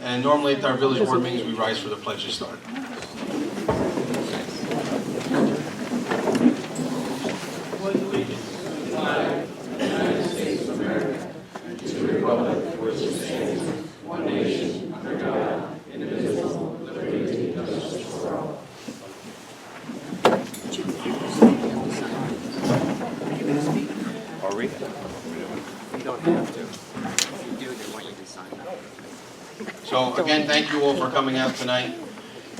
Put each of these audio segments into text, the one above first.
And normally at our village board meetings, we rise for the pledge to start. Are we? You don't have to. If you do, they want you to sign up. So again, thank you all for coming out tonight.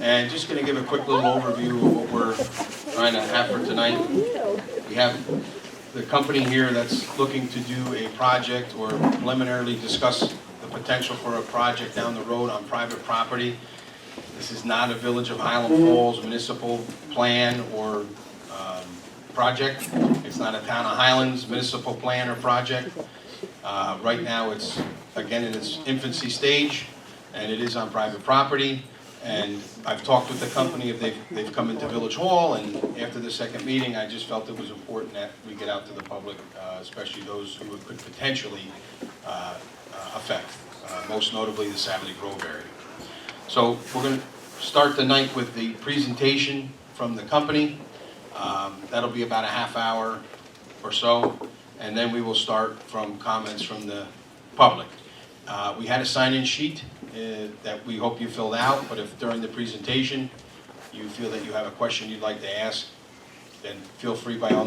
And just going to give a quick little overview of what we're trying to have for tonight. We have the company here that's looking to do a project or preliminarily discuss the potential for a project down the road on private property. This is not a Village of Highland Falls municipal plan or project. It's not a Town of Highlands municipal plan or project. Right now it's, again, in its infancy stage, and it is on private property. And I've talked with the company, if they've come into Village Hall, and after the second meeting, I just felt it was important that we get out to the public, especially those who it could potentially affect, most notably the Savily Grove area. So we're going to start the night with the presentation from the company. That'll be about a half hour or so, and then we will start from comments from the public. We had a sign-in sheet that we hope you filled out, but if during the presentation you feel that you have a question you'd like to ask, then feel free by all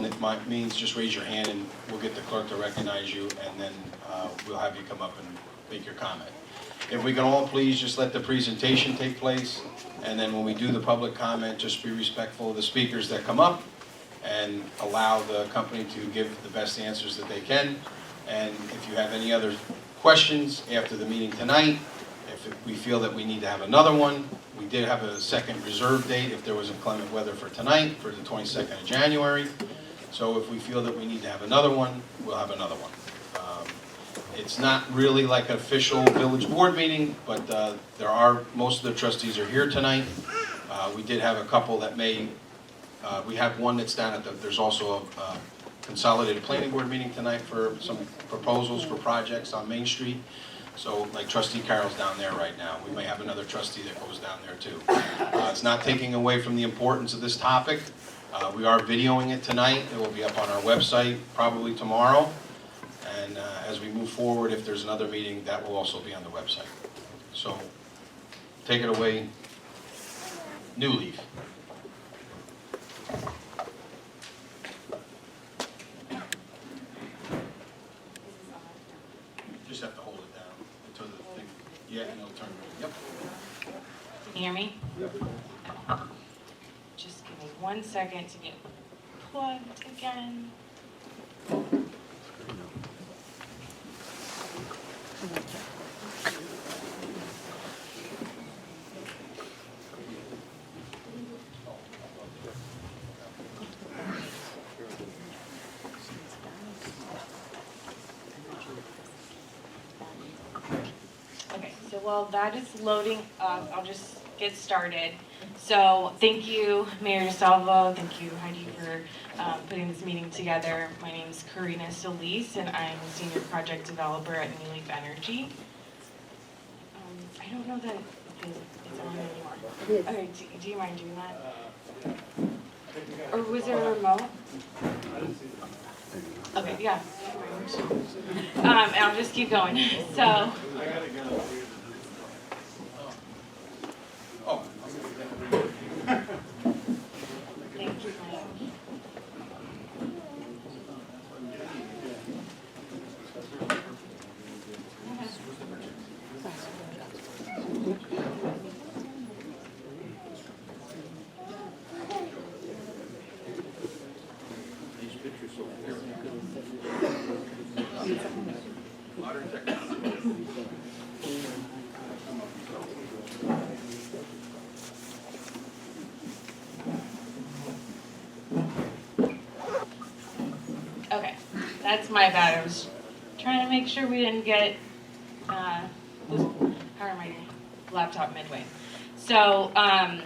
means, just raise your hand and we'll get the clerk to recognize you, and then we'll have you come up and make your comment. If we can all please just let the presentation take place, and then when we do the public comment, just be respectful of the speakers that come up and allow the company to give the best answers that they can. And if you have any other questions after the meeting tonight, if we feel that we need to have another one, we did have a second reserve date if there was inclement weather for tonight, for the 22nd of January. So if we feel that we need to have another one, we'll have another one. It's not really like an official village board meeting, but most of the trustees are here tonight. We did have a couple that we have one that's down at there's also a consolidated planning board meeting tonight for some proposals for projects on Main Street. So like Trustee Carroll's down there right now. We may have another trustee that goes down there too. It's not taking away from the importance of this topic. We are videoing it tonight. It will be up on our website probably tomorrow. And as we move forward, if there's another meeting, that will also be on the website. So take it away, New Leaf. Just have to hold it down until the thing, yeah, and it'll turn. Yep. Can you hear me? Just give me 1 second to get plugged again. Okay, so while that is loading up, I'll just get started. So thank you, Mayor DeSalvo, thank you, Heidi, for putting this meeting together. My name is Karina Solis, and I'm a Senior Project Developer at New Leaf Energy. I don't know that it's on anymore. Okay, do you mind doing that? Or was there a remote? Okay, yeah. And I'll just keep going. So. Oh. Thank you, Mike. Modern technology. Okay, that's my bad. I was trying to make sure we didn't get my laptop midway. So I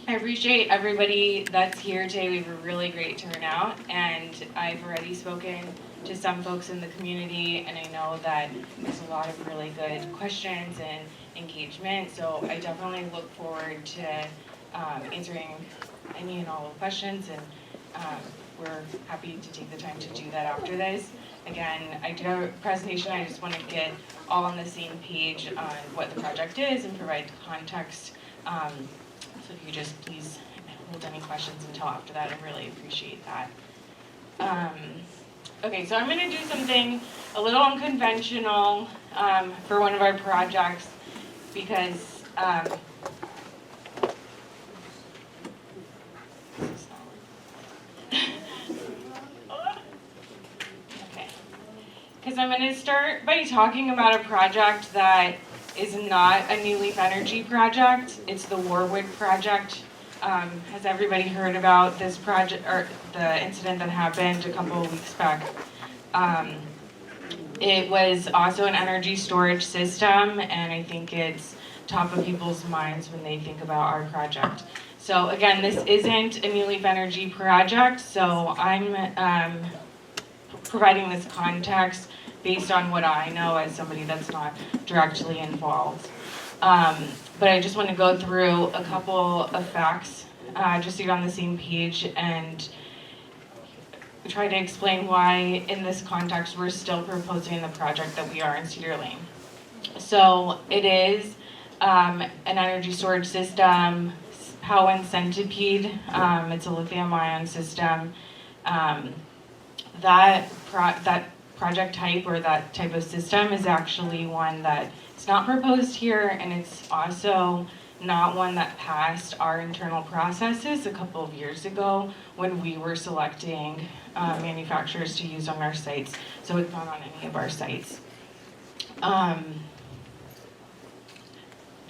appreciate everybody that's here today. We have a really great turnout, and I've already spoken to some folks in the community, and I know that there's a lot of really good questions and engagement, so I definitely look forward to answering any and all the questions, and we're happy to take the time to do that after this. Again, I do have a presentation. I just want to get all on the same page on what the project is and provide context. So if you just please hold any questions until after that, I really appreciate that. Okay, so I'm going to do something a little unconventional for one of our projects because because I'm going to start by talking about a project that is not a New Leaf Energy project. It's the Warwood project. Has everybody heard about this project or the incident that happened a couple of weeks back? It was also an energy storage system, and I think it's top of people's minds when they think about our project. So again, this isn't a New Leaf Energy project, so I'm providing this context based on what I know as somebody that's not directly involved. But I just want to go through a couple of facts just so you're on the same page and try to explain why in this context we're still proposing the project that we are in Cedar Lane. So it is an energy storage system, Powin Centipede. It's a lithium-ion system. That project type or that type of system is actually one that it's not proposed here, and it's also not one that passed our internal processes a couple of years ago when we were selecting manufacturers to use on our sites. So it's not on any of our sites.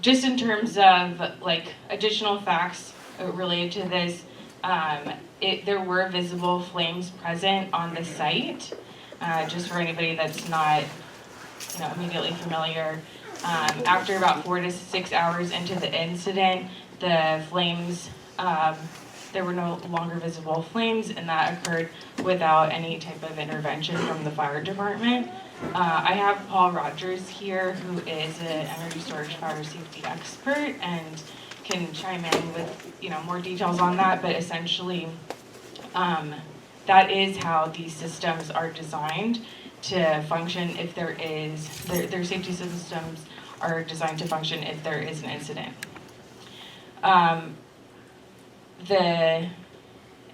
Just in terms of like additional facts related to this, there were visible flames present on the site. Just for anybody that's not, immediately familiar, after about 4 to 6 hours into the incident, the flames, there were no longer visible flames, and that occurred without any type of intervention from the fire department. I have Paul Rogers here, who is an energy storage fire safety expert, and can chime in with more details on that. But essentially, that is how these systems are designed to function if there is, their safety systems are designed to function if there is an incident.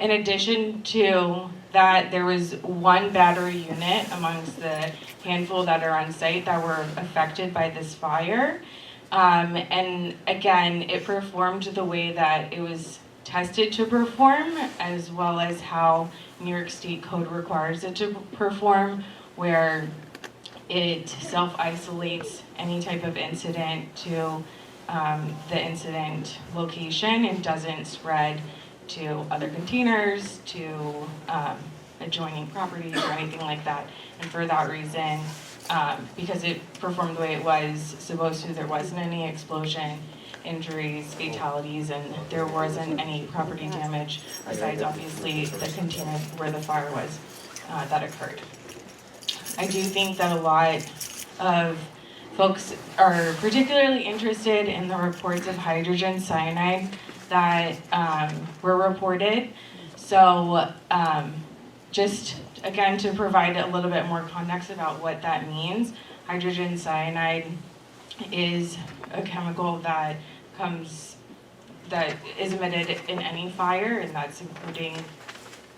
In addition to that, there was one battery unit amongst the handful that are on site that were affected by this fire. And again, it performed the way that it was tested to perform, as well as how New York State code requires it to perform, where it self-isolates any type of incident to the incident location and doesn't spread to other containers, to adjoining properties or anything like that. And for that reason, because it performed the way it was supposed to, there wasn't any explosion, injuries, fatalities, and there wasn't any property damage besides obviously the container where the fire was that occurred. I do think that a lot of folks are particularly interested in the reports of hydrogen cyanide that were reported. So just again to provide a little bit more context about what that means, hydrogen cyanide is a chemical that is emitted in any fire, and that's including,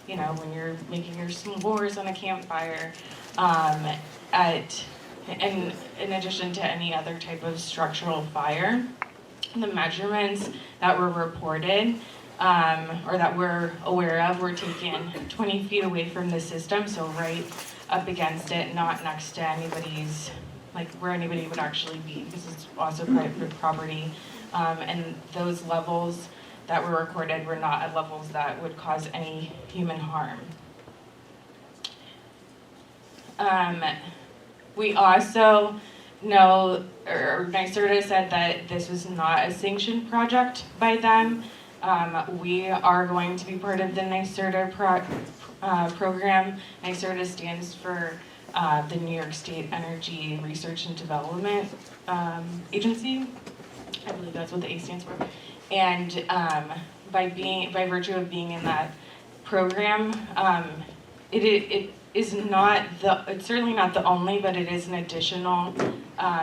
when you're making your s'mores on a campfire, and in addition to any other type of structural fire. The measurements that were reported or that we're aware of were taken 20 feet away from the system, so right up against it, not next to anybody's, like where anybody would actually be, because it's also private property. And those levels that were recorded were not at levels that would cause any human harm. We also know, or NYSERDA said that this was not a sanctioned project by them. We are going to be part of the NYSERDA program. NYSERDA stands for the New York State Energy Research and Development Agency. I believe that's what the A stands for. And by virtue of being in that program, it is not it's certainly not the only, but it is an additional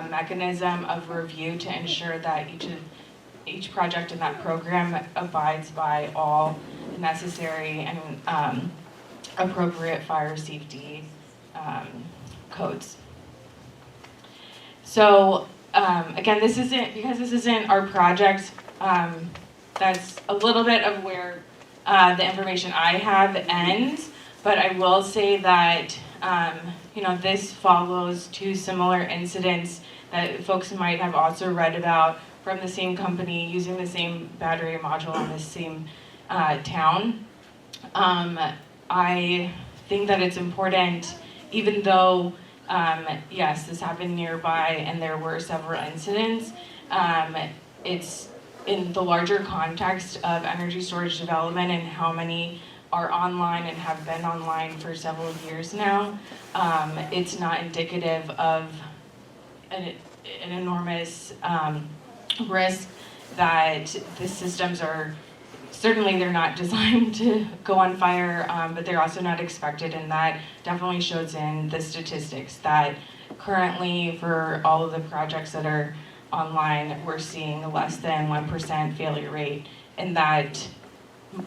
mechanism of review to ensure that each project in that program abides by all necessary and appropriate fire safety codes. So again, this isn't our project. That's a little bit of where the information I have ends, but I will say that this follows two similar incidents that folks might have also read about from the same company using the same battery module in the same town. I think that it's important, even though yes, this happened nearby and there were several incidents, it's in the larger context of energy storage development and how many are online and have been online for several years now. It's not indicative of an enormous risk that the systems are, certainly they're not designed to go on fire, but they're also not expected, and that definitely shows in the statistics that currently for all of the projects that are online, we're seeing a less than 1% failure rate, and that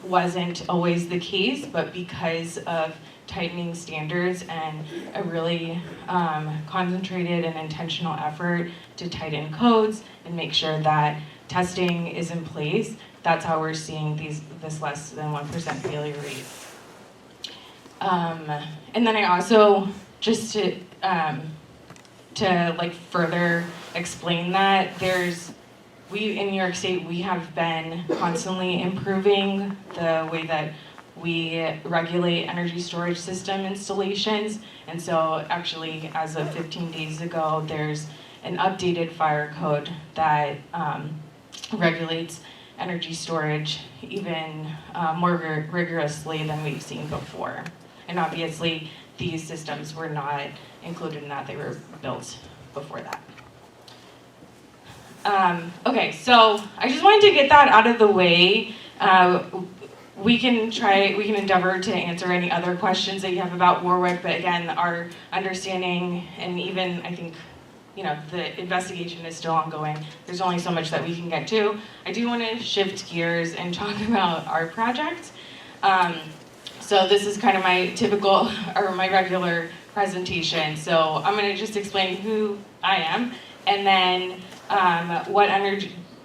wasn't always the case, but because of tightening standards and a really concentrated and intentional effort to tighten codes and make sure that testing is in place, that's how we're seeing this less than 1% failure rate. And then I also, just to like further explain that, we in New York State, we have been constantly improving the way that we regulate energy storage system installations. And so actually, as of 15 days ago, there's an updated fire code that regulates energy storage even more rigorously than we've seen before. And obviously, these systems were not included in that, they were built before that. Okay, so I just wanted to get that out of the way. We can endeavor to answer any other questions that you have about Warwick, but again, our understanding, and even I think, the investigation is still ongoing. There's only so much that we can get to. I do want to shift gears and talk about our project. So this is kind of my typical, or my regular presentation. So I'm going to just explain who I am, and then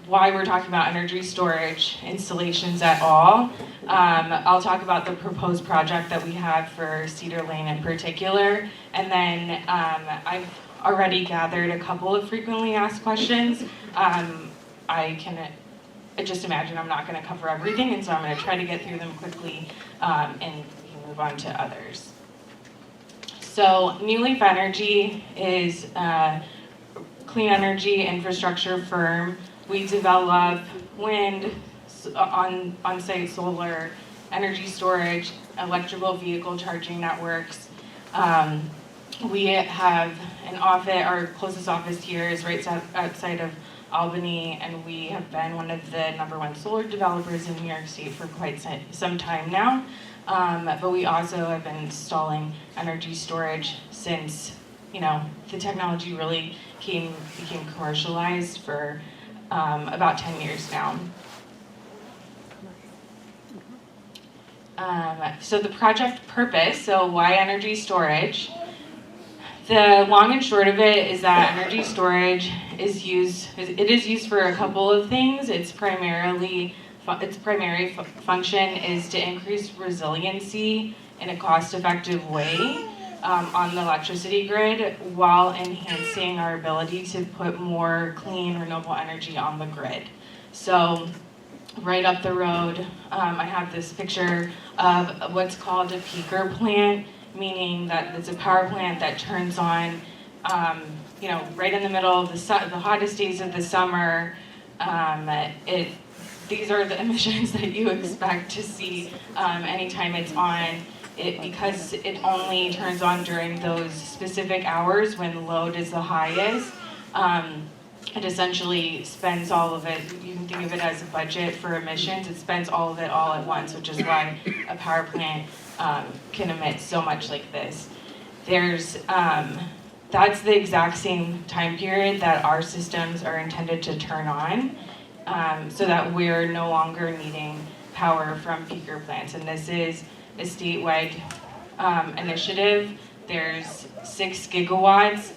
why we're talking about energy storage installations at all. I'll talk about the proposed project that we have for Cedar Lane in particular, and then I've already gathered a couple of frequently asked questions. I can just imagine I'm not going to cover everything, and so I'm going to try to get through them quickly and we can move on to others. So New Leaf Energy is a clean energy infrastructure firm. We develop wind, on-site solar, energy storage, electrical vehicle charging networks. We have an office, our closest office here is right outside of Albany, and we have been one of the #1 solar developers in New York State for quite some time now. But we also have been installing energy storage since, the technology really became commercialized for about 10 years now. So the project purpose, so why energy storage? The long and short of it is that energy storage is used for a couple of things. Its primary function is to increase resiliency in a cost-effective way on the electricity grid, while enhancing our ability to put more clean, renewable energy on the grid. So right up the road, I have this picture of what's called a peaker plant, meaning that it's a power plant that turns on, right in the middle of the hottest days of the summer. These are the emissions that you expect to see anytime it's on. because it only turns on during those specific hours when load is the highest, it essentially spends all of it. You can think of it as a budget for emissions. It spends all of it all at once, which is why a power plant can emit so much like this. That's the exact same time period that our systems are intended to turn on, so that we're no longer needing power from peaker plants. And this is a statewide initiative. There's 6 gigawatts,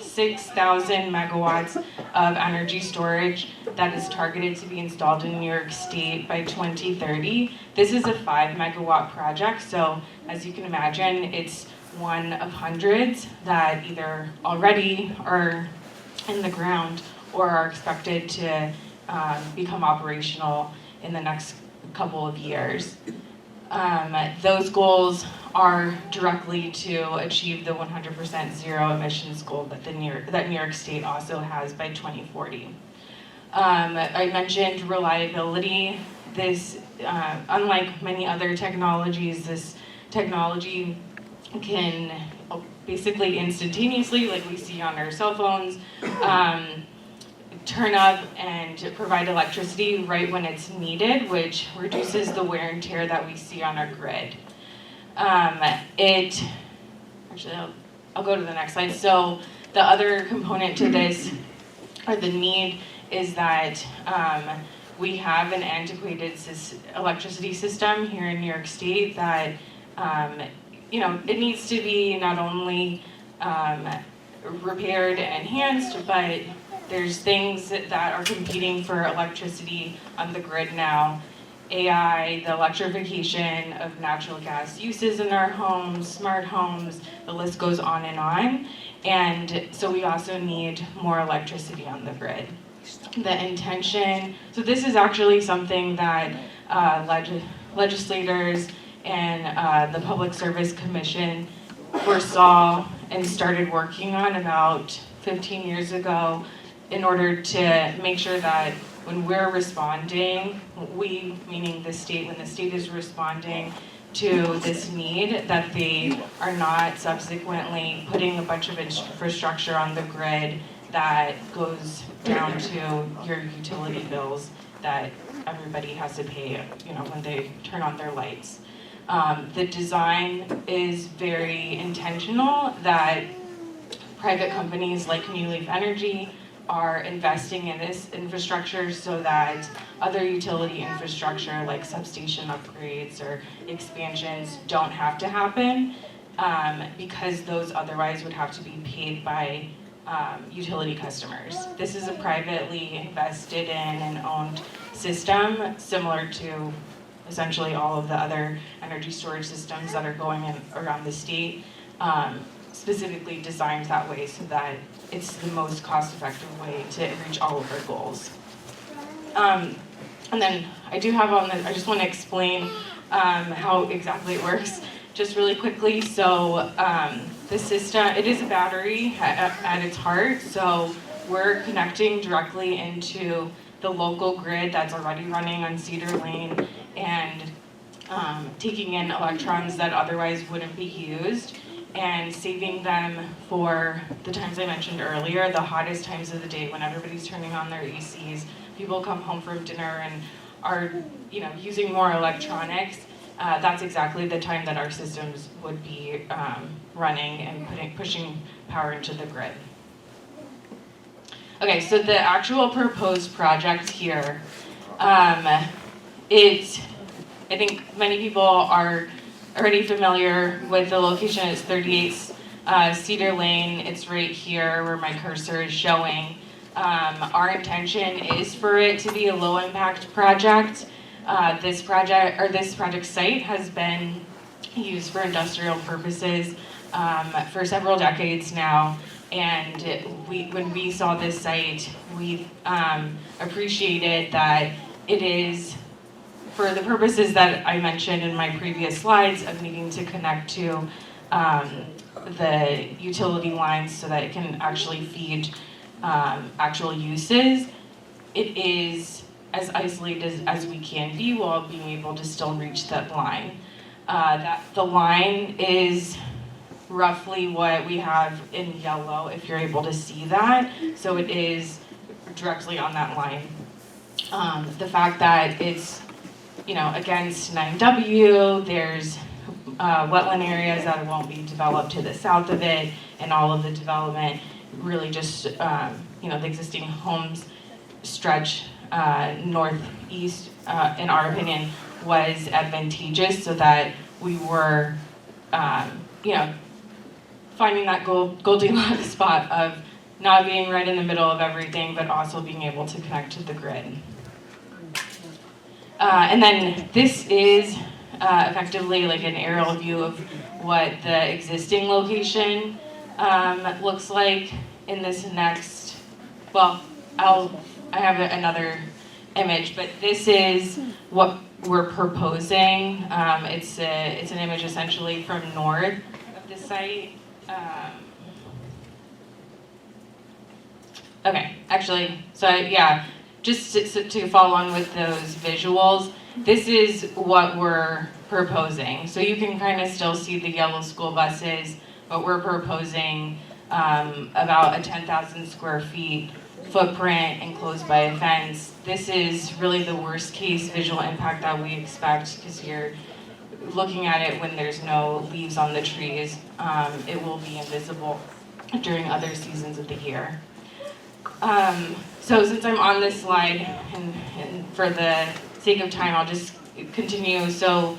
6,000 megawatts of energy storage that is targeted to be installed in New York State by 2030. This is a 5 megawatt project, so as you can imagine, it's one of hundreds that either already are in the ground or are expected to become operational in the next couple of years. Those goals are directly to achieve the 100% zero emissions goal that New York State also has by 2040. I mentioned reliability. This, unlike many other technologies, this technology can basically instantaneously, like we see on our cell phones, turn up and provide electricity right when it's needed, which reduces the wear and tear that we see on our grid. I'll go to the next slide. So the other component to this, or the need, is that we have an antiquated electricity system here in New York State that, it needs to be not only repaired and enhanced, but there's things that are competing for electricity on the grid now. AI, the electrification of natural gas uses in our homes, smart homes, the list goes on. And so we also need more electricity on the grid. The intention, so this is actually something that legislators and the Public Service Commission foresaw and started working on about 15 years ago in order to make sure that when we're responding, we, meaning the state, when the state is responding to this need, that they are not subsequently putting a bunch of infrastructure on the grid that goes down to your utility bills that everybody has to pay, when they turn on their lights. The design is very intentional that private companies like New Leaf Energy are investing in this infrastructure so that other utility infrastructure like substation upgrades or expansions don't have to happen, because those otherwise would have to be paid by utility customers. This is a privately invested in and owned system, similar to essentially all of the other energy storage systems that are going in around the state, specifically designed that way so that it's the most cost-effective way to reach all of our goals. And then I just want to explain how exactly it works just really quickly. So the system, it is a battery at its heart, so we're connecting directly into the local grid that's already running on Cedar Lane and taking in electrons that otherwise wouldn't be used and saving them for the times I mentioned earlier, the hottest times of the day when everybody's turning on their ACs, people come home from dinner and are using more electronics. That's exactly the time that our systems would be running and pushing power into the grid. Okay, so the actual proposed project here, I think many people are already familiar with the location. It's 38 Cedar Lane. It's right here where my cursor is showing. Our intention is for it to be a low impact project. This project site has been used for industrial purposes for several decades now. And when we saw this site, we appreciated that it is, for the purposes that I mentioned in my previous slides of needing to connect to the utility lines so that it can actually feed actual uses, it is as isolated as we can be while being able to still reach that line. that the line is roughly what we have in yellow, if you're able to see that. So it is directly on that line. The fact that it's, against 9W, there's wetland areas that won't be developed to the south of it, and all of the development really just, the existing homes stretch northeast, in our opinion, was advantageous, so that we were, finding that Goldilocks spot of not being right in the middle of everything, but also being able to connect to the grid. And then this is effectively like an aerial view of what the existing location looks like in this next, well, I have another image, but this is what we're proposing. It's an image essentially from north of the site. Okay, actually, so yeah, just to follow along with those visuals, this is what we're proposing. So you can kind of still see the yellow school buses, but we're proposing about a 10,000 square feet footprint enclosed by a fence. This is really the worst case visual impact that we expect, because you're looking at it when there's no leaves on the trees. It will be invisible during other seasons of the year. So since I'm on this slide, and for the sake of time, I'll just continue. So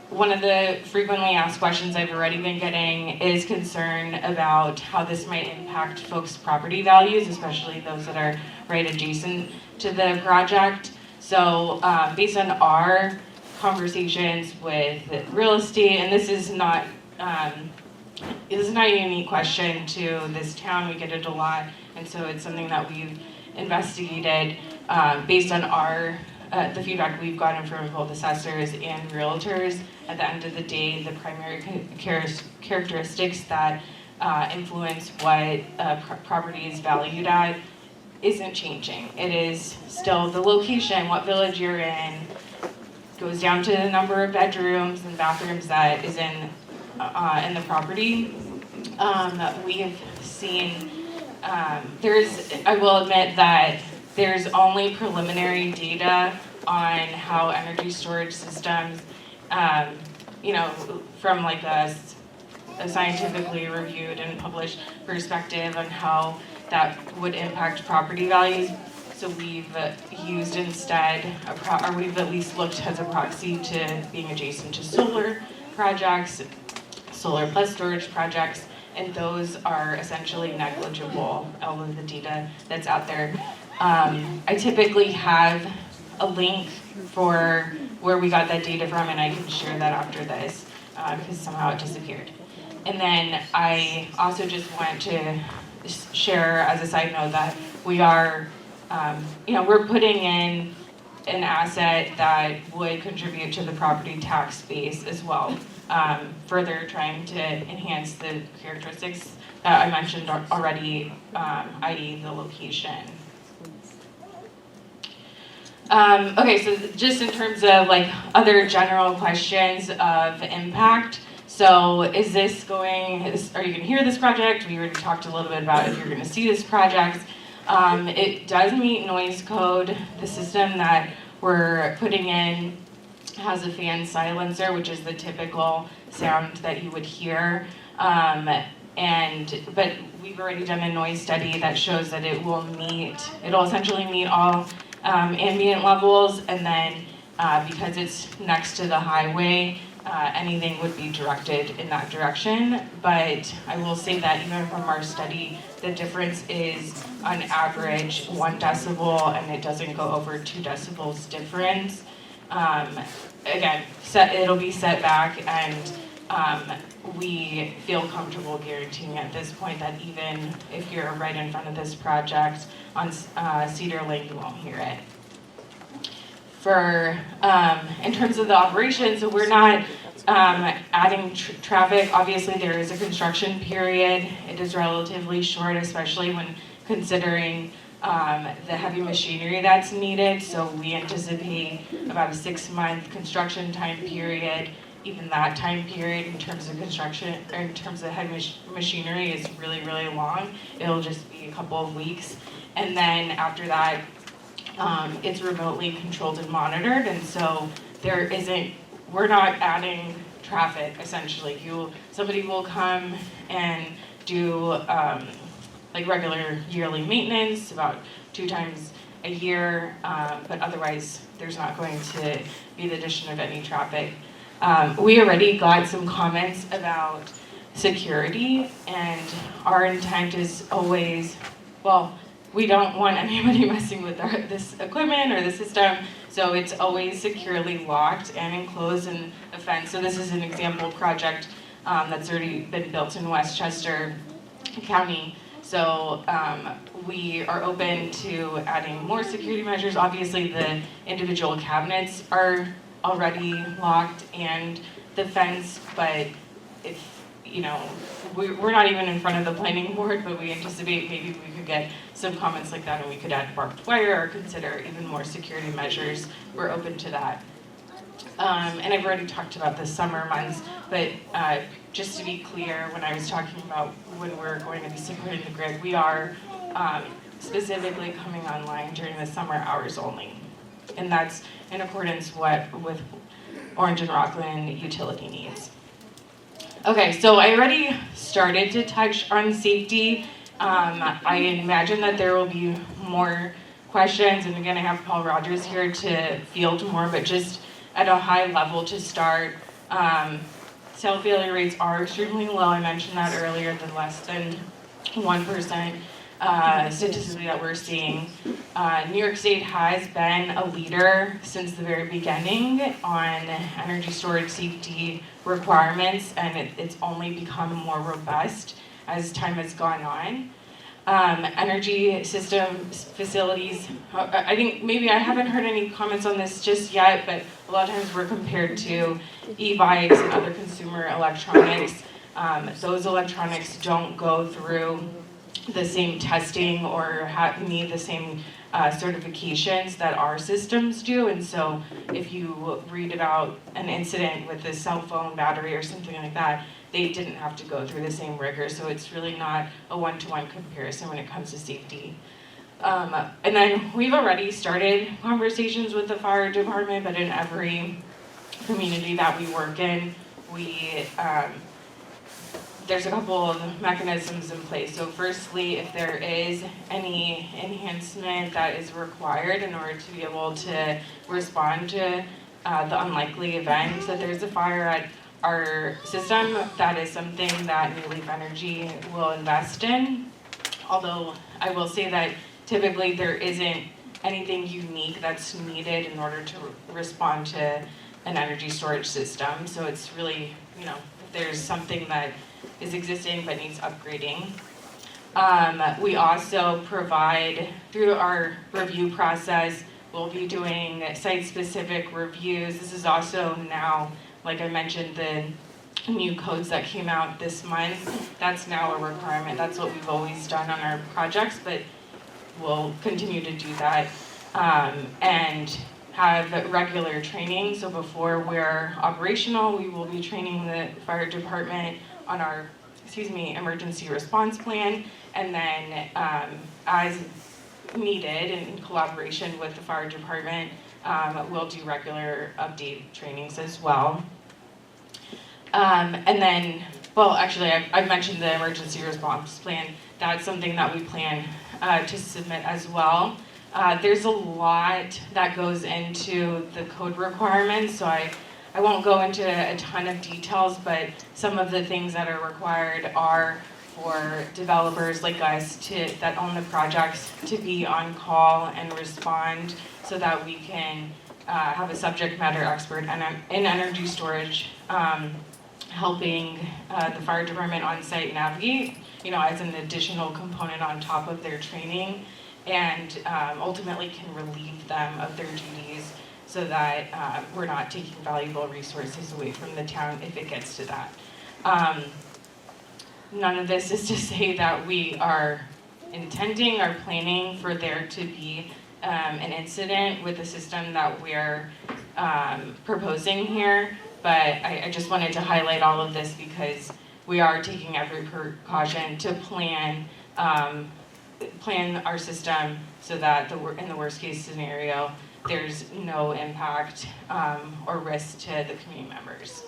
one of the frequently asked questions I've already been getting is concern about how this might impact folks' property values, especially those that are right adjacent to the project. So based on our conversations with real estate, and this is not a unique question to this town, we get it a lot, and so it's something that we've investigated based on the feedback we've gotten from both assessors and realtors. At the end of the day, the primary characteristics that influence what property is valued at isn't changing. It is still the location, what village you're in, goes down to the number of bedrooms and bathrooms that is in the property. We have seen, I will admit that there's only preliminary data on how energy storage systems, from like a scientifically reviewed and published perspective on how that would impact property values. So we've used instead, or we've at least looked as a proxy to being adjacent to solar projects, solar plus storage projects, and those are essentially negligible, all of the data that's out there. I typically have a link for where we got that data from, and I can share that after this, because somehow it disappeared. And then I also just want to share as a side note that we are, we're putting in an asset that would contribute to the property tax base as well, further trying to enhance the characteristics that I mentioned already, i.e. the location. Okay, so just in terms of like other general questions of impact. So is this are you gonna hear this project? We already talked a little bit about if you're gonna see this project. It does meet noise code. The system that we're putting in has a fan silencer, which is the typical sound that you would hear. But we've already done a noise study that shows that it'll essentially meet all ambient levels, and then because it's next to the highway, anything would be directed in that direction. But I will say that even from our study, the difference is on average 1 decibel, and it doesn't go over 2 decibels difference. Again, it'll be set back, and we feel comfortable guaranteeing at this point that even if you're right in front of this project on Cedar Lane, you won't hear it. In terms of the operation, so we're not adding traffic. Obviously, there is a construction period. It is relatively short, especially when considering the heavy machinery that's needed. So we anticipate about a 6-month construction time period. Even that time period in terms of construction, or in terms of heavy machinery, is really, really long. It'll just be a couple of weeks. And then after that, it's remotely controlled and monitored. And so we're not adding traffic, essentially. Somebody will come and do like regular yearly maintenance about 2 times a year, but otherwise there's not going to be the addition of any traffic. We already got some comments about security, and our intent is always, well, we don't want anybody messing with this equipment or the system, so it's always securely locked and enclosed in a fence. So this is an example project that's already been built in Westchester County. So we are open to adding more security measures. Obviously, the individual cabinets are already locked and the fence, but if, we're not even in front of the planning board, but we anticipate maybe we could get some comments like that and we could add barbed wire or consider even more security measures. We're open to that. And I've already talked about the summer months, but just to be clear, when I was talking about when we're going to be supporting the grid, we are specifically coming online during the summer hours only. And that's in accordance with Orange and Rockland utility needs. Okay, so I already started to touch on safety. I imagine that there will be more questions, and again, I have Paul Rogers here to field more, but just at a high level to start, cell failure rates are extremely low. I mentioned that earlier, the less than 1% statistically that we're seeing. New York State has been a leader since the very beginning on energy storage safety requirements, and it's only become more robust as time has gone on. Energy system facilities, I think maybe I haven't heard any comments on this just yet, but a lot of times we're compared to e-bikes and other consumer electronics. Those electronics don't go through the same testing or need the same certifications that our systems do. And so if you read about an incident with a cell phone battery or something like that, they didn't have to go through the same rigor. So it's really not a one-to-one comparison when it comes to safety. And then we've already started conversations with the fire department, but in every community that we work in, there's a couple of mechanisms in place. So firstly, if there is any enhancement that is required in order to be able to respond to the unlikely event that there's a fire at our system, that is something that New Leaf Energy will invest in. Although I will say that typically there isn't anything unique that's needed in order to respond to an energy storage system. So it's really, if there's something that is existing but needs upgrading. We also provide, through our review process, we'll be doing site-specific reviews. This is also now, like I mentioned, the new codes that came out this month. That's now a requirement. That's what we've always done on our projects, but we'll continue to do that. And have regular training. So before we're operational, we will be training the fire department on our, emergency response plan, and then as needed in collaboration with the fire department, we'll do regular update trainings as well. And then, well, actually, I've mentioned the emergency response plan. That's something that we plan to submit as well. There's a lot that goes into the code requirements, so I won't go into a ton of details, but some of the things that are required are for developers like us that own the projects to be on call and respond so that we can have a subject matter expert in energy storage helping the fire department on site navigate, as an additional component on top of their training, and ultimately can relieve them of their duties so that we're not taking valuable resources away from the town if it gets to that. None of this is to say that we are intending or planning for there to be an incident with the system that we're proposing here. But I just wanted to highlight all of this because we are taking every precaution to plan our system so that in the worst case scenario, there's no impact or risk to the community members.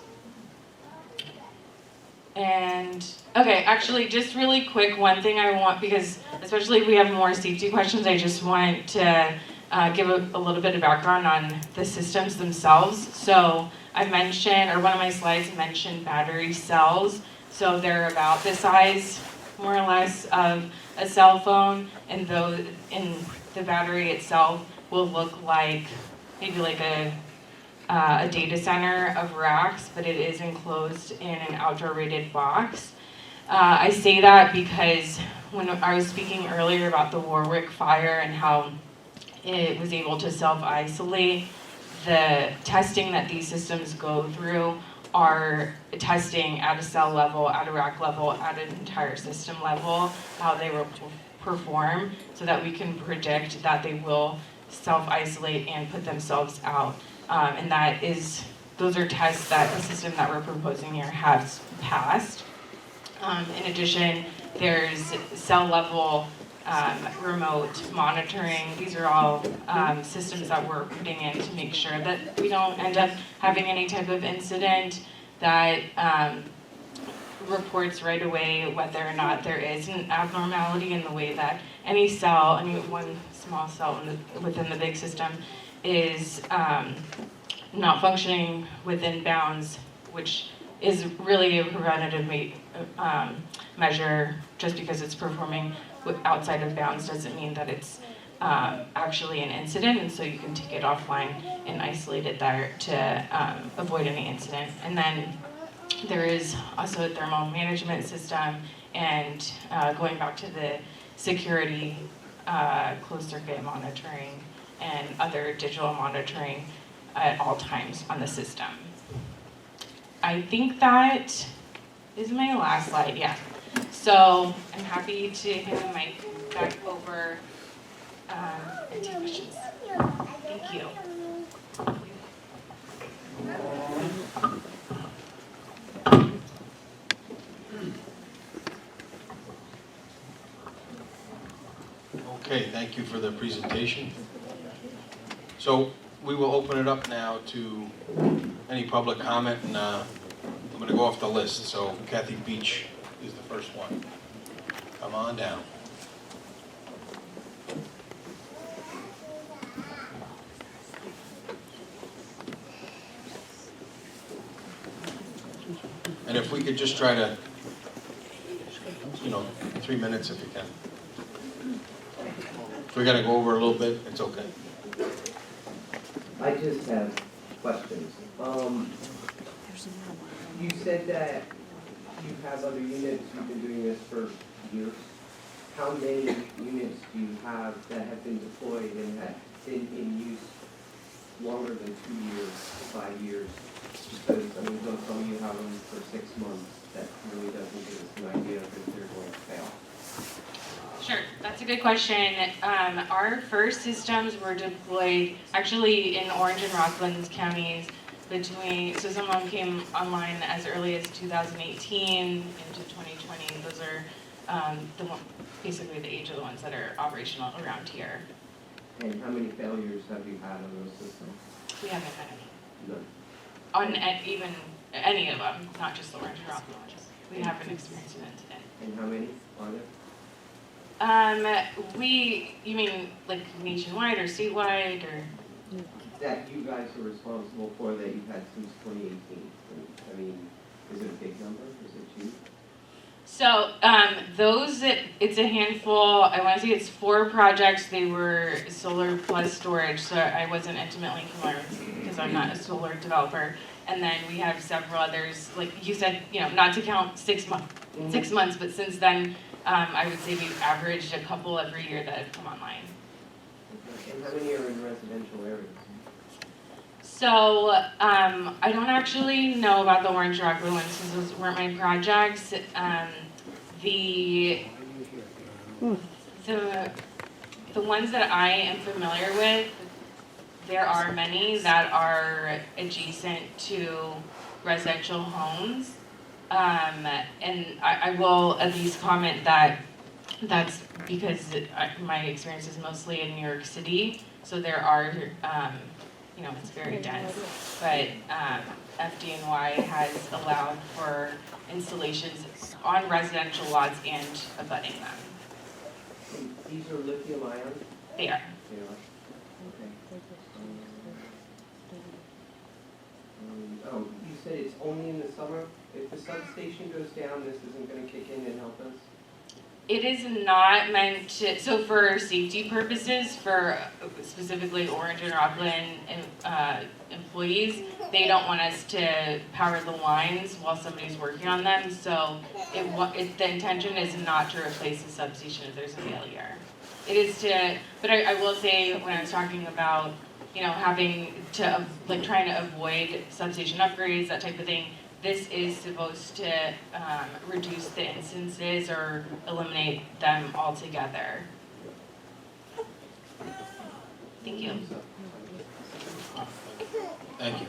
And, okay, actually, just really quick, one thing I want, because especially if we have more safety questions, I just want to give a little bit of background on the systems themselves. So I mentioned, or one of my slides mentioned battery cells. So they're about the size, more or less, of a cell phone, and in the battery itself will look like maybe like a data center of racks, but it is enclosed in an outdoor rated box. I say that because when I was speaking earlier about the Warwick fire and how it was able to self-isolate, the testing that these systems go through are testing at a cell level, at a rack level, at an entire system level, how they will perform, so that we can predict that they will self-isolate and put themselves out. And those are tests that the system that we're proposing here has passed. In addition, there's cell level remote monitoring. These are all systems that we're putting in to make sure that we don't end up having any type of incident that reports right away whether or not there is an abnormality in the way that any one small cell within the big system is not functioning within bounds, which is really a preventative measure. Just because it's performing outside of bounds doesn't mean that it's actually an incident, and so you can take it offline and isolate it there to avoid any incident. And then there is also a thermal management system, and going back to the security, closed circuit monitoring and other digital monitoring at all times on the system. I think that is my last slide, yeah. So I'm happy to hand the mic back over and take questions. Thank you. Okay, thank you for the presentation. So we will open it up now to any public comment, and I'm going to go off the list. So Kathy Beach is the first one. Come on down. And if we could just try to, 3 minutes if you can. If we're going to go over a little bit, it's okay. I just have questions. You said that you have other units, you've been doing this for years. How many units do you have that have been deployed and have been in use longer than 2 years, 5 years? Because, don't tell me you have them for 6 months. That really doesn't give us an idea if they're going to fail. Sure, that's a good question. Our first systems were deployed actually in Orange and Rockland counties so some of them came online as early as 2018 into 2020. Those are basically the age of the ones that are operational around here. And how many failures have you had on those systems? We haven't had any. None. On even any of them, not just the Orange and Rockland ones. We haven't experienced an incident. And how many are there? You mean like nationwide or statewide or? That you guys are responsible for that you've had since 2018. I mean, is it a big number? Is it huge? So it's a handful. I want to say it's 4 projects. They were solar plus storage, so I wasn't intimately familiar because I'm not a solar developer. And then we have several others, like you said, not to count 6 months, 6 months, but since then, I would say we've averaged a couple every year that have come online. And how many are in residential areas? So I don't actually know about the Orange Rockland ones because those weren't my projects. The ones that I am familiar with, there are many that are adjacent to residential homes. And I will at least comment that that's because my experience is mostly in New York City, so there are, it's very dense. But FDNY has allowed for installations on residential lots and abutting them. And these are lithium ion? They are. They are. Okay. Oh, you said it's only in the summer? If the substation goes down, this isn't gonna kick in and help us? It is not meant to, so for safety purposes, for specifically Orange and Rockland employees, they don't want us to power the lines while somebody's working on them, so the intention is not to replace the substation if there's a failure. It is to, but I will say, when I was talking about, having to, trying to avoid substation upgrades, that type of thing, this is supposed to reduce the instances or eliminate them altogether. Thank you. Thank you.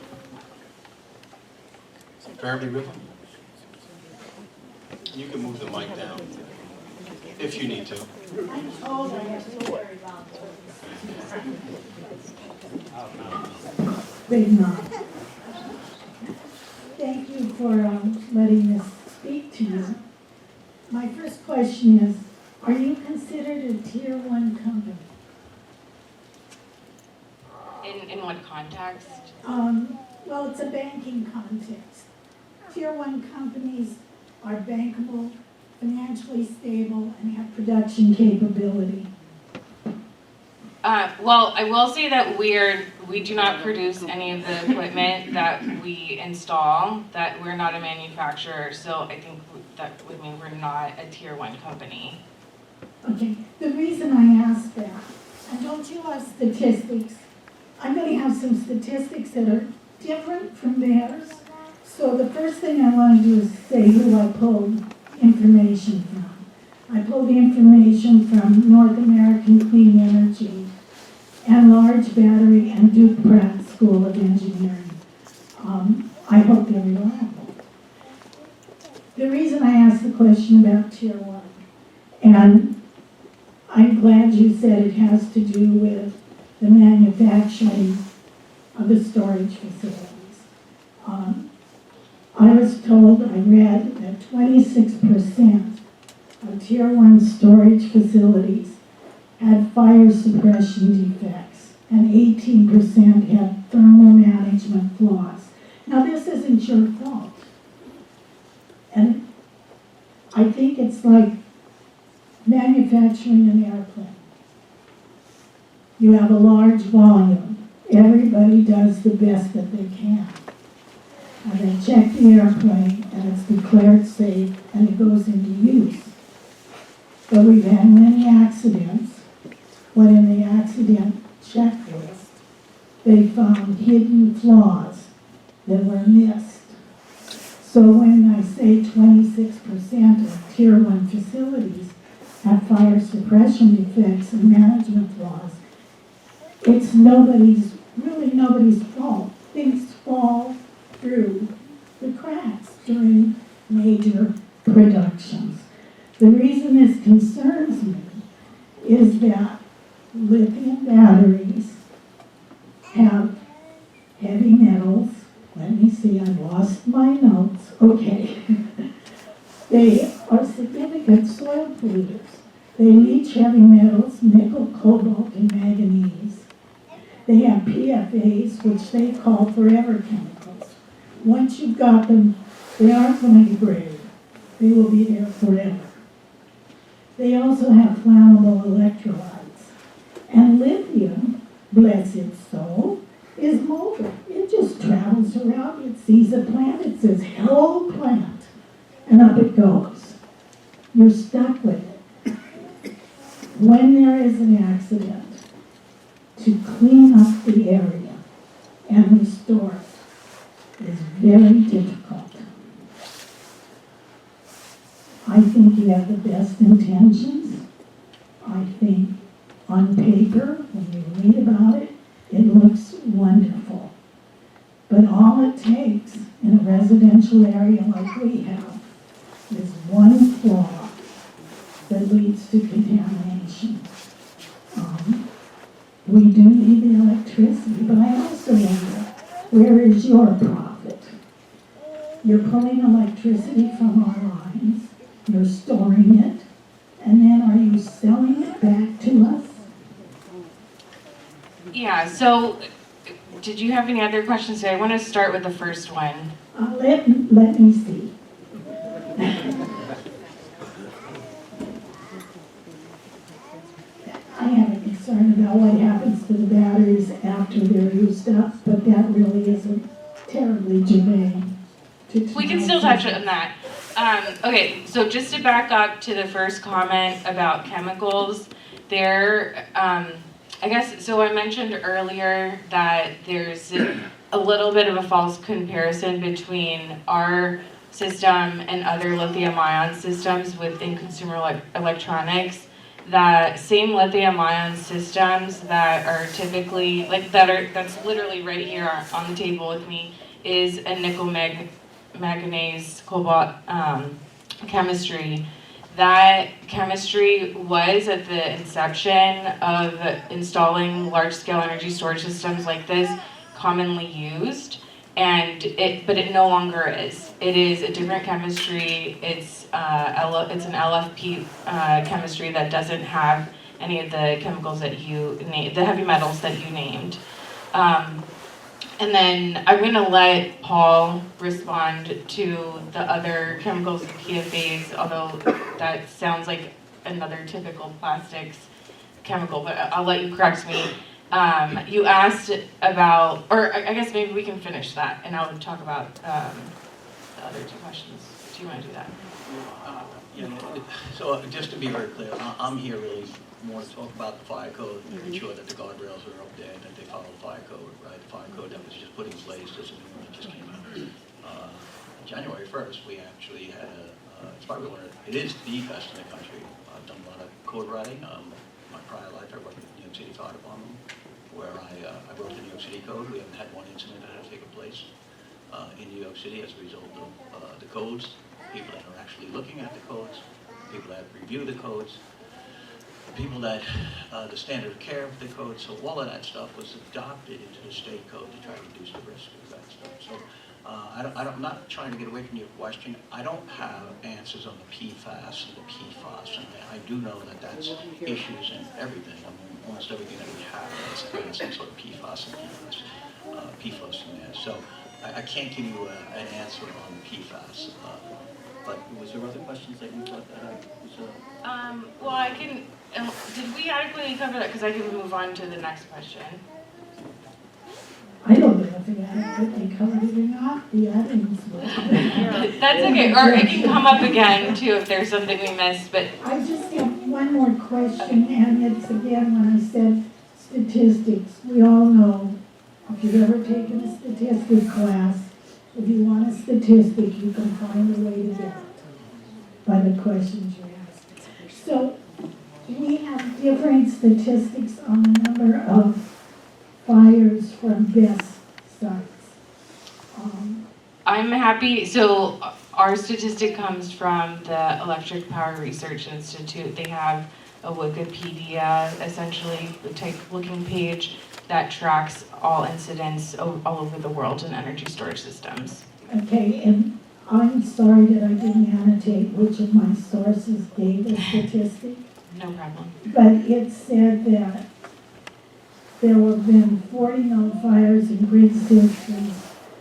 Fairby River? You can move the mic down, if you need to. I'm told I have to very long. Big mouth. Thank you for letting us speak to you. My first question is, are you considered a Tier 1 company? In what context? Well, it's a banking context. Tier 1 companies are bankable, financially stable, and have production capability. Well, I will say that we do not produce any of the equipment that we install, that we're not a manufacturer, so I think that would mean we're not a Tier 1 company. Okay, the reason I asked that, and don't you have statistics? I'm going to have some statistics that are different from theirs. So the first thing I want to do is say who I pulled information from. I pulled the information from North American Clean Energy and Large Battery and Duke Pratt School of Engineering. I hope they're reliable. The reason I asked the question about Tier 1, and I'm glad you said it has to do with the manufacturing of the storage facilities. I was told, I read that 26% of Tier 1 storage facilities had fire suppression defects, and 18% had thermal management flaws. Now, this isn't your fault. And I think it's like manufacturing an airplane. You have a large volume. Everybody does the best that they can. And they check the airplane, and it's declared safe, and it goes into use. But we've had many accidents when in the accident checklist, they found hidden flaws that were missed. So when I say 26% of Tier 1 facilities have fire suppression defects and management flaws, it's really nobody's fault. Things fall through the cracks during major productions. The reason this concerns me is that lithium batteries have heavy metals. Let me see, I lost my notes. Okay. They are significant soil polluters. They leach heavy metals, nickel, cobalt, and manganese. They have PFAs, which they call forever chemicals. Once you've got them, they aren't going to degrade. They will be there forever. They also have flammable electrolytes. And lithium, bless its soul, is mobile. It just travels around. It sees a plant. It says, hello, plant. And up it goes. You're stuck with it. When there is an accident, to clean up the area and restore it is very difficult. I think you have the best intentions. I think on paper, when you read about it, it looks wonderful. But all it takes in a residential area like we have is one flaw that leads to contamination. We do need the electricity, but I also wonder, where is your profit? You're pulling electricity from our lines, you're storing it, and then are you selling it back to us? Yeah, so did you have any other questions? So I want to start with the first one. Let me see. I have a concern about what happens to the batteries after they're used up, but that really isn't terribly germane to We can still touch on that. Okay, so just to back up to the first comment about chemicals, I guess, so I mentioned earlier that there's a little bit of a false comparison between our system and other lithium-ion systems within consumer electronics. That same lithium-ion systems that are typically, that's literally right here on the table with me, is a nickel manganese cobalt chemistry. That chemistry was at the inception of installing large-scale energy storage systems like this commonly used, but it no longer is. It is a different chemistry. It's an LFP chemistry that doesn't have any of the chemicals that you named, the heavy metals that you named. And then I'm going to let Paul respond to the other chemicals and PFAS, although that sounds like another typical plastics chemical, but I'll let you correct me. You asked about, or I guess maybe we can finish that, and I would talk about the other two questions. Do you want to do that? So just to be very clear, I'm here really more to talk about the fire code and making sure that the guardrails are up there and that they follow the fire code, right? The fire code that was just put in place, this is the one that just came out. January 1st, we actually had it's probably it is the best in the country. I've done a lot of code writing. My prior life, I worked with the New York City Fire Department, where I wrote the New York City Code. We haven't had one incident that has taken place in New York City as a result of the codes, people that are actually looking at the codes, people that review the codes, people that, the standard of care of the code, so all of that stuff was adopted into the state code to try to reduce the risk of that stuff. So I'm not trying to get away from your question. I don't have answers on the PFAS and the PFOS, and I do know that that's issues in everything. I mean, almost everything that we have has some sort of PFAS and PFOS in there. So I can't give you an answer on PFAS. But was there other questions that you thought that I was? Well, I can. Did we adequately cover that? Because I can move on to the next question. I don't know if they adequately covered it or not, the others will. That's okay, or it can come up again too if there's something we missed. But I just have one more question, and it's again when I said statistics. We all know, if you've ever taken a statistics class, if you want a statistic, you can find a way to get it by the questions you ask. So we have different statistics on the number of fires from BESS sites. I'm happy. So our statistic comes from the Electric Power Research Institute. They have a Wikipedia, essentially, looking page that tracks all incidents all over the world in energy storage systems. Okay, and I'm sorry that I didn't annotate which of my sources gave the statistic, No problem. but it said that there have been 40 known fires in grid systems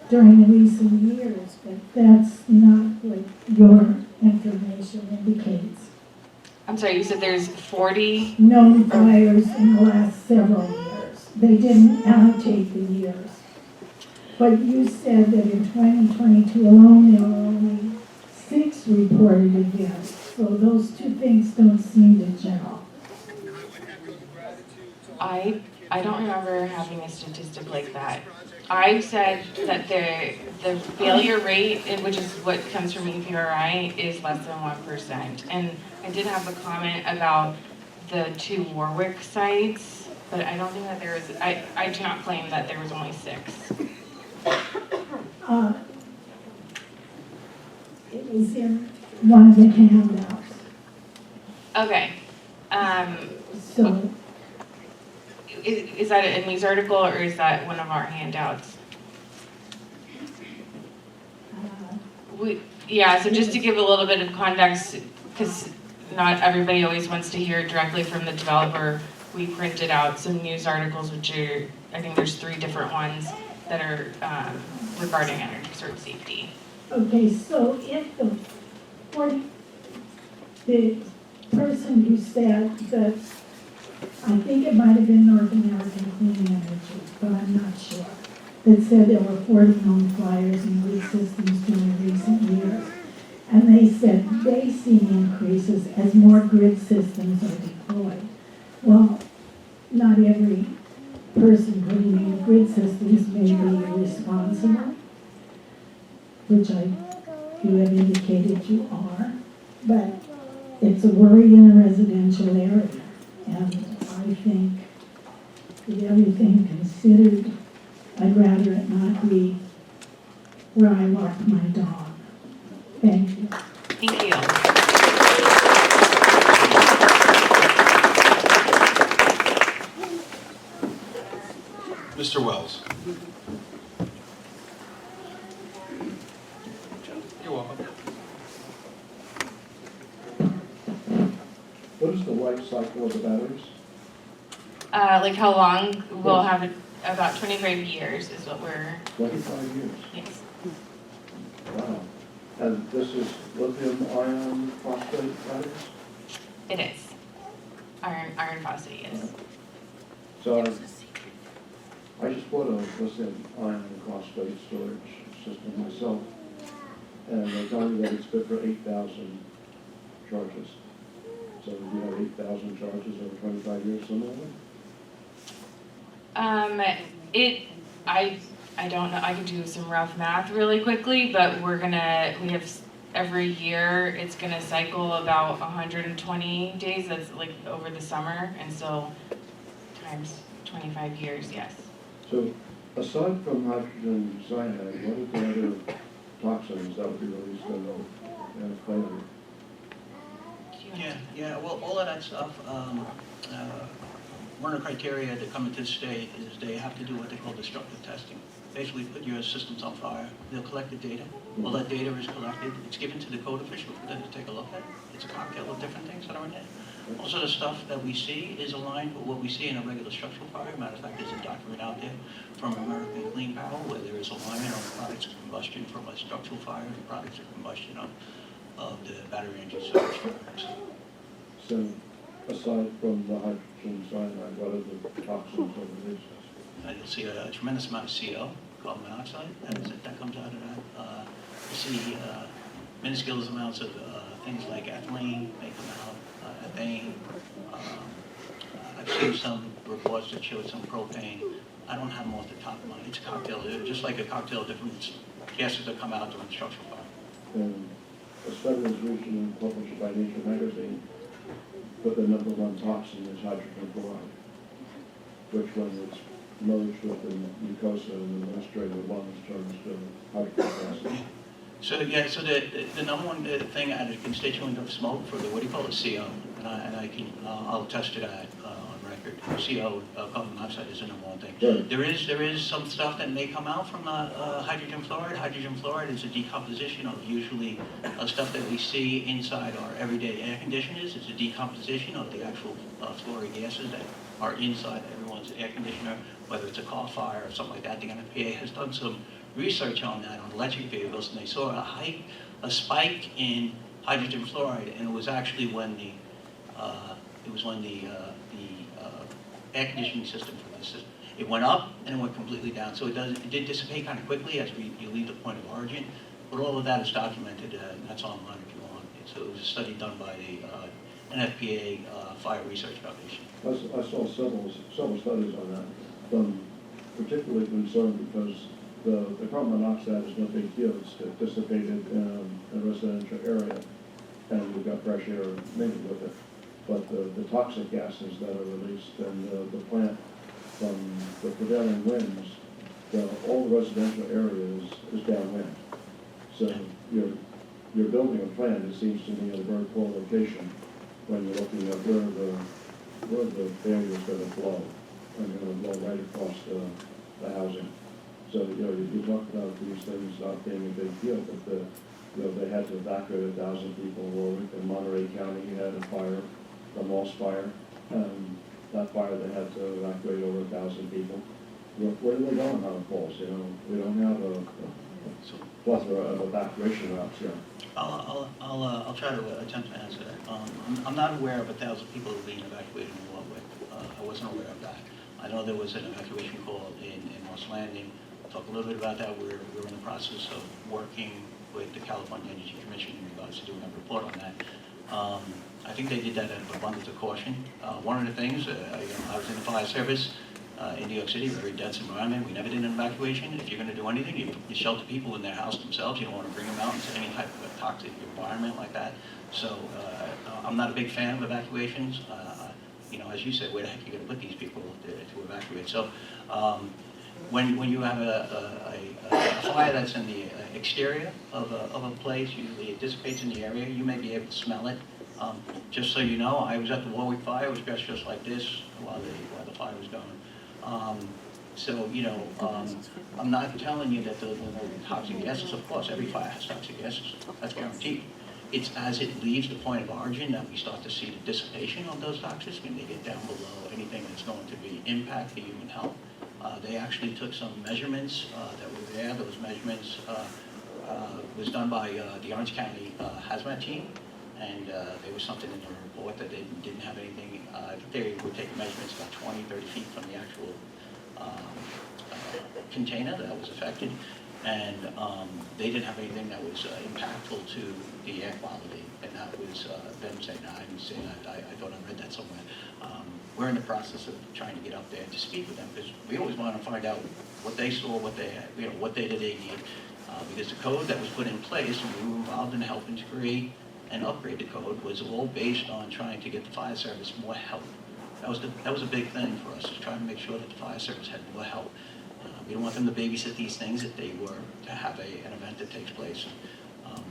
during recent years, but that's not what your information indicates. I'm sorry, you said there's 40? Known fires in the last several years. They didn't annotate the years. But you said that in 2022 alone, there were only 6 reported events. So those two things don't seem to gel. I don't remember having a statistic like that. I said that the failure rate, which is what comes from EPRI, is less than 1%. And I did have a comment about the 2 Warwick sites, but I don't think that there was, I do not claim that there was only 6. It was in one of the handouts, Okay. so, Is that a news article or is that one of our handouts? Yeah, so just to give a little bit of context, because not everybody always wants to hear directly from the developer, we printed out some news articles, which are, I think there's 3 different ones that are regarding energy source safety. okay, so if the person who said that, I think it might have been North American Clean Energy, but I'm not sure, that said there were 40 known fires in grid systems during recent years. And they said they've seen increases as more grid systems are deployed. Well, not every person putting in grid systems may be responsible, which you have indicated you are, but it's a worry in a residential area. And I think, with everything considered, I'd rather it not be where I walk my dog. Thank you. Thank you. Mr. Wells. You're welcome. What is the life cycle of the batteries? Like how long we'll have it? About 25 years is what we're, 25 years. yes. Wow. And this is lithium ion phosphate batteries? It is. Iron phosphate, yes. So I just bought a lithium ion phosphate storage system myself, and they tell me that it's good for 8,000 charges. So you have 8,000 charges over 25 years, similarly? I don't know, I can do some rough math really quickly, but we have, every year, it's gonna cycle about 120 days, that's like over the summer, and so times 25 years, yes. So aside from hydrogen cyanide, what are the other toxins that would be released in the flame? Yeah, well, all of that stuff, one of the criteria to come into the state is they have to do what they call destructive testing. Basically, put your systems on fire. They'll collect the data. All that data is collected. It's given to the code official for them to take a look at. It's a cocktail of different things that are in it. Also, the stuff that we see is aligned with what we see in a regular structural fire. Matter of fact, there's a document out there from American Clean Power where there is alignment on products of combustion from a structural fire and products of combustion of the battery engine storage fires. So aside from the hydrogen cyanide, what are the toxins that are released? You'll see a tremendous amount of CO, carbon monoxide, that comes out of that. You see minuscule amounts of things like ethylene may come out, ethane. I've seen some reports that showed some propane. I don't have them off the top of mind. It's a cocktail, just like a cocktail of different gases that come out during structural fire. And a study was recently published by Nature magazine, but the number 1 toxin is hydrogen fluoride, which when it's merged with the mucosa and the administrative lungs turns to hydrogen gas. So yeah, so the number one thing as a constituent of smoke for the, what do you call it, CO, I'll attest to that on record. CO, carbon monoxide is the number one thing. Right. There is some stuff that may come out from hydrogen fluoride. Hydrogen fluoride is a decomposition of usually stuff that we see inside our everyday air conditioners. It's a decomposition of the actual fluoride gases that are inside everyone's air conditioner, whether it's a car fire or something like that. The NFPA has done some research on that on electric vehicles, and they saw a spike in hydrogen fluoride, and it was actually when the air conditioning system for the system, it went up and it went completely down. So it did dissipate kind of quickly as you leave the point of origin, but all of that is documented, and that's online if you want. So it was a study done by the NFPA Fire Research Foundation. I saw several studies on that. I'm particularly concerned because the carbon monoxide is no big deal. It's dissipated in a residential area, and we've got fresh air mingled with it. but the toxic gases that are released and the plant from the prevailing winds, all the residential area is downwind. So you're building a plant, it seems to me, at a very poor location when you're looking at where the barrier is going to flow, and you're going to blow right across the housing. So, you talk about these things not being a big deal, but they had to evacuate 1,000 people in Warwick. In Monterey County, you had a fire, the Moss Fire. That fire, they had to evacuate over 1,000 people. Where do they go in Hunter Falls? We don't have a plethora of evacuation routes here. I'll try to attempt to answer that. I'm not aware of 1,000 people being evacuated in Warwick. I wasn't aware of that. I know there was an evacuation call in Moss Landing. I'll talk a little bit about that. We're in the process of working with the California Energy Commission in regards to doing a report on that. I think they did that out of abundance of caution. One of the things, I was in the fire service in New York City, very dense environment. We never did an evacuation. If you're going to do anything, you shelter people in their house themselves. You don't want to bring them out into any type of a toxic environment like that. So I'm not a big fan of evacuations. As you said, where the heck are you going to put these people to evacuate? So when you have a fire that's in the exterior of a place, usually it dissipates in the area. You may be able to smell it. Just so you know, I was at the Warwick fire. It was dressed just like this while the fire was going. I'm not telling you that there are no toxic gases. Of course, every fire has toxic gases. That's guaranteed. It's as it leaves the point of origin that we start to see the dissipation of those toxins when they get down below anything that's going to be impact the human health. They actually took some measurements that were there. Those measurements was done by the Orange County hazmat team, and there was something in the report that they didn't have anything. They were taking measurements about 20, 30 feet from the actual container that was affected, and they didn't have anything that was impactful to the air quality, and that was them saying, no, I didn't say that, I thought I read that somewhere. We're in the process of trying to get up there to speak with them, because we always want to find out what they saw, what they had, what data they need, because the code that was put in place, and we were involved in helping to create and upgrade the code, was all based on trying to get the fire service more help. That was a big thing for us, is trying to make sure that the fire service had more help. We don't want them to babysit these things if they were to have an event that takes place.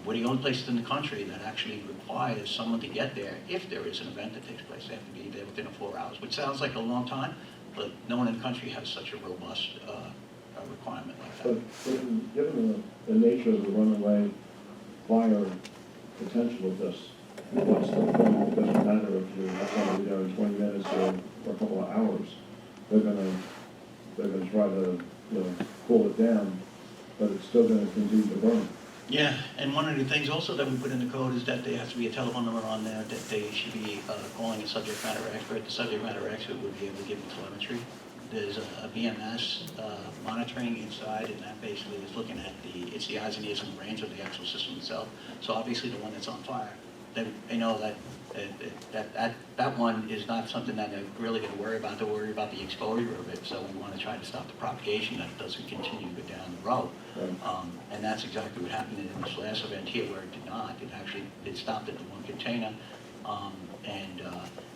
We're the only places in the country that actually requires someone to get there if there is an event that takes place. They have to be there within 4 hours, which sounds like a long time, but no one in the country has such a robust requirement like that. But given the nature of the runaway fire potential of this, what's the point? It doesn't matter if you have somebody there in 20 minutes or a couple of hours. They're gonna try to cool it down, but it's still gonna continue to burn. Yeah, and one of the things also that we put in the code is that there has to be a telephone number on there that they should be calling a subject matter expert. The subject matter expert would be able to give them telemetry. There's a BMS monitoring inside, and that basically is looking at it's the eyes and ears and brains of the actual system itself. So obviously the one that's on fire, they know that one is not something that they're really going to worry about. They'll worry about the exposure of it. So we want to try to stop the propagation that it doesn't continue to go down the road. Right. And that's exactly what happened in this last event here, where it did not. It stopped at the one container.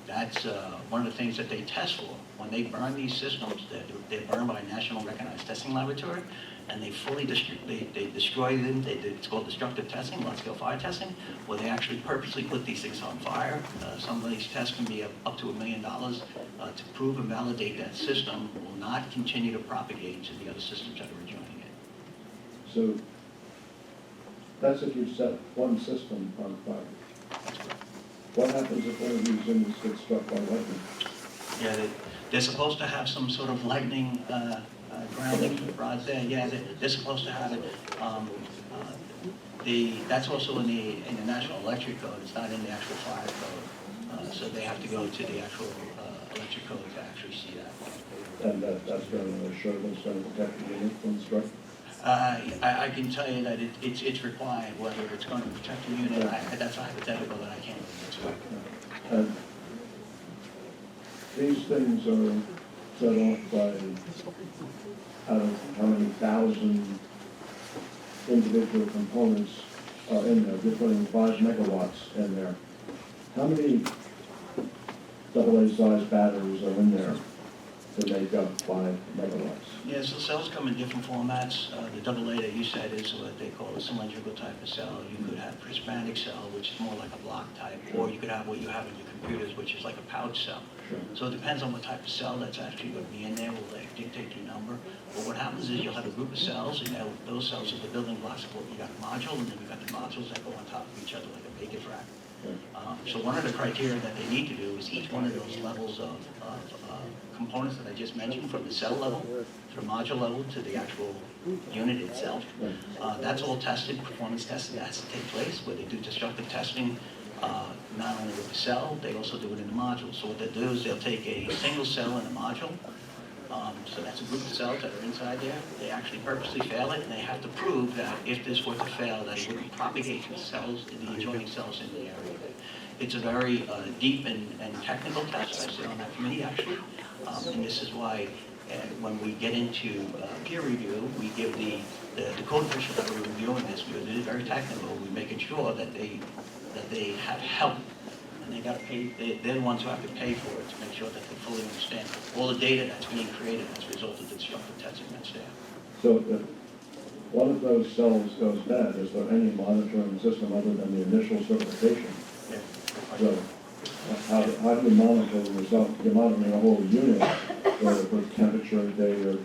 That's one of the things that they test for. When they burn these systems, they're burned by a national recognized testing laboratory, and they fully destroy them. It's called destructive testing, large-scale fire testing, where they actually purposely put these things on fire. Some of these tests can be up to $1 million to prove and validate that system will not continue to propagate to the other systems that are adjoining it. So that's if you set one system on fire. That's correct. What happens if one of these units gets struck by lightning? Yeah, they're supposed to have some sort of lightning grounding rod there. Yeah, they're supposed to have it. That's also in the National Electric Code. It's not in the actual fire code. So they have to go to the actual electric code to actually see that. And that's going to assure them it's going to protect the unit from strike? I can tell you that it's required, whether it's going to protect the unit. That's a hypothetical that I can't really answer. And these things are set off by, out of how many thousand individual components are in there. They're putting 5 megawatts in there. How many AA size batteries are in there to make up 5 megawatts. Yeah, so cells come in different formats. The AA that you said is what they call a cylindrical type of cell. You could have prismatic cell, which is more like a block type, or you could have what you have in your computers, which is like a pouch cell. Sure. So it depends on what type of cell that's actually going to be in there, will dictate your number. But what happens is you'll have a group of cells, and those cells are the building blocks of what you got a module, and then you got the modules that go on top of each other like a baker's rack. So one of the criteria that they need to do is each one of those levels of components that I just mentioned, from the cell level to the module level to the actual unit itself, that's all tested, performance testing that has to take place, where they do destructive testing, not only with the cell, they also do it in the module. So what they do is they'll take a single cell in a module, so that's a group of cells that are inside there. They actually purposely fail it, and they have to prove that if this were to fail, that it wouldn't propagate the cells, the adjoining cells in the area. It's a very deep and technical test. I sit on that committee, actually. And this is why when we get into peer review, we give the code official that we're reviewing this, because it is very technical. We're making sure that they have help. And they got to pay, they're the ones who have to pay for it to make sure that they fully understand all the data that's being created as a result of the destructive testing that's there. So if one of those cells goes bad, is there any monitoring system other than the initial certification? Yeah. So how do you monitor yourself? You're monitoring a whole unit for temperature data.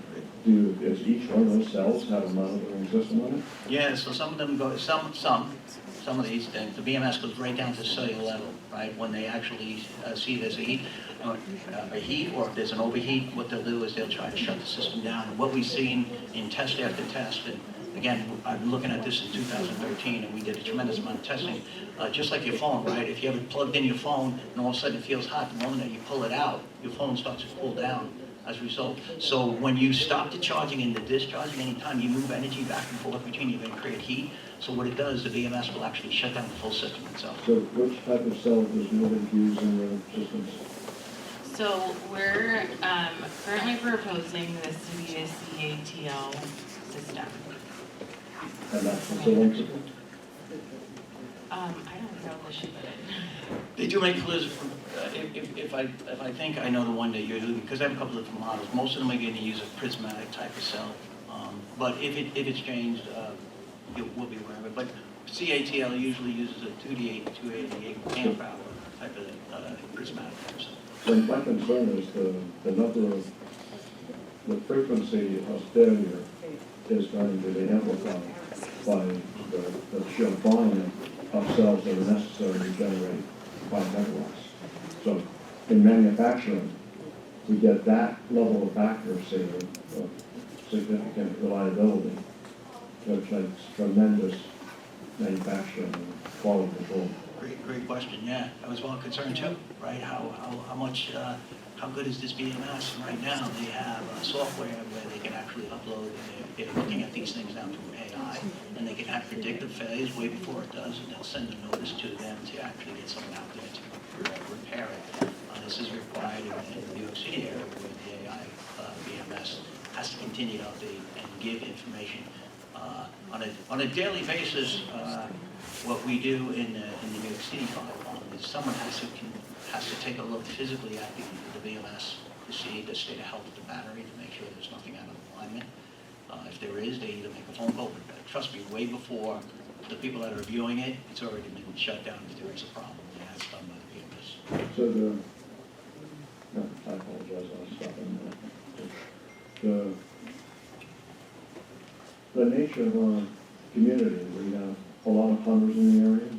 Is each one of those cells have a monitoring system on it? Yeah, so some of them go, some of these things, the BMS goes right down to cellular level, right? When they actually see there's a heat, or if there's an overheat, what they'll do is they'll try to shut the system down. And what we've seen in test after test, and again, I'm looking at this in 2013, and we did a tremendous amount of testing, just like your phone, right? If you ever plugged in your phone and all of a sudden it feels hot, the moment that you pull it out, your phone starts to cool down as a result. So when you stop the charging and the discharging, anytime you move energy back and forth between, you're going to create heat. So what it does, the BMS will actually shut down the full system itself. So which type of cell does Nordic use in their systems? So we're currently proposing this to be a CATL system. And that's the cylindrical? I don't know the ship of it. They do make collision. If I think I know the one that you're using, because I have a couple of different models. Most of them are going to use a prismatic type of cell. But if it's changed, we'll be aware of it. But CATL usually uses a 2D8, 288 amp hour type of prismatic type of cell. So my concern is the number of, the frequency of failure is going to be amplified by the sheer volume of cells that are necessary to generate 5 megawatts. So in manufacturing, we get that level of accuracy of significant reliability, which makes tremendous manufacturing and quality control. Great question. Yeah, I was well concerned too. Right? How much? How good is this BMS? And right now they have software where they can actually upload. And they're looking at these things down to AI, and they can have predictive failures way before it does, and they'll send a notice to them to actually get someone out there to repair it. This is required in the New York City area where the AI BMS has to continue to update and give information on a daily basis. What we do in the New York City fire department is someone has to take a look physically at the BMS to see the state of health of the battery, to make sure there's nothing out of alignment. If there is, they either make a phone call, but trust me, way before the people that are reviewing it, it's already been shut down if there is a problem. And that's done by the BMS. So no, I apologize, I'll stop in the nature of our community, we have a lot of hunters in the area,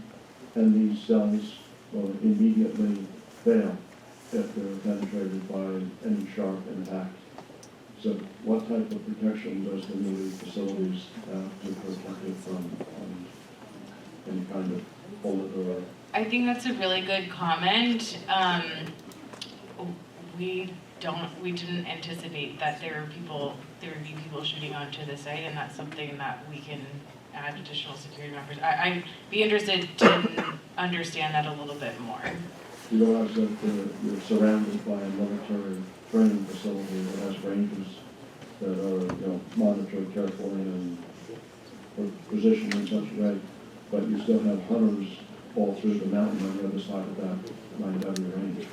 and these cells will immediately fail if they're penetrated by any sharp impact. So what type of protection does the new facilities have to protect it from any kind of bullet or? I think that's a really good comment. We didn't anticipate that there would be people shooting onto the site, and that's something that we can add additional security members. I'd be interested to understand that a little bit more. You realize that you're surrounded by a military training facility that has ranges that are, monitored carefully and positioned in such a way, but you still have hunters all through the mountain on the other side of that 9W range.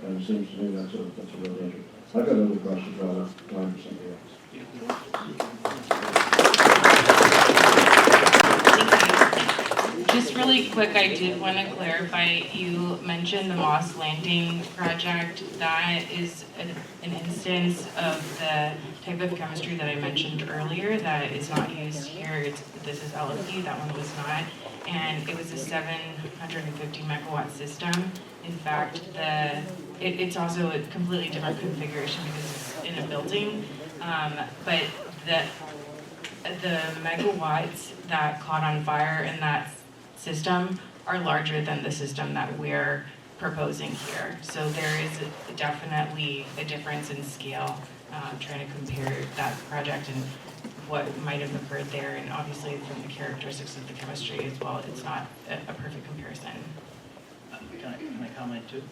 And it seems to me that's a real danger. I've got other questions, but I'll have time for somebody else. Thank you. Just really quick, I did want to clarify, you mentioned the Moss Landing project. That is an instance of the type of chemistry that I mentioned earlier that is not used here. This is LFP, that one was not. And it was a 750 megawatt system. In fact, it's also a completely different configuration because it's in a building. But the megawatts that caught on fire in that system are larger than the system that we're proposing here. So there is definitely a difference in scale, trying to compare that project and what might have occurred there, and obviously from the characteristics of the chemistry as well, it's not a perfect comparison. Can I comment too?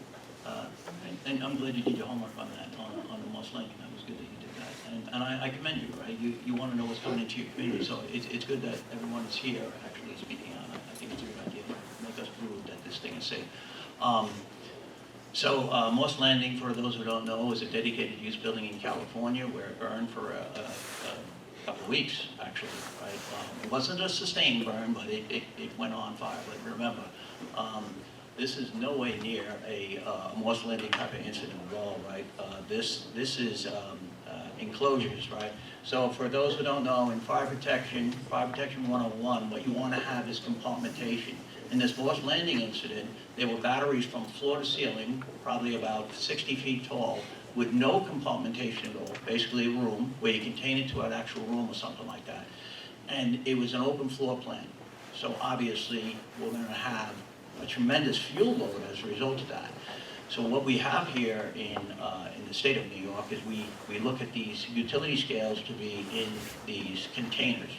And I'm glad you did your homework on that, on the Moss Landing. That was good that you did that. And I commend you, right? You want to know what's coming into your community, so it's good that everyone is here actually speaking on it. I think it's a good idea to make us prove that this thing is safe. So Moss Landing, for those who don't know, is a dedicated use building in California where it burned for a couple of weeks, actually, right? It wasn't a sustained burn, but it went on fire. But remember, this is no way near a Moss Landing type of incident at all, right? This is enclosures, right? So for those who don't know, in fire protection 101, what you want to have is compartmentation. In this Moss Landing incident, there were batteries from floor to ceiling, probably about 60 feet tall, with no compartmentation at all, basically a room where you contain it to an actual room or something like that. And it was an open floor plan. So obviously, we're going to have a tremendous fuel load as a result of that. So what we have here in the state of New York is we look at these utility scales to be in these containers.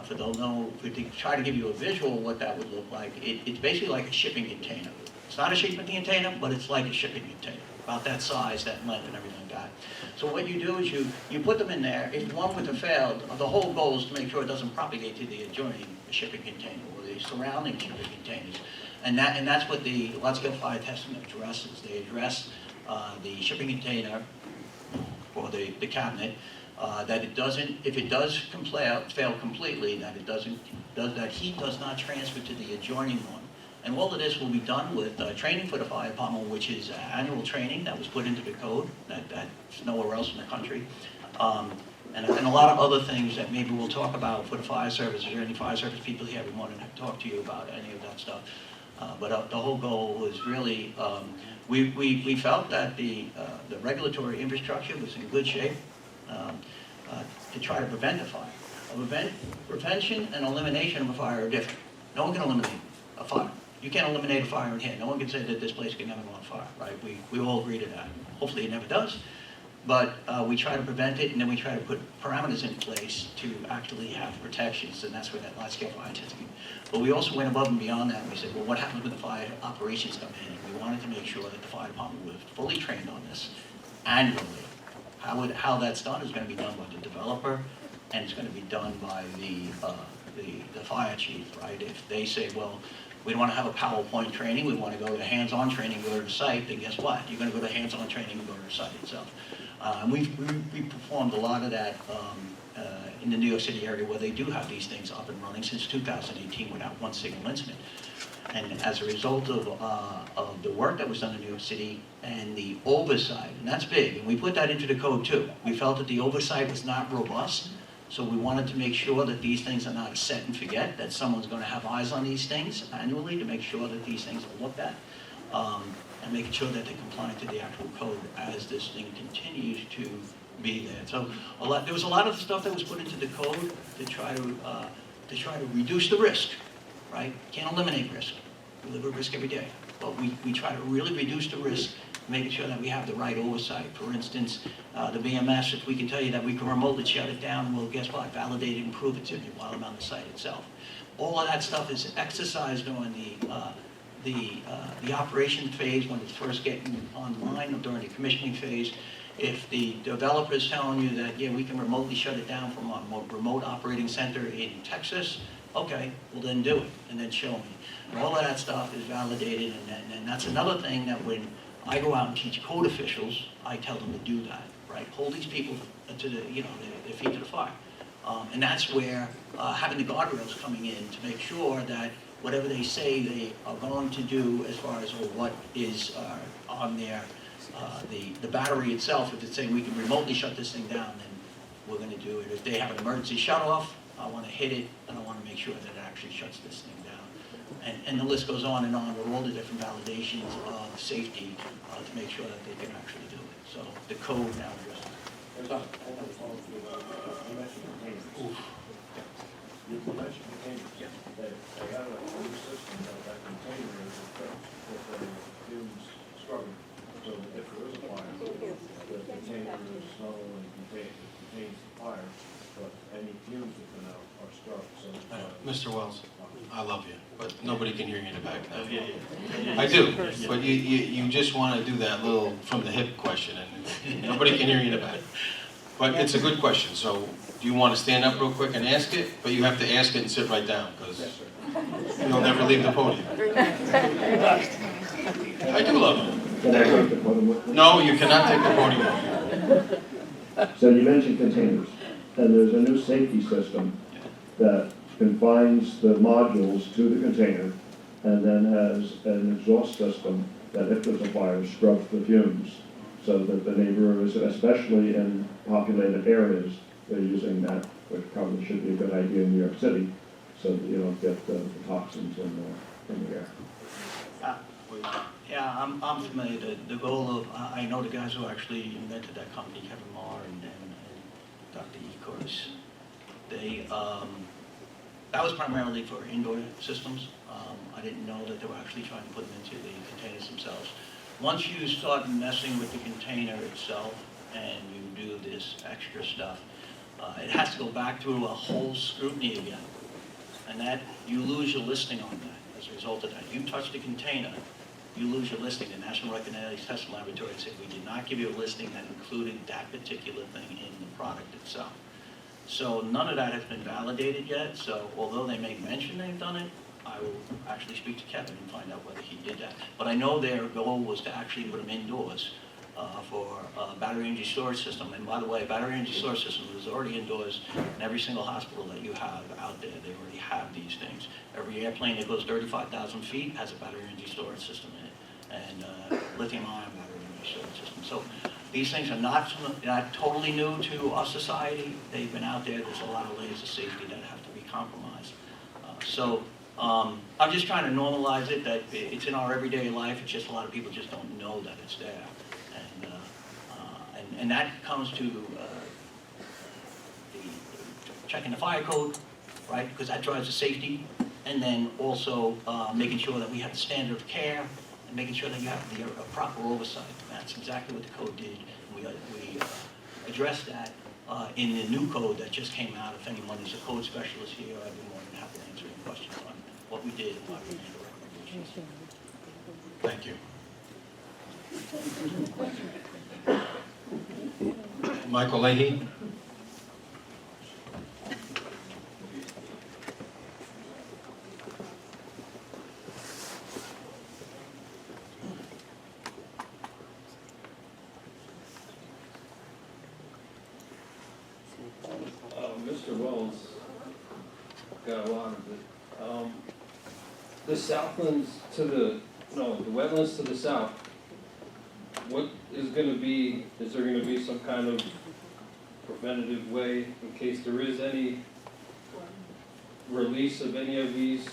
To try to give you a visual of what that would look like, it's basically like a shipping container. It's not a shipping container, but it's like a shipping container, about that size, that length, and everything like that. So what you do is you put them in there. If one were to fail, the whole goal is to make sure it doesn't propagate to the adjoining shipping container or the surrounding shipping containers. And that's what the large-scale fire testing addresses. They address the shipping container or the cabinet, that it doesn't, if it does fail completely, that heat does not transfer to the adjoining one. And all of this will be done with training for the fire department, which is annual training that was put into the code, that's nowhere else in the country. And a lot of other things that maybe we'll talk about for the fire service. Is there any fire service people here? We want to talk to you about any of that stuff. But the whole goal was really, we felt that the regulatory infrastructure was in good shape to try to prevent a fire. Prevention and elimination of a fire are different. No one can eliminate a fire. You can't eliminate a fire in here. No one can say that this place can never go on fire, right? We all agree to that. Hopefully it never does. But we try to prevent it, and then we try to put parameters in place to actually have protections, and that's where that large-scale fire testing. But we also went above and beyond that, and we said, well, what happens when the fire operations come in? And we wanted to make sure that the fire department was fully trained on this annually. How that's done is going to be done by the developer, and it's going to be done by the fire chief, right? If they say, well, we don't want to have a PowerPoint training, we want to go to hands-on training, go to the site, then guess what? You're going to go to hands-on training and go to the site itself. And we performed a lot of that in the New York City area where they do have these things up and running since 2018 without one single incident. And as a result of the work that was done in New York City and the oversight, and that's big, and we put that into the code too. We felt that the oversight was not robust, so we wanted to make sure that these things are not a set and forget, that someone's going to have eyes on these things annually to make sure that these things are looked at, and making sure that they're compliant to the actual code as this thing continues to be there. So there was a lot of stuff that was put into the code to try to reduce the risk. Right? Can't eliminate risk. We live with risk every day. But we try to really reduce the risk, making sure that we have the right oversight. For instance, the BMS, if we can tell you that we can remotely shut it down, well, guess what? Validate it and prove it to me while I'm on the site itself. All of that stuff is exercised during the operation phase when it's first getting online, or during the commissioning phase. If the developer is telling you that, yeah, we can remotely shut it down from a remote operating center in Texas, okay, well then do it, and then show me. And all of that stuff is validated, and that's another thing that when I go out and teach code officials, I tell them to do that, right? Hold these people to the, their feet to the fire. And that's where having the guardrails coming in to make sure that whatever they say they are going to do as far as what is on their, the battery itself, if it's saying we can remotely shut this thing down, then we're going to do it. If they have an emergency shut off, I want to hit it, and I want to make sure that it actually shuts this thing down. And the list goes on and on with all the different validations of safety to make sure that they can actually do it. So the code now addresses. You mentioned containers. You mentioned containers. Yeah. They have a new system that container is equipped with a fumes scrubber. So if there is a fire, the container is not only contains the fire, but any fumes that come out are scrubbed. So Mr. Wells, I love you, but nobody can hear you in the back now. I do, but you just want to do that little from the hip question, and nobody can hear you in the back. But it's a good question, so do you want to stand up real quick and ask it? But you have to ask it and sit right down, because you'll never leave the podium. I do love you. Can I take the podium with me? No, you cannot take the podium off. So you mentioned containers, and there's a new safety system that confines the modules to the container and then has an exhaust system that if there's a fire scrubs the fumes so that the neighbors, especially in populated areas, they're using that, which probably should be a good idea in New York City, so that you don't get the toxins in the air. Yeah, I'm familiar. The goal of, I know the guys who actually invented that company, Kevin Marr and Dr. Ecorse. They, that was primarily for indoor systems. I didn't know that they were actually trying to put them into the containers themselves. Once you start messing with the container itself and you do this extra stuff, it has to go back through a whole scrutiny again. And that, you lose your listing on that as a result of that. You touch the container, you lose your listing. The National Recognized Test Laboratory said we did not give you a listing that included that particular thing in the product itself. So none of that has been validated yet, so although they may mention they've done it, I will actually speak to Kevin and find out whether he did that. But I know their goal was to actually put them indoors for a battery energy storage system. And by the way, battery energy storage system is already indoors in every single hospital that you have out there. They already have these things. Every airplane that goes 35,000 feet has a battery energy storage system in it, and lithium-ion battery energy storage system. So these things are not totally new to our society. They've been out there. There's a lot of layers of safety that have to be compromised. I'm just trying to normalize it, that it's in our everyday life. It's just a lot of people just don't know that it's there. And that comes to checking the fire code, right? Because that drives the safety. And then also making sure that we have the standard of care and making sure that you have the proper oversight. That's exactly what the code did. We addressed that in the new code that just came out. If anyone is a code specialist here, I'd be more than happy to answer any questions on what we did and why we made the recommendations. Thank you. Michael Leahy? Mr. Wells got a lot of it. The southlands to the wetlands to the south, what is gonna be, is there gonna be some kind of preventative way in case there is any release of any of these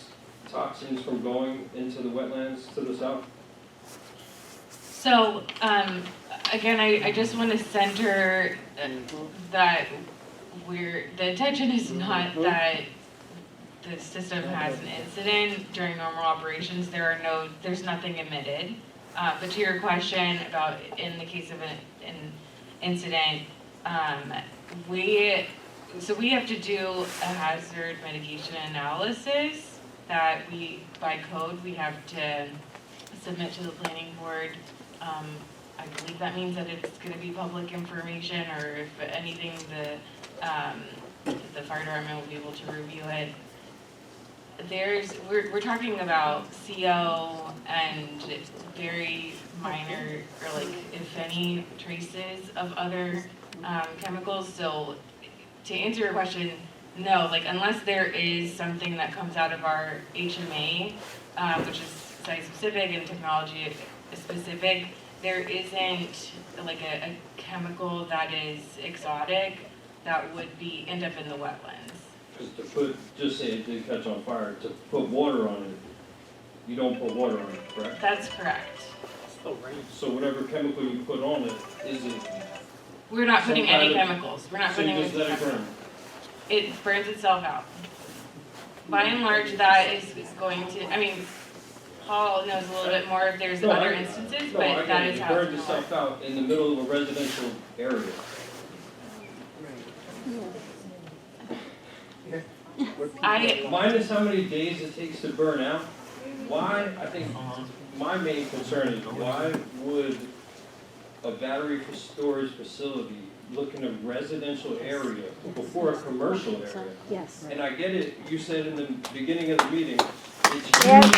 toxins from going into the wetlands to the south? So, again, I just want to center that the intention is not that the system has an incident during normal operations. There's nothing emitted. But to your question about in the case of an incident, we have to do a hazard mitigation analysis that by code, we have to submit to the planning board. I believe that means that it's going to be public information, or if anything, the fire department will be able to review it. we're talking about CO and very minor, or like, if any, traces of other chemicals. So to answer your question, no, like unless there is something that comes out of our HMA, which is site specific and technology specific, there isn't like a chemical that is exotic that would end up in the wetlands. Just to put, just say it did catch on fire, to put water on it, you don't put water on it, correct? That's correct. So whatever chemical you put on it, is it, We're not putting Some any kind of- chemicals. We're not so putting you any just let it chemicals. burn? It burns itself out. By and large, that is going to, I mean, Paul knows a little bit more if there's No, other I- instances, No, but I get that it, is it how it's burned gonna work. itself out in the middle of a residential area. Minus how many days it takes to burn out, why, I think, my main concern is why would a battery for storage facility look in a residential area before a commercial area? Yes. And I get it, you said in the beginning of the meeting, it's Yes, used.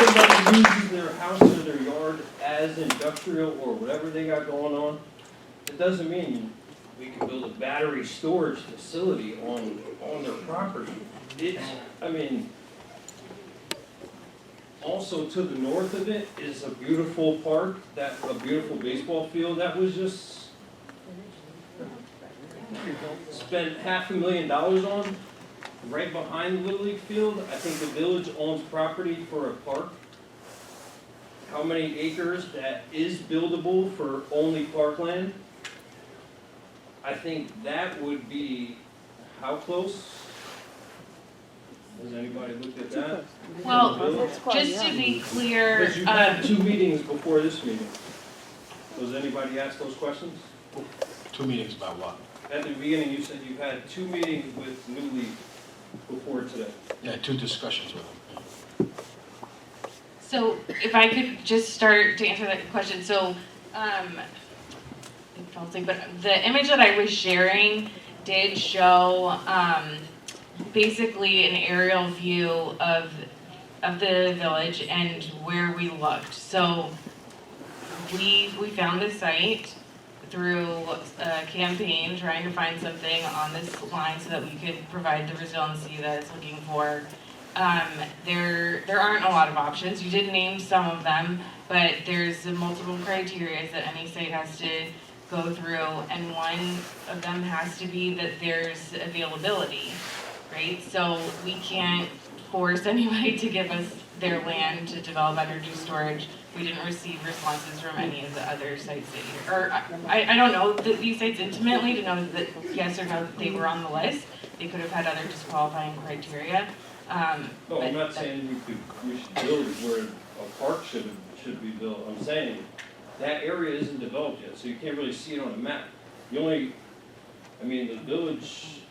Somebody uses their house or their yard as industrial or whatever they got going on, it doesn't mean we can build a battery storage facility on their property. It's, I mean, also to the north of it is a beautiful park, a beautiful baseball field that was just spent $500,000 on, right behind the Little League field. I think the village owns property for a park. How many acres that is buildable for only parkland? I think that would be, how close? Has anybody looked at that? Well, just to be clear, Because you've had 2 meetings before this meeting. Does anybody ask those questions? 2 meetings about what? At the beginning, you said you've had 2 meetings with New Leaf before today. Yeah, 2 discussions with them. so if I could just start to answer that question, so, but the image that I was sharing did show, basically an aerial view of the village and where we looked. So we found the site through a campaign trying to find something on this line so that we could provide the resiliency that it's looking for. There aren't a lot of options. You did name some of them, but there's multiple criteria that any site has to go through, and one of them has to be that there's availability, right? So we can't force anybody to give us their land to develop energy storage. We didn't receive responses from any of the other sites that or I don't know these sites intimately to know that yes or no that they were on the list. They could have had other disqualifying criteria. No, I'm not saying we should build where a park should be built. I'm saying that area isn't developed yet, so you can't really see it on a map. The village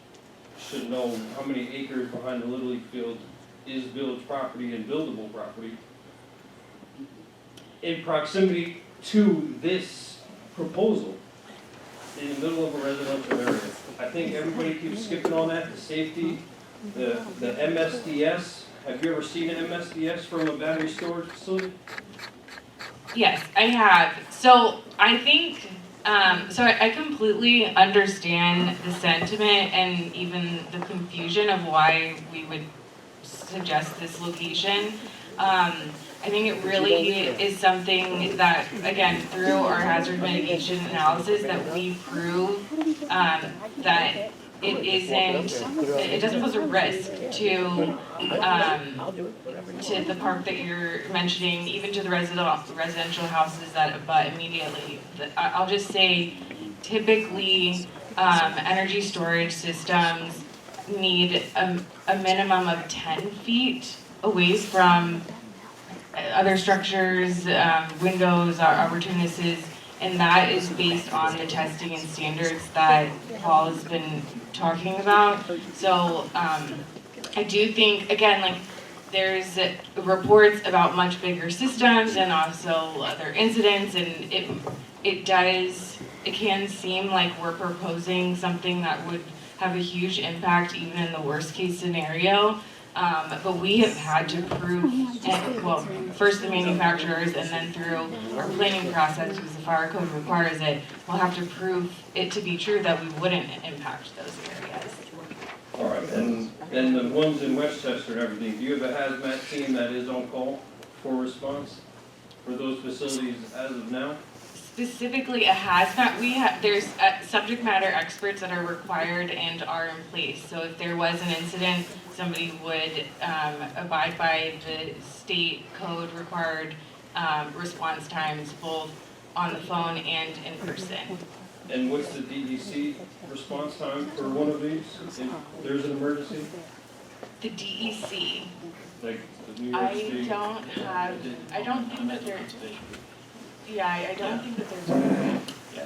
should know how many acres behind the Little League field is village property and buildable property in proximity to this proposal in the middle of a residential area. I think everybody keeps skipping on that, the safety, the MSDS. Have you ever seen an MSDS from a battery storage facility? Yes, I have. So I think, I completely understand the sentiment and even the confusion of why we would suggest this location. I think it really is something that, again, through our hazard mitigation analysis, that we prove that it doesn't pose a risk to the park that you're mentioning, even to the residential houses that abut immediately. I'll just say, typically, energy storage systems need a minimum of 10 feet away from other structures, windows, opportunities, and that is based on the testing and standards that Paul has been talking about. So I do think, again, like there's reports about much bigger systems and also other incidents, and it can seem like we're proposing something that would have a huge impact even in the worst case scenario. But we have had to prove, and, well, first the manufacturers and then through our planning process, because the fire code requires it, we'll have to prove it to be true that we wouldn't impact those areas. All right, and the ones in Westchester and everything, do you have a hazmat team that is on call for response for those facilities as of now? Specifically a hazmat, there's subject matter experts that are required and are in place. So if there was an incident, somebody would abide by the state code required response times, both on the phone and in person. And what's the DEC response time for one of these, if there's an emergency? The DEC, Like the New York I State? don't think that they're, yeah, I don't think that there's. Yeah,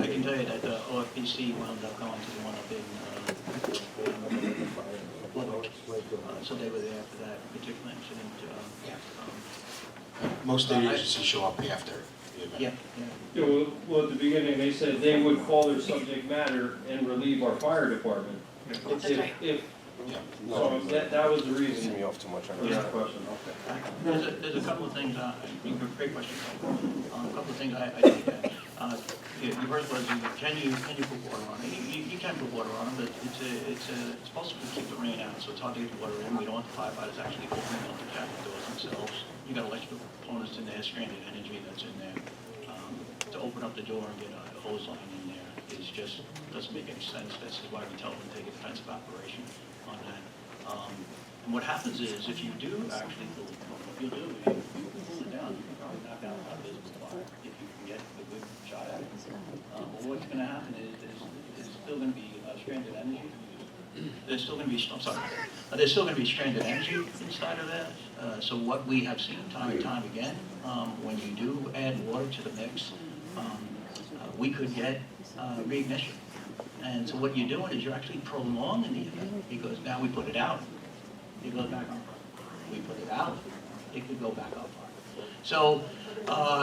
I can tell you that the OFPC wound up going to the one up in, so they were there for that particular incident. Most state agencies show up after the event. Yeah, Yeah, well, at the beginning, they said they would call their subject matter and relieve our fire department. That's right. If, Yeah. so that was the reason me off too much. for that question, okay. There's a couple of things, great question. A couple of things I think that, your first was, can you put water on it? You can put water on it, but it's supposed to keep the rain out, so it's hard to get the water in. We don't want the firefighters actually opening up the cabin doors themselves. You got electrical components in there, stranded energy that's in there. To open up the door and get a hose line in there is just, doesn't make any sense. This is why we tell them to take a defensive operation on that. And what happens is, if you do actually, what you'll do is you pull it down, you can probably knock out a visible fire if you can get a good shot at it. But what's going to happen is there's still going to be stranded energy. There's still going to be, I'm sorry, there's still going to be stranded energy inside of that. So what we have seen time and time again, when you do add water to the mix, we could get reignition. And so what you're doing is you're actually prolonging the event, because now we put it out, it goes back on fire. We put it out, it could go back on fire. So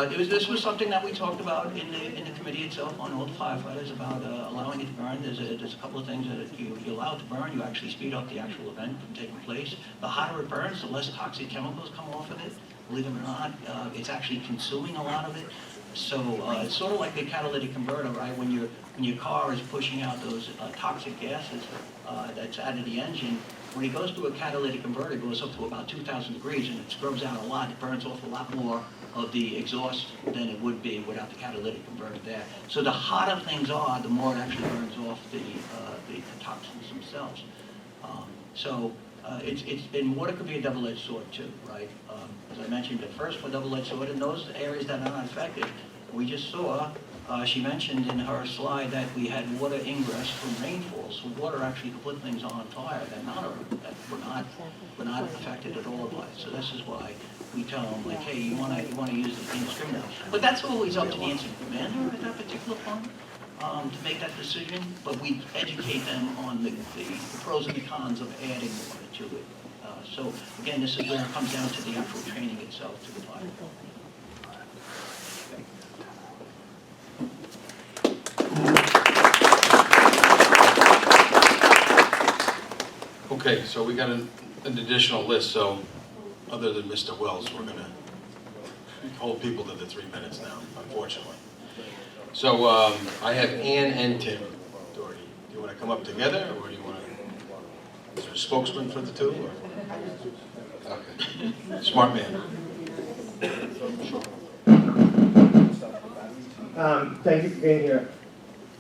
this was something that we talked about in the committee itself on all the firefighters about allowing it to burn. There's a couple of things that if you allow it to burn, you actually speed up the actual event from taking place. The hotter it burns, the less toxic chemicals come off of it. Believe it or not, it's actually consuming a lot of it. So it's sort of like a catalytic converter, right? When your car is pushing out those toxic gases that's out of the engine, when it goes through a catalytic converter, it goes up to about 2,000 degrees, and it scrubs out a lot. It burns off a lot more of the exhaust than it would be without the catalytic converter there. So the hotter things are, the more it actually burns off the toxins themselves. And water could be a double-edged sword too, right? As I mentioned, the first one, double-edged sword, in those areas that are not affected, we just saw, she mentioned in her slide that we had water ingress from rainfall, so water actually could put things on fire that were not affected at all by it. So this is why we tell them, like, hey, you want to use it indiscriminately. But that's always up to the incident commander at that particular point. To make that decision, but we educate them on the pros and the cons of adding water to it. So again, this is where it comes down to the actual training itself to the fire. Okay, so we got an additional list, so other than Mr. Wells, we're gonna hold people to the 3 minutes now, unfortunately. So I have Ann and Tim. Doherty, do you want to come up together, or do you want to, is there a spokesman for the two? Or? Okay, smart man. Thank you for being here.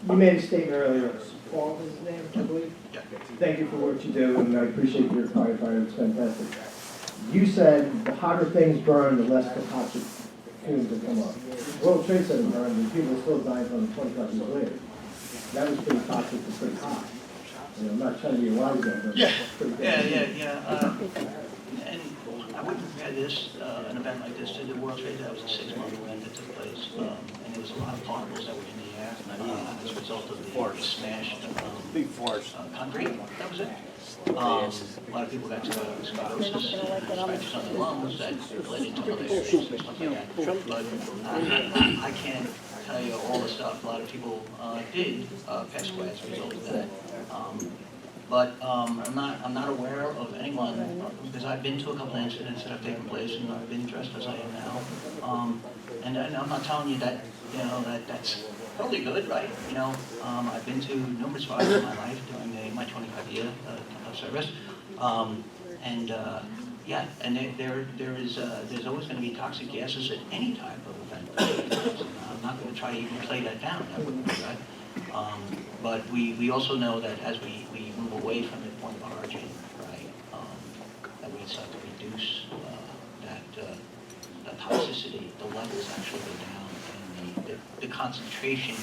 You made a statement earlier, Paul is his name, I believe? Yeah. Thank you for what you do, and I appreciate your firefighter, it's fantastic. You said the hotter things burn, the less the toxic fumes that come up. World Trade Center burned, and people are still dying from 25 years later. That was pretty toxic and pretty hot. You know, I'm not trying to be a wise guy, but Yeah. it's pretty Yeah. And I would compare this, an event like this, to the World Trade. That was a 6-month event that took place, and there was a lot of particles that were in the air as a result of the smashed concrete. That was it. A lot of people got sclerosis, scratches on the lungs that led into other areas and stuff like that. But I can't tell you all the stuff stuff, a lot of people did pass away as a result of that. But I'm not aware of anyone, because I've been to a couple of incidents that have taken place, and I've been dressed as I am now. And I'm not telling you that, that's totally good, right? I've been to numerous fires in my life during my 25-year of service. Yeah, and there's always going to be toxic gases at any type of event. I'm not going to try to even play that down. That wouldn't be right. But we also know that as we move away from the point of origin, right, that we start to reduce the toxicity, the levels actually go down, and the concentration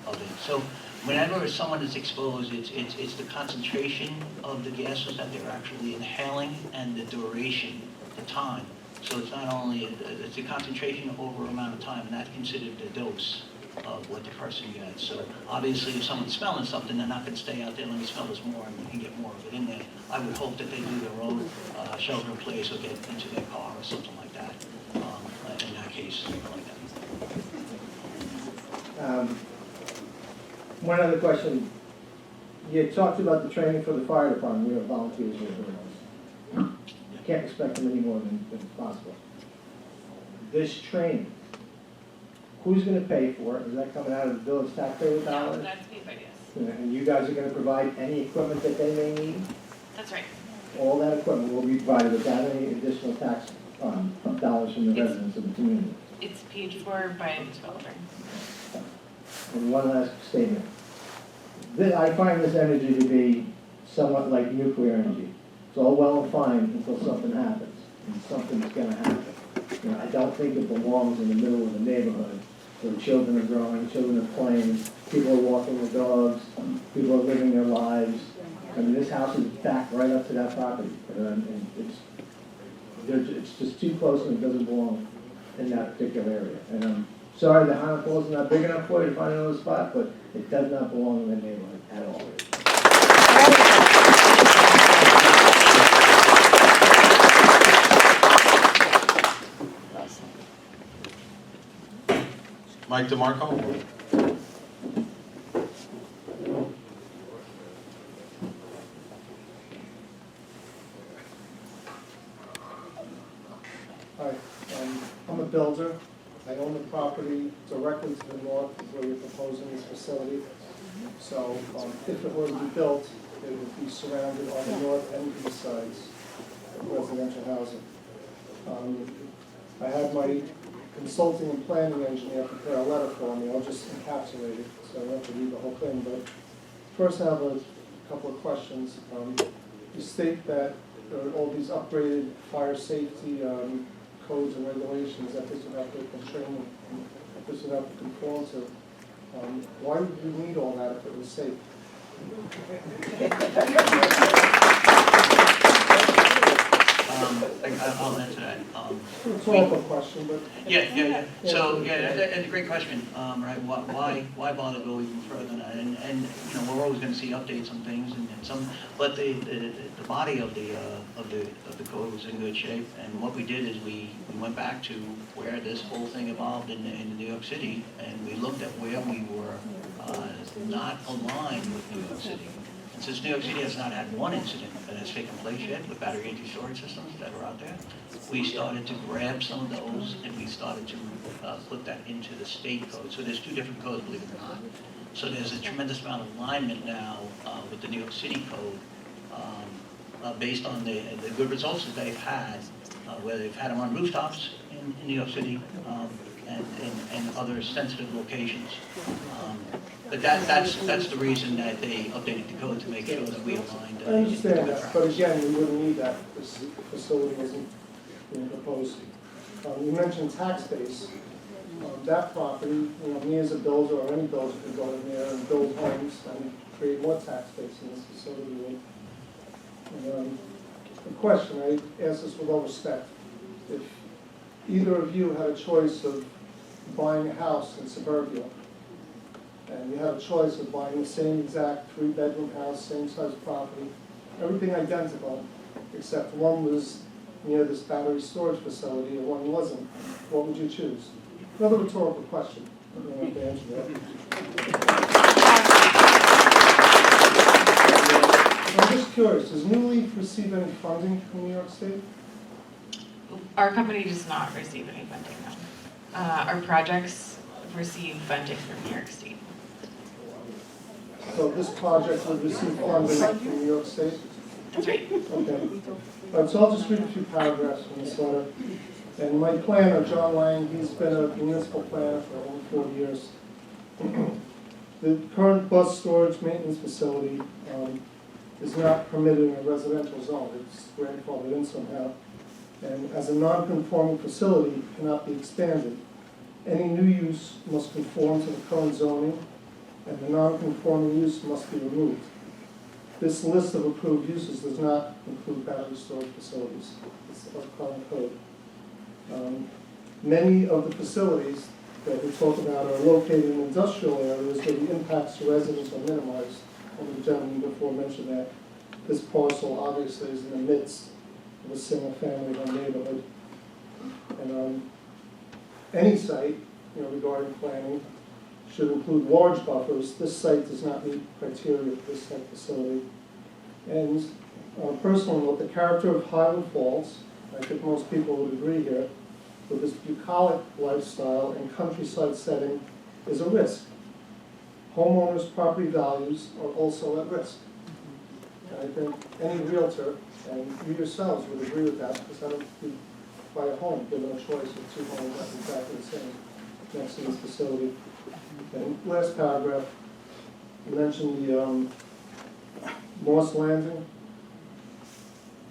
of it. So whenever someone is exposed, it's the concentration of the gases that they're actually inhaling and the duration, the time. So it's not only, it's the concentration over amount of time, and that's considered the dose of what the person gets. So obviously if someone's smelling something, they're not going to stay out there, let me smell this more, and we can get more of it in there. I would hope that they do their own shelter in place or get into their car or something like that, in that case, something like that. One other question. You talked about the training for the fire department. We have volunteers here for us. You can't expect them any more than possible. This training, who's going to pay for it? Is that coming out of the village taxpayer No, dollars? that's paid by yes. And you guys are going to provide any equipment that they may need? That's right. All that equipment will be provided without any additional tax dollars from the residents of the community. It's paid for by the developer. And one last statement. I find this energy to be somewhat like nuclear energy. It's all well and fine until something happens, and something's going to happen. I don't think it belongs in the middle of the neighborhood where children are growing, children are playing, people are walking their dogs, people are living their lives. I mean, this house is backed right up to that property, and it's just too close and it doesn't belong in that particular area. And I'm sorry the Highland Falls is not big enough for you to find another spot, but it does not belong in that neighborhood at all. Mike DeMarco? Hi, I'm a builder. I own the property directly to the north where you're proposing this facility. So if it were to be built, it would be surrounded on the north and east sides of residential housing. I had my consulting and planning engineer prepare a letter for me. I'll just encapsulate it, so I don't have to read the whole thing. But first I have a couple of questions. You state that there are all these upgraded fire safety codes and regulations that this would have to constrain, that this would have to conform to. Why would you need all that if it was safe? I'll answer that. It's all a question, but. Yeah. So, that's a great question, right? Why bother go even further than that? And we're always going to see updates on things and some, but the body of the code was in good shape. And what we did is we went back to where this whole thing evolved in New York City, and we looked at where we were not aligned with New York City. And since New York City has not had one incident that has taken place yet with battery energy storage systems that are out there, we started to grab some of those and we started to put that into the state code. So there's two different codes, believe it or not. So there's a tremendous amount of alignment now with the New York City code based on the good results that they've had, where they've had them on rooftops in New York City and other sensitive locations. But that's the reason that they updated the code to make sure that we aligned. I understand that, but again, we wouldn't need that. This facility isn't being proposed. You mentioned tax base. That property, me as a builder or any builder could go in there and build homes and create more tax base in this facility. And, the question, I ask this with all respect, if either of you had a choice of buying a house in suburbia, and you have a choice of buying the same exact 3-bedroom house, same size property, everything identical, except one was near this battery storage facility and one wasn't, what would you choose? Another rhetorical question. I don't know if to answer that. I'm just curious, does New Leaf receive any funding from New York State? Our company does not receive any funding, no. Our projects receive funding from New York State. So this project would receive funding from New York State? That's right. Okay. All right, so I'll just read a few paragraphs from this letter. And my planner, John Lang, he's been a municipal planner for over 4 years. The current bus storage maintenance facility is not permitted in a residential zone. It's grandfathered in somehow. And as a non-conforming facility, it cannot be expanded. Any new use must conform to the current zoning, and the non-conforming use must be removed. This list of approved uses does not include battery storage facilities. It's our current code. Many of the facilities that we talk about are located in industrial areas where the impacts to residents are minimized. And the gentleman before mentioned that this parcel obviously is in the midst of a single-family home neighborhood. And any site, regarding planning, should include large buffers. This site does not meet criteria for this type of facility. And on a personal note, the character of Highland Falls, I think most people would agree here, with this bucolic lifestyle and countryside setting is a risk. Homeowners' property values are also at risk. And I think any realtor, and you yourselves would agree with that, because I don't buy a home given a choice of two homes that's exactly the same next to this facility. And last paragraph, you mentioned the Moss Landing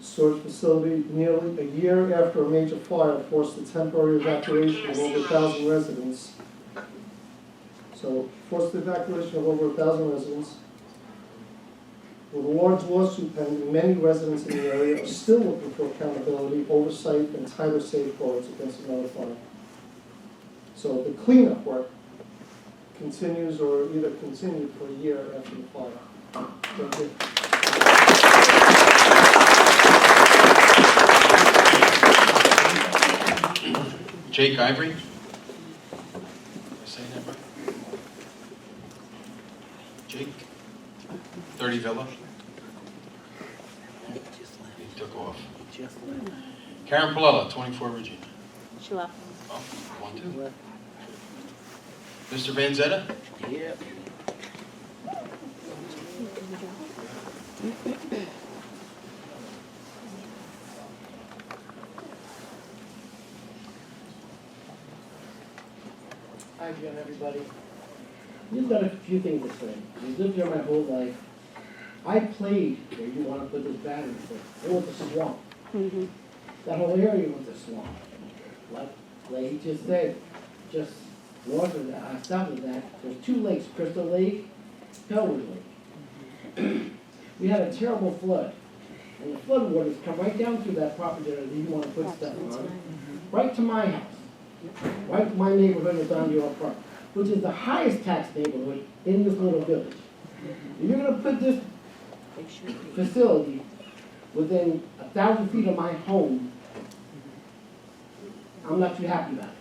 storage facility. Nearly a year after a major fire forced the temporary evacuation of over 1,000 residents. So, forced the evacuation of over 1,000 residents. With a large lawsuit pending, many residents in the area are still looking for accountability, oversight, and tighter safeguards against another fire. So the cleanup work continues or either continued for a year after the fire. Thank you. Jake Ivory. Am I saying that right? Jake? 30 Villa. He took off. Karen Palella, 24 Regina. She left. Oh, 1, 2. Mr. Vanzetta? Yep. Hi again, everybody. You've got a few things to say. You've lived here my whole life. I played where you want to put this battery for. It was a swamp. Mm-hmm. That whole area was a swamp. Like he just said, just north of that, south of that, there's 2 lakes, Crystal Lake, Pellwood Lake. We had a terrible flood. And the flood waters come right down through that property that you want to put stuff on, right to my house. Right to my neighborhood is on your park, which is the highest tax neighborhood in this little village. And you're going to put this facility within 1,000 feet of my home. I'm not too happy about it.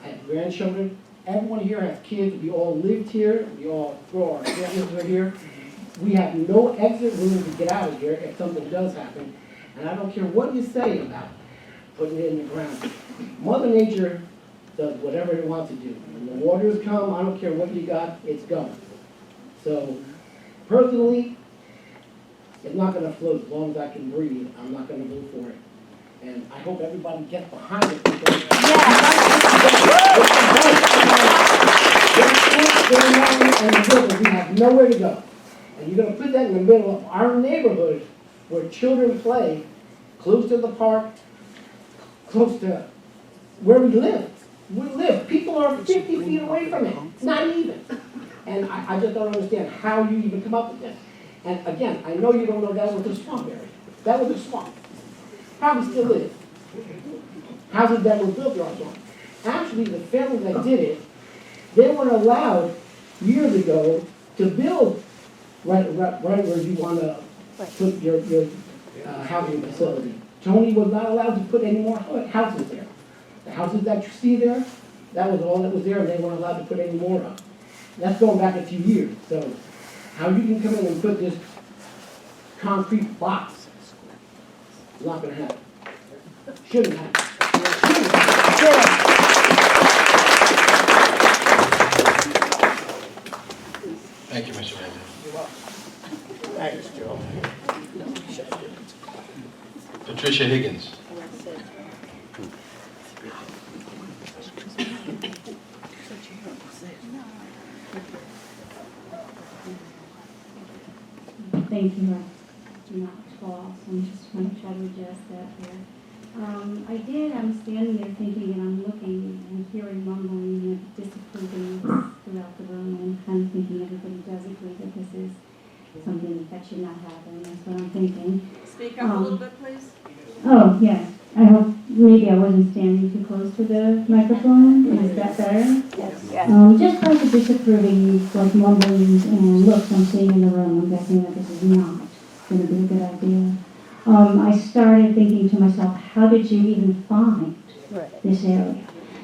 I have grandchildren. Everyone here has kids. We all lived here. We all grow our families are here. We have no exit room to get out of here if something does happen. And I don't care what you say about putting it in the ground. Mother Nature does whatever it wants to do. When the waters come, I don't care what you got, it's going. So, personally, it's not going to float as long as I can breathe. I'm not going to vote for it. And I hope everybody gets behind it. Because we have nowhere to go. And you're going to put that in the middle of our neighborhood where children play, close to the park, close to where we live. We live. People are 50 feet away from it. Not even. And I just don't understand how you even come up with this. And again, I know you don't know that was a swamp area. That was a swamp. Probably still is. Houses that were built are swamp. Actually, the family that did it, they weren't allowed years ago to build right where you want to put your housing facility. Tony was not allowed to put any more houses there. The houses that you see there That was all that was there, and they weren't allowed to put any more up. That's going back a few years, so how you can come in and put this concrete box, it's not gonna happen. Shouldn't happen. Shouldn't happen. Thank you, Mr. Mayor. Thanks, Joe. Patricia Higgins. Thank you. I'm not tall, so I'm just going to try to adjust that here. I'm standing there thinking and I'm looking and hearing mumbling and disapproving throughout the room, and I'm kind of thinking everybody does agree that this is something that should not happen. That's what I'm thinking. Speak up a little bit, please. Oh, yes. I hope maybe I wasn't standing too close to the microphone. Is that better? Yes. Just like the disapproving, like mumblings and looks I'm seeing in the room, I'm guessing that this is not going to be a good idea. I started thinking to myself, how did you even find this area?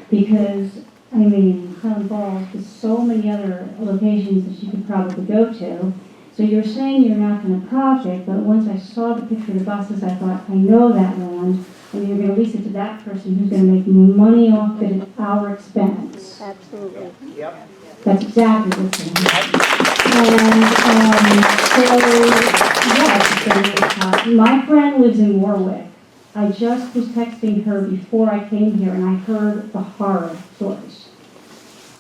Because, I mean, Highland Falls, there's so many other locations that you could probably go to. So you're saying you're not going to profit, but once I saw the picture of the buses, I thought, I know that land, and you're going to lease it to that person who's going to make money off it at our expense. Absolutely. Yep. That's exactly what's going to happen. And my friend lives in Warwick. I just was texting her before I came here, and I heard the horror stories.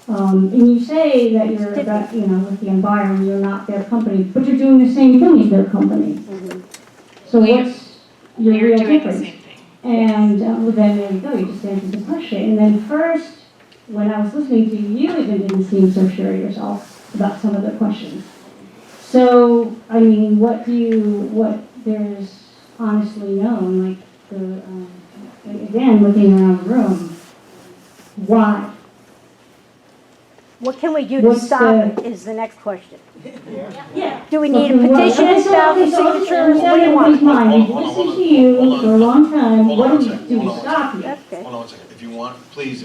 And you say that you're about, with the environment, you're not their company, but you're doing the same thing as their company. Mm-hmm. So what's your We're real doing the difference? same thing. And well, then there you go, you just answered the question. And then first, when I was listening to you, you even didn't seem so sure of yourself about some of the questions. So, I mean, what there's honestly known, like again, looking around the room, why? What can we do to What's stop it is the next question. Yeah. Do we need a petition, thousand signatures, what do you want? I've been listening to you for a long time, Hold what on do one we second, do hold to on stop you? That's okay. Hold on one second. If you want, please,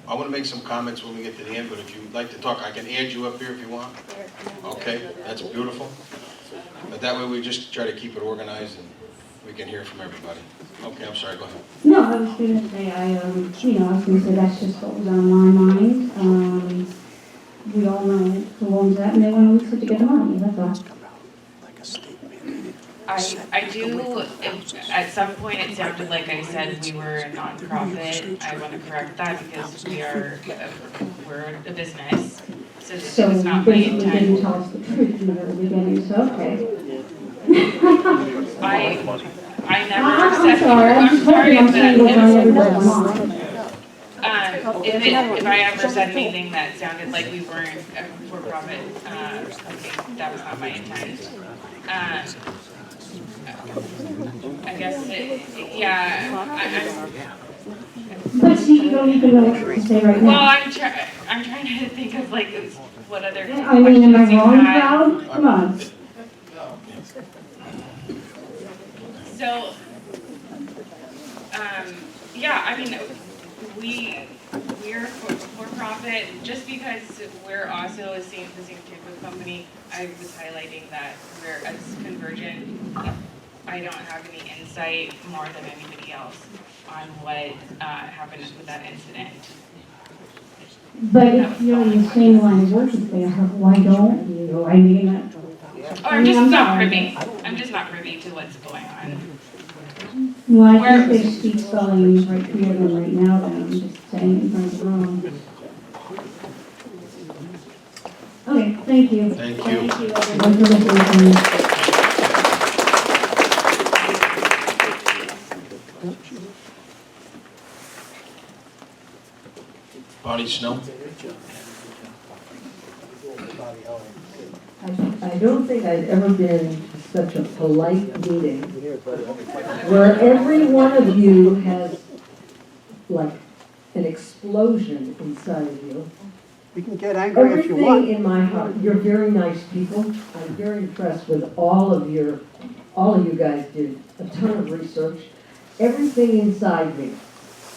I want to make some comments when we get to the end, but if you'd like to talk, I can add you up here if you want. Okay, that's beautiful. But that way we just try to keep it organized and we can hear from everybody. Okay, I'm sorry, go ahead. No, I was gonna say, I was gonna say that's just what was on my mind. We all know who owns that, and they want to lease it to get the money, that's all. I do, at some point it sounded like I said we were a nonprofit. I want to correct that because we're a business. So this So was you not my basically didn't intent. tell us the truth in the very beginning, so okay. I never I'm said, sorry, I'm just hoping I'm saying what's on everybody's mind. if I ever said anything that sounded like we weren't a for-profit company, that was not my intent. I guess, But see, you don't even know what to say right well, now. I'm trying to think of like what other I mean, am I questions you wrong, had. crowd? Come on. So, I mean, we're for profit, just because we're also the same type of company. I was highlighting that we're as Convergent. I don't have any insight more than anybody else on what happened with that incident. But if you're in the same line of work as they are, why don't you? I mean, Oh, I'm just not privy. I'm just not privy to what's going on. well, I think they speak volumes right here and right now, then I'm just saying in front of the room. Okay, thank you. Thank you. Thank you, everyone, for listening to me. Bonnie Snow? I don't think I've ever been to such a polite meeting where every one of you has like an explosion inside of you. You can get angry if you want. Everything in my heart, you're very nice people. I'm very impressed with all of you guys did a ton of research. Everything inside me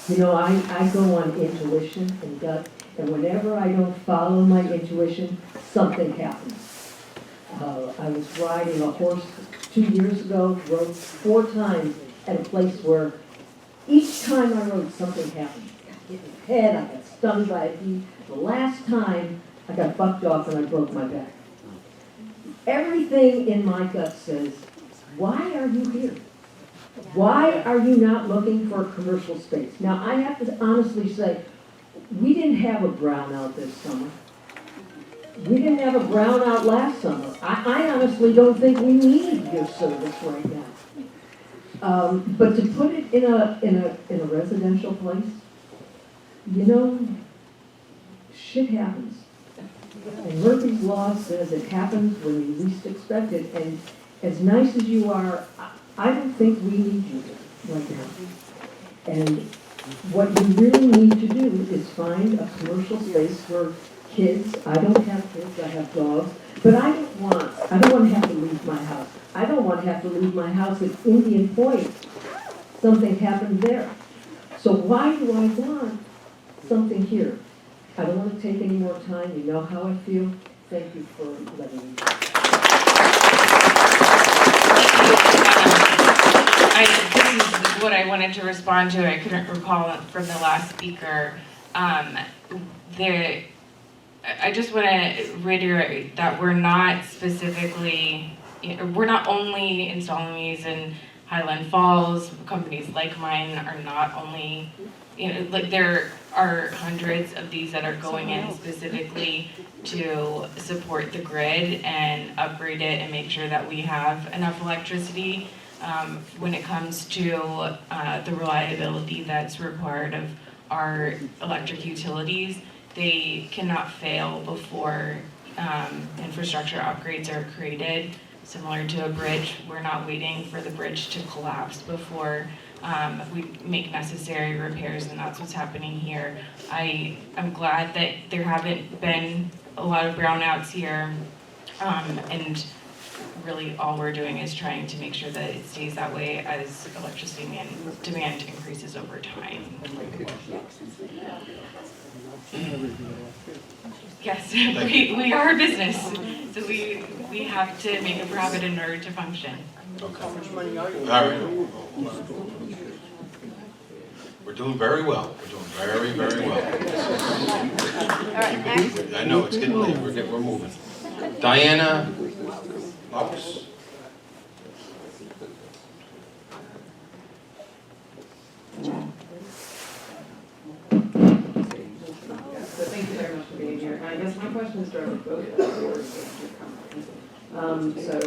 You know, I go on intuition and gut, and whenever I don't follow my intuition, something happens. I was riding a horse 2 years ago, rode 4 times at a place where each time I rode, something happened. I got hit in the head, I got stung by a bee. The last time, I got bucked off and I broke my back. Everything in my gut says, why are you here? Why are you not looking for a commercial space? Now, I have to honestly say, we didn't have a brownout this summer. We didn't have a brownout last summer. I honestly don't think we need your service right now. But to put it in a residential place, you know, shit happens. And Murphy's Law says it happens when you least expect it. And as nice as you are, I don't think we need you right now. And what you really need to do is find a commercial space for kids. I don't have kids, I have dogs. But I don't want to have to leave my house. I don't want to have to leave my house at Indian Point. Something happened there. So why do I want something here? I don't want to take any more time. You know how I feel. Thank you for letting me. This is what I wanted to respond to. I couldn't recall from the last speaker. I just want to reiterate that we're not only installing these in Highland Falls. Companies like mine are not only, there are hundreds of these that are going in specifically to support the grid and upgrade it and make sure that we have enough electricity when it comes to the reliability that's required of our electric utilities. They cannot fail before infrastructure upgrades are created. Similar to a bridge, we're not waiting for the bridge to collapse before we make necessary repairs, and that's what's happening here. I'm glad that there haven't been a lot of brownouts here, and really all we're doing is trying to make sure that it stays that way as electricity demand increases over time. Yes, we are a business, so we have to make a profit in order to function. Okay. All right. We're doing very well. We're doing very, very well. I know, it's getting late. We're moving. Diana Lopes. So thank you very much for being here. And I guess my question is directly both of your company. So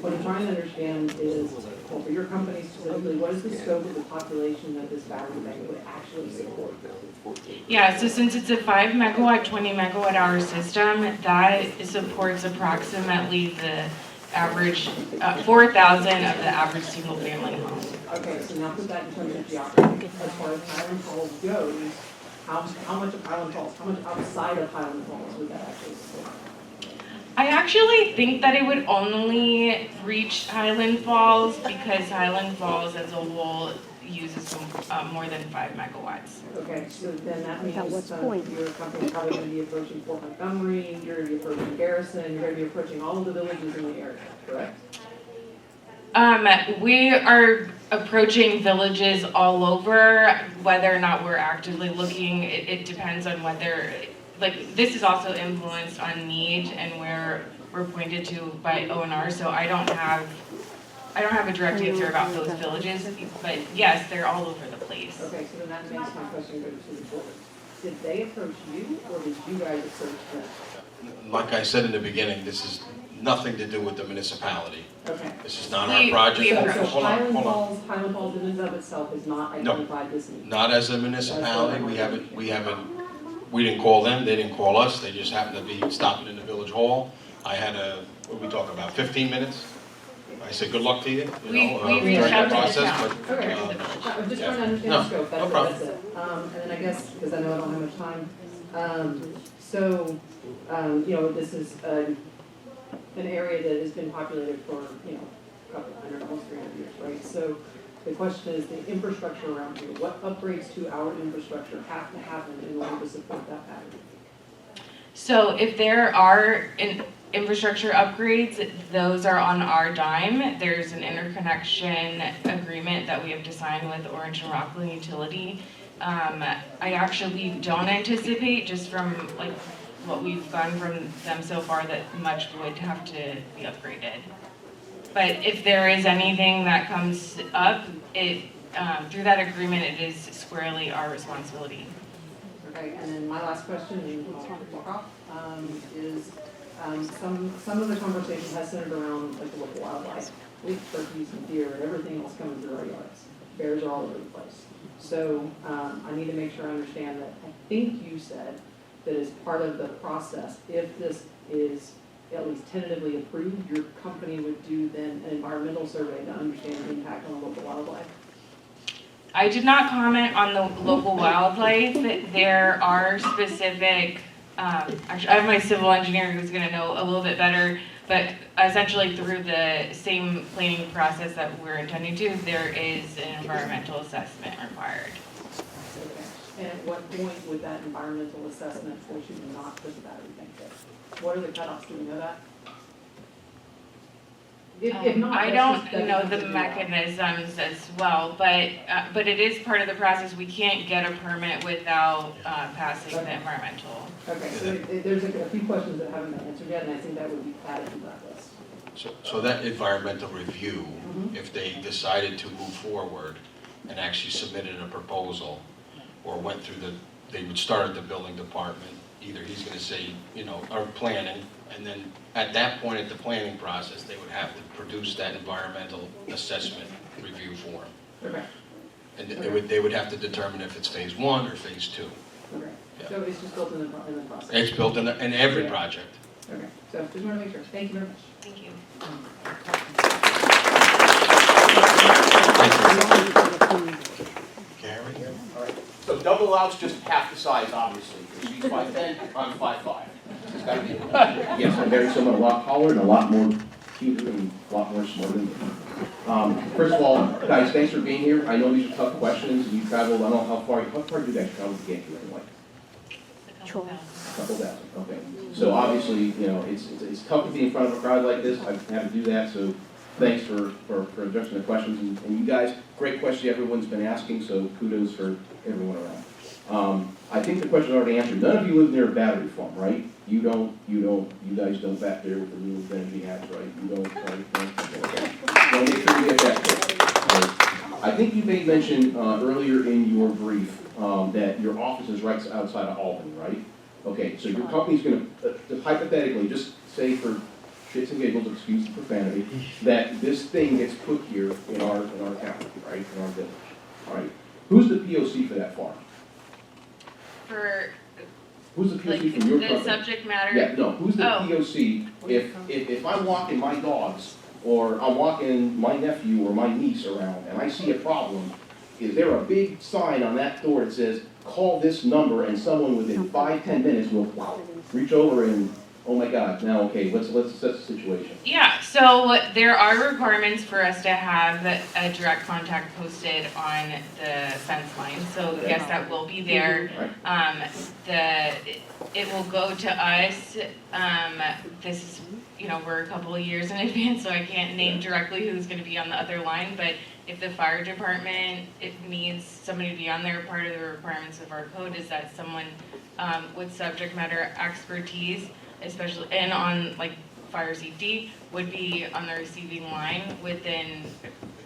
what I'm trying to understand is, well, for your company specifically, what is the scope of the population that this battery bank would actually support? Yeah, so since it's a 5 megawatt, 20 megawatt hour system, that supports approximately the average, 4,000 of the average single family home. Okay, so now put that in terms of geography. As far as Highland Falls goes, how much of Highland Falls, how much outside of Highland Falls would that actually support? I actually think that it would only reach Highland Falls because Highland Falls as a whole uses more than 5 megawatts. Okay, so then that means your company's probably going to be approaching Fort Montgomery, you're going to be approaching Garrison, you're going to be approaching all of the villages in the area, correct? We are approaching villages all over. Whether or not we're actively looking, it depends on whether, this is also influenced on need and where we're pointed to by ONR, so I don't have a direct answer about those villages, but yes, they're all over the place. Okay, so then that makes my question go to the board. Did they approach you, or did you guys approach them? Like I said in the beginning, this is nothing to do with the municipality. Okay. This is not our project. So Hold on. Highland Falls in and of itself has not identified this need? Not as a municipality. We didn't call them, they didn't call us. They just happened to be stopping in the village hall. I had what did we talk about, 15 minutes? I said, good luck to you, We during reached that out to the process, town. but, Okay, I'm just trying to understand the scope, that's it. And then I guess, because I know I don't have much time, this is an area that has been populated for, a couple hundred, almost 300 years, right? So The question is the infrastructure around here. What upgrades to our infrastructure have to happen in order to support that pattern? So if there are infrastructure upgrades, those are on our dime. There's an interconnection agreement that we have to sign with Orange and Rockland Utility. I actually don't anticipate, just from like what we've gotten from them so far, that much would have to be upgraded. But if there is anything that comes up, through that agreement, it is squarely our responsibility. Okay, and then my last question, and I'll walk off, is some of the conversation has centered around like the local wildlife, with turkeys and deer and everything else coming through our yards. Bears are all over the place. So I need to make sure I understand that. I think you said that as part of the process, if this is at least tentatively approved, your company would do then an environmental survey to understand the impact on local wildlife. I did not comment on the local wildlife. There are specific, actually, I have my civil engineer who's going to know a little bit better, but essentially through the same planning process that we're intending to, there is an environmental assessment required. And at what point would that environmental assessment force you to not put the battery tank there? What are the cutoffs? Do we know that? If not, I that's just- don't know the mechanisms as well, but it is part of the process. We can't get a permit without passing the environmental. Okay, so there's a few questions that haven't been answered yet, and I think that would be added to that list. So that environmental review, if they decided to move forward and actually submitted a proposal or went through they would start at the building department, either he's going to say, our planning, and then at that point at the planning process, they would have to produce that environmental assessment review form. Okay. And they would have to determine if it's phase 1 or phase 2. Okay, Yeah. so it's just built in the process? It's built in every project. Okay, so just want to make sure. Thank you very much. Thank you. Gary? All right, so double out's just half the size, obviously. She's 5'10", I'm 5'5". It's gotta be. Yes, I'm very similar, a lot taller and a lot more cuter and a lot more smart than me. First of all, guys, thanks for being here. I know these are tough questions, and you traveled, I don't know how far do you guys travel to get here anyway? A couple thousand, okay. So obviously, it's tough to be in front of a crowd like this. I've had to do that, so thanks for addressing the questions. And you guys, great question everyone's been asking, so kudos for everyone around. I think the question's already answered. None of you live near a battery farm, right? You guys don't back there with the renewable energy hats, right? You don't, right? Okay. Well, make sure you get that clear. I think you made mention earlier in your brief that your office is right outside of Albany, right? Okay, so your company's going to, hypothetically, just say for shits and giggles, excuse the profanity, that this thing gets put here in our county, right, in our village, all right? Who's the POC for that farm? Who's the POC from your company? The subject matter? Yeah, no, who's the POC if I'm walking my dogs, or I'm walking my nephew or my niece around, and I see a problem, is there a big sign on that door that says, call this number, and someone within 5-10 minutes will reach over and, oh my God, now, okay, let's assess the situation. Yeah, so there are requirements for us to have a direct contact posted on the fence line. So yes, that will be there. It will go to us. This is, we're a couple of years in advance, so I can't name directly who's going to be on the other line. But if the fire department, needs somebody to be on there, part of the requirements of our code is that someone with subject matter expertise, especially, and on like fire safety, would be on the receiving line within,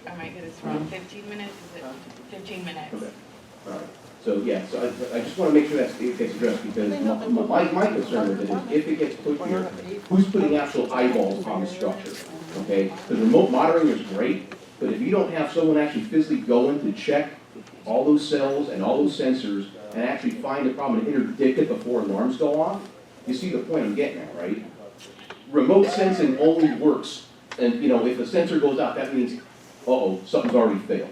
I might get this wrong, 15 minutes? Is it 15 minutes? Okay, all right. So, yeah, so I just want to make sure that gets addressed, because my concern with it is if it gets put here, who's putting actual eyeballs on the structure, okay? The remote monitoring is great, but if you don't have someone actually physically going to check all those cells and all those sensors and actually find the problem and interdict it before alarms go off, you see the point I'm getting at, right? Remote sensing only works, and if a sensor goes out, that means, something's already failed.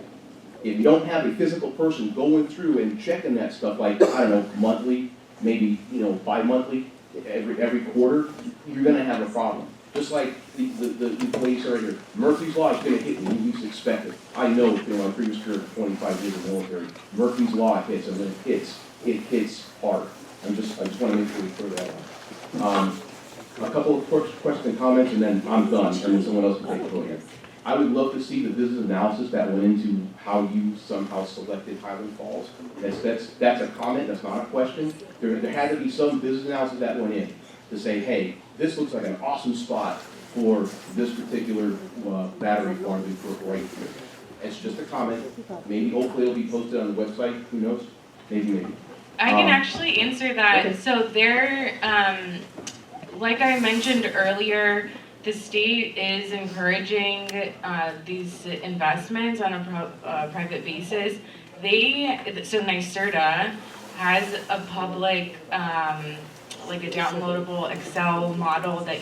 If you don't have a physical person going through and checking that stuff, like, I don't know, monthly, maybe, bi-monthly, every quarter, you're gonna have a problem. Just like the place right here, Murphy's Law is gonna hit when you least expect it. I know, you know, my previous career for 25 years in the military, Murphy's Law hits, and when it hits hard. I just wanna make sure we throw that out. A couple of quick questions and comments, and then I'm done, and then someone else can take the floor again. I would love to see the business analysis that went into how you somehow selected Highland Falls. That's a comment, that's not a question. There had to be some business analysis that went in to say, hey, this looks like an awesome spot for this particular battery farm to put right here. It's just a comment. Maybe, hopefully it'll be posted on the website, who knows? Maybe. I can actually answer that. Okay. So there, like I mentioned earlier, the state is encouraging these investments on a private basis. So NYSERDA has a public, like a downloadable Excel model that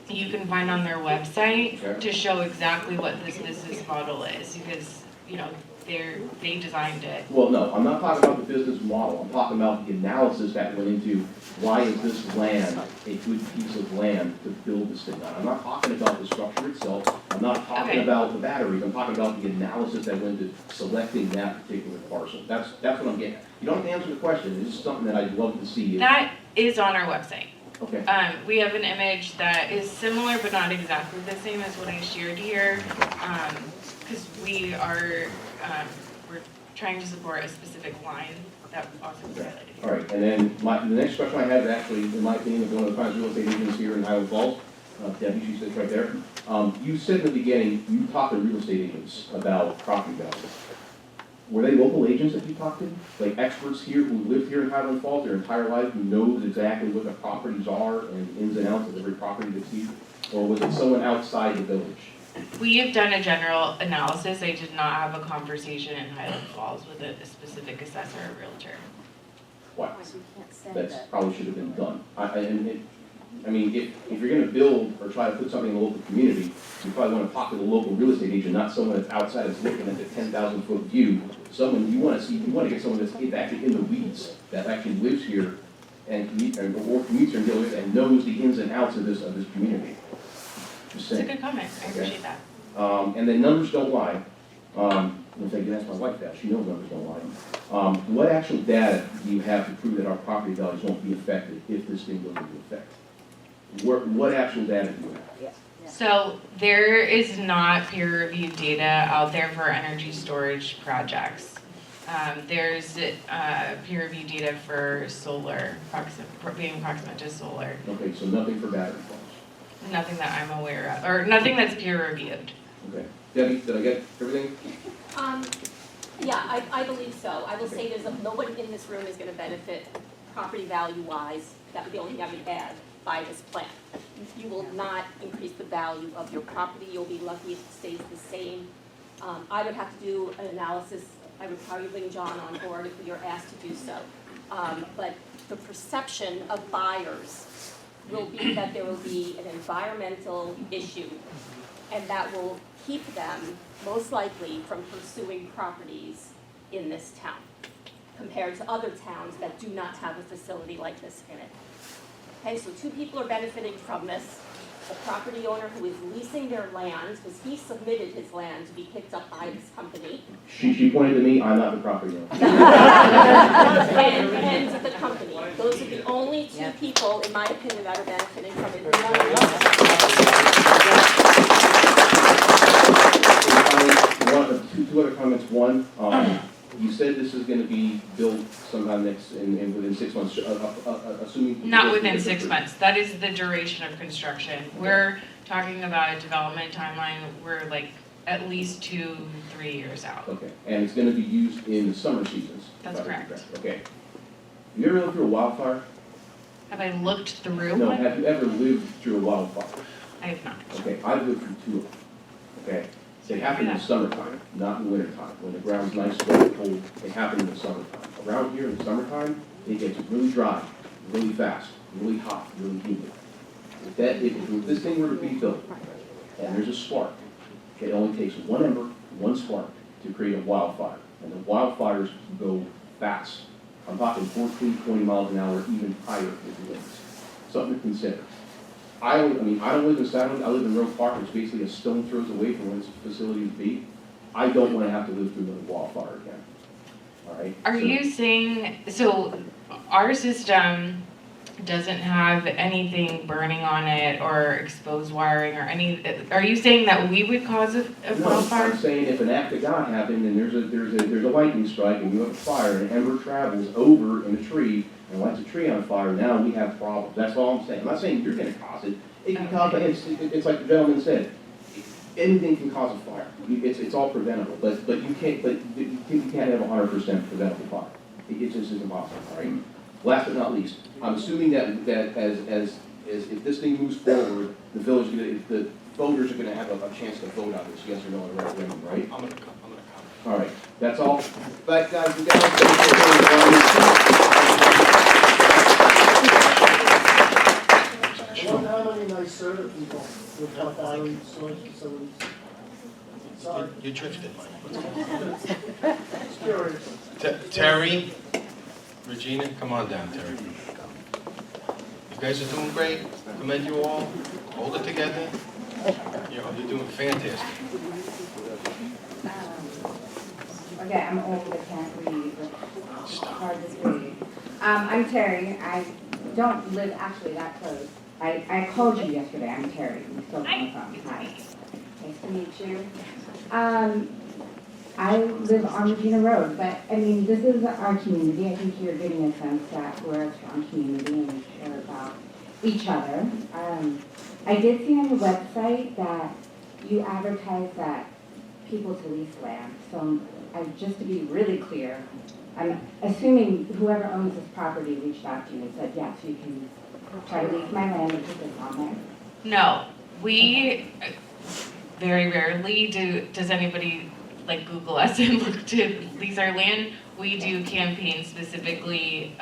you can find on their website to show exactly what this business model is, because, you know, they designed it. Well, no, I'm not talking about the business model. I'm talking about the analysis that went into why is this land a good piece of land to build this thing on. I'm not talking about the structure itself. I'm not talking about the batteries. I'm talking about the analysis that went into selecting that particular parcel. That's what I'm getting at. You don't have to answer the question. It's just something that I'd love to see. That is on our website. Okay. We have an image that is similar but not exactly the same as what I shared here, because we are we're trying to support a specific line that also was highlighted here. All right, and then the next question I have is actually, in my opinion, is one of the finest real estate agents here in Highland Falls. Debbie, she sits right there. You said in the beginning, you talked to real estate agents about property values. Were they local agents that you talked to? Like experts here who live here in Highland Falls their entire life, who knows exactly what the properties are and ins and outs of every property that's here? Or was it someone outside the village? We have done a general analysis. I did not have a conversation in Highland Falls with a specific assessor or realtor. Wow, that probably should have been done. I mean, if you're gonna build or try to put something in the local community, you probably wanna talk to the local real estate agent, not someone that's outside that's looking at the 10,000-foot view. Someone, you wanna get someone that's actually in the weeds, that actually lives here and commutes here and knows the ins and outs of this community. It's a good comment. I appreciate that. And then numbers don't lie. In fact, you ask my wife that, she knows numbers don't lie. What actual data do you have to prove that our property values won't be affected if this thing goes into effect? What actual data do you have? So there is not peer-reviewed data out there for energy storage projects. There's peer-reviewed data for solar, being proximate to solar. Okay, so nothing for battery farms. Nothing that I'm aware of, or nothing that's peer-reviewed. Okay. Debbie, did I get everything? Yeah, I believe so. I will say no one in this room is gonna benefit property value-wise. That would be the only thing I would add by this plan. You will not increase the value of your property. You'll be lucky if it stays the same. I would have to do an analysis. I would probably bring John on board if we are asked to do so. But the perception of buyers will be that there will be an environmental issue, and that will keep them, most likely, from pursuing properties in this town, compared to other towns that do not have a facility like this in it. Okay, so two people are benefiting from this. The property owner who is leasing their land, because he submitted his land to be picked up by this company. She pointed to me, I'm not the property owner. and the company. Those are the only two people, in my opinion, that are benefiting from it. Two other comments. One, you said this is going to be built sometime within 6 months, assuming. Not within 6 months. That is the duration of construction. We're talking about a development timeline. We're like at least 2-3 years out. Okay, and it's going to be used in the summer seasons. That's correct. Okay. Have you ever lived through a wildfire? Have I looked through No, one? have you ever lived through a wildfire? I have not. Okay, I've lived through 2 of them. Okay, they happen in the summertime, not in the wintertime. When the ground's nice, wet, cold, they happen in the summertime. Around here in the summertime, it gets really dry, really fast, really hot, really humid. If this thing were to be built, and there's a spark, it only takes one ember, one spark, to create a wildfire. And the wildfires go fast. I'm talking 14, 20 miles an hour, even higher with the winds. Something to consider. I don't live in Saddle, I live in Roe Park, which is basically a stone throws away from where this facility would be. I don't wanna have to live through another wildfire again, all right? Are So- you saying, so our system doesn't have anything burning on it or exposed wiring or any, are you saying that we would cause a No, wildfire? I'm saying if an act of God happened and there's a lightning strike and you have a fire and an ember travels over in a tree and lights a tree on fire, now we have problems. That's all I'm saying. I'm not saying you're gonna cause it. It can cause, it's like the gentleman said, anything can cause a fire. It's all preventable, but you can't have 100% preventable fire. It just is impossible, all right? Last but not least, I'm assuming that as if this thing moves forward, the voters are gonna have a chance to vote on this, yes or no, in a referendum, right? I'm gonna come. All right, that's all. But guys, we got I wonder how many NYSERDA people would have battery storage facilities. Sorry, You drifted, Mike. just curious. Terry, Regina, come on down, Terry. You guys are doing great. Commend you all. Hold it together. You're doing fantastic. Okay, I'm old, I can't read, it's hard to read. I'm Terry, I don't live actually that close. I called you yesterday, I'm Terry, I'm still on the phone, hi. Nice to meet you. I live on Regina Road, but I mean, this is our community. I think you're getting a sense that we're a strong community and we care about each other. I did see on your website that you advertise that people to lease land. So just to be really clear, I'm assuming whoever owns this property reached out to you and said, yes, you can try to lease my land and put this on there. No, we very rarely does anybody like Google us and look to lease our land. We do campaigns specifically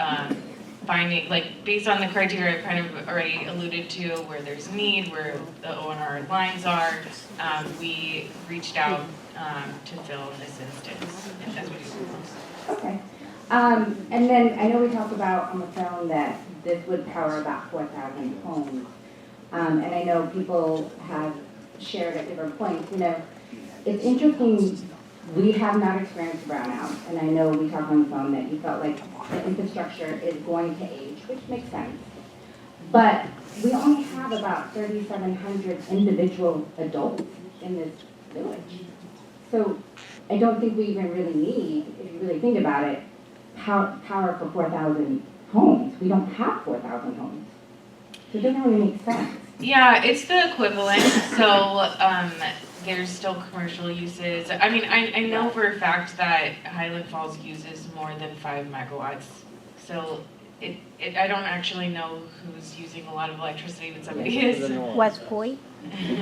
finding, like based on the criteria I kind of already alluded to, where there's need, where the O&R lines are. We reached out to Phil in this instance, and that's what he wants. Okay. And then I know we talked about on the phone that this would power about 4,000 homes. And I know people have shared at different points, you know, it's interesting, we have not experienced brownout. And I know we talked on the phone that you felt like the infrastructure is going to age, which makes sense. But we only have about 3,700 individual adults in this village. So I don't think we even really need, if you really think about it, power for 4,000 homes. We don't have 4,000 homes. So it doesn't really make sense. Yeah, it's the equivalent, so there's still commercial uses. I mean, I know for a fact that Highland Falls uses more than 5 megawatts. So I don't actually know who's using a lot of electricity, but somebody is. West Point?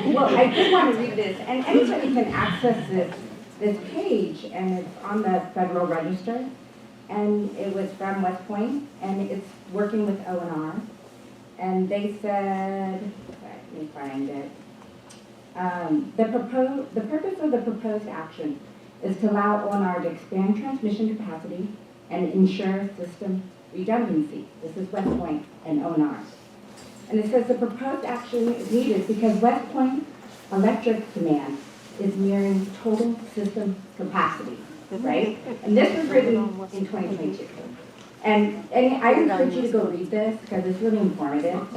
Well, I did want to read this, and anybody can access this page, and it's on the Federal Register, and it was from West Point, and it's working with O&R, and they said, let me find it. The purpose of the proposed action is to allow O&R to expand transmission capacity and ensure system redundancy. This is West Point and O&R. And it says the proposed action is needed because West Point electric demand is nearing total system capacity, right? And this was written in 2022. And I encourage you to go read this because it's really informative.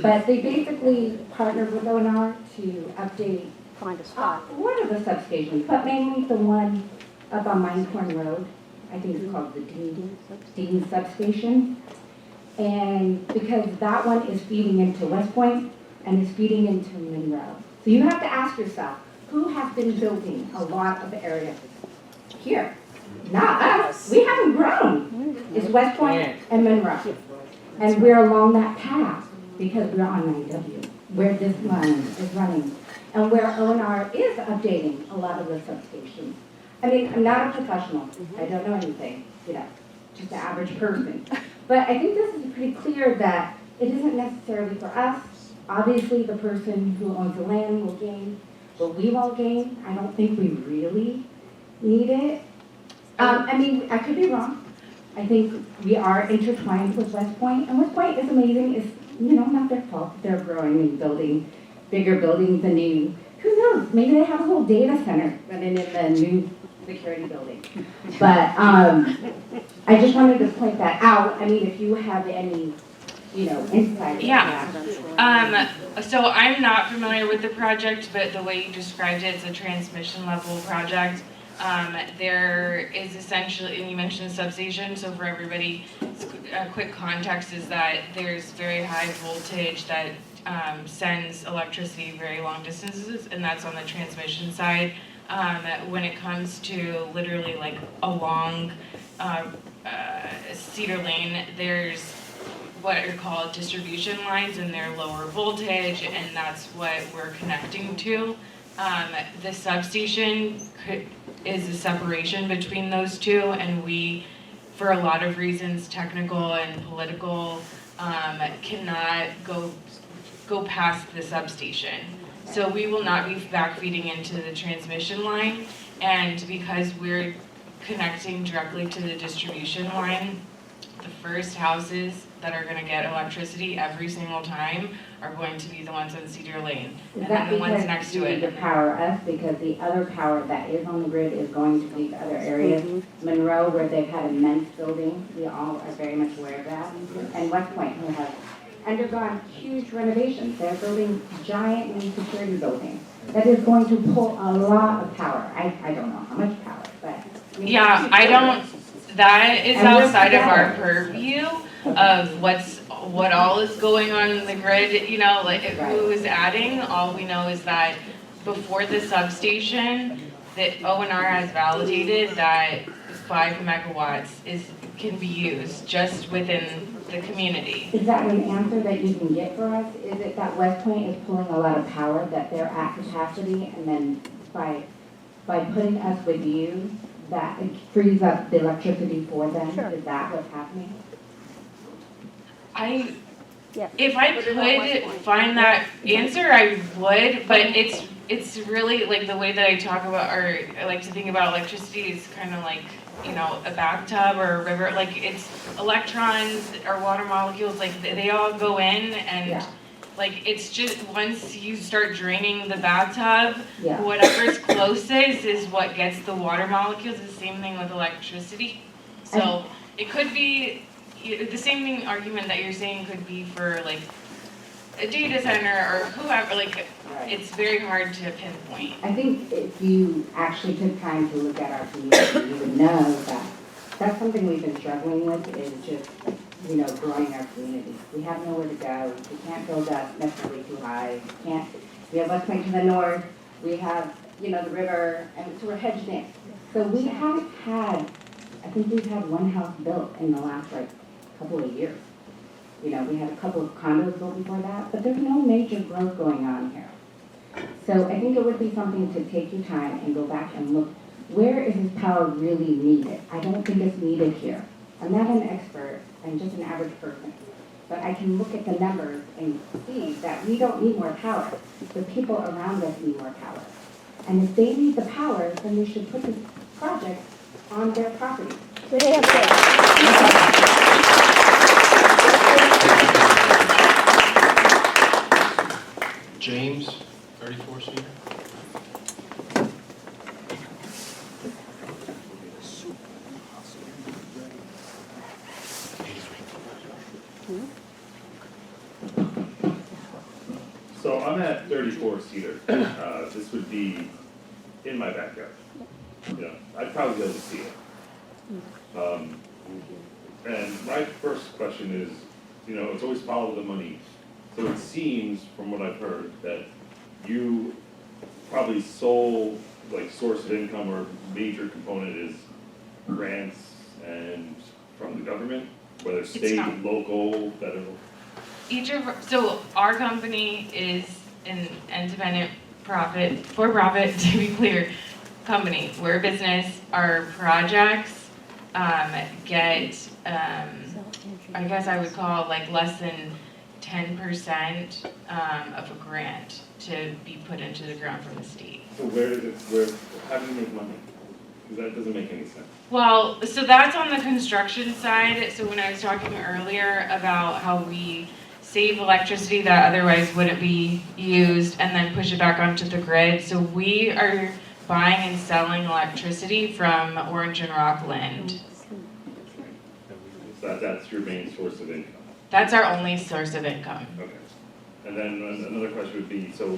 But they basically partnered with O&R to update one of the substations, but mainly the one up on Minehorn Road. I think it's called the Dean Substation. And because that one is feeding into West Point and is feeding into Monroe. So you have to ask yourself, who has been building a lot of areas here? Not us. We haven't grown. It's West Point and Monroe. And we're along that path because we're on 9W, where this line is running. And where O&R is updating a lot of the substations. I mean, I'm not a professional. I don't know anything, you know, just an average person. But I think this is pretty clear that it isn't necessarily for us. Obviously, the person who owns the land will gain, but we won't gain. I don't think we really need it. I mean, I could be wrong. I think we are intertwined with West Point, and West Point is amazing. It's you know, not their fault, they're growing and building bigger buildings than you. Who knows, maybe they have a whole data center running in the new security building. But, I just wanted to point that out. I mean, if you have any, you know, insight. Yeah. So I'm not familiar with the project, but the way you described it, it's a transmission level project. There is essentially, and you mentioned a substation, so for everybody, a quick context is that there's very high voltage that sends electricity very long distances, and that's on the transmission side. When it comes to literally like along Cedar Lane, there's what are called distribution lines, and they're lower voltage, and that's what we're connecting to. The substation is a separation between those two, and we, for a lot of reasons, technical and political, cannot go past the substation. So we will not be backfeeding into the transmission line, and because we're connecting directly to the distribution line, the first houses that are gonna get electricity every single time are going to be the ones on Cedar Lane, and then the ones next to Is that it. because you need to power us, because the other power that is on the grid is going to these other areas? Monroe, where they've had immense building, we all are very much aware of that. And West Point, who has undergone huge renovations, they're building giant new security buildings. That is going to pull a lot of power. I don't know how much power, but. Yeah, that is And we're outside of our together. purview of what all is going on in the grid, you know, like who is adding. All we know is that before the substation, that ONR has validated that 5 megawatts can be used just within the community. Is that an answer that you can get for us? Is it that West Point is pulling a lot of power, that they're at capacity, and then by putting us with you, that it frees up the electricity for them? Sure. Is that what's happening? If I could find that answer, I would, but it's really like the way that I talk about, or I like to think about electricity is kind of like, you know, a bathtub or a river, like it's electrons or water molecules, like they all go in, and like it's just once you start draining the bathtub, whatever's closest is what gets the water molecules. The same thing with electricity. So it could be the same thing argument that you're saying could be for like a data center or whoever. Like it's very hard to pinpoint. I think if you actually took time to look at our community, you would know that that's something we've been struggling with, is just, you know, growing our community. We have nowhere to go. We can't build up necessarily too high. We have West Point to the north. We have, you know, the river, and so we're hedged in. So we haven't had, I think we've had one house built in the last like couple of years. You know, we had a couple of condos built before that, but there's no major growth going on here. So I think it would be something to take your time and go back and look, where is this power really needed? I don't think it's needed here. I'm not an expert, I'm just an average person. But I can look at the numbers and see that we don't need more power. The people around us need more power. And if they need the power, then we should put this project on their property. Good answer. James, 34 Cedar. So I'm at 34 Cedar. This would be in my backyard. You know, I'd probably be able to see it. And my first question is, you know, it's always follow the money. So it seems, from what I've heard, that you probably sole like source of income or major component is grants and from the government, whether state, local, federal. So our company is an independent for-profit, to be clear, company. We're a business. Our projects get, I guess I would call like less than 10% of a grant to be put into the ground from the state. So how do you make money? Because that doesn't make any sense. Well, so that's on the construction side. So when I was talking earlier about how we save electricity that otherwise wouldn't be used, and then push it back onto the grid. So we are buying and selling electricity from Orange and Rockland. So that's your main source of income? That's our only source of income. Okay. And then another question would be, so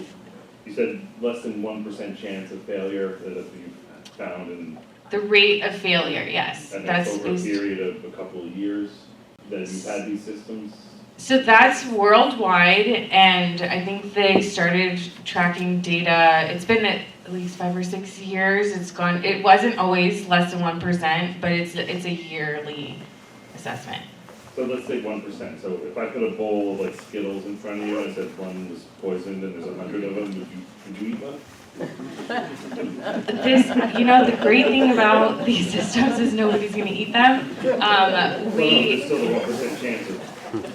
you said less than 1% chance of failure that you've found in... The rate of failure, yes. And that's over a period of a couple of years that you've had these systems? So that's worldwide, and I think they started tracking data. It's been at least 5 or 6 years. It wasn't always less than 1%, but it's a yearly assessment. So let's say 1%. So if I put a bowl of like Skittles in front of you and I said one was poisoned and there's 100 of them, would you eat one? The great thing about these systems is nobody's going to eat them. There's still a 1% chance of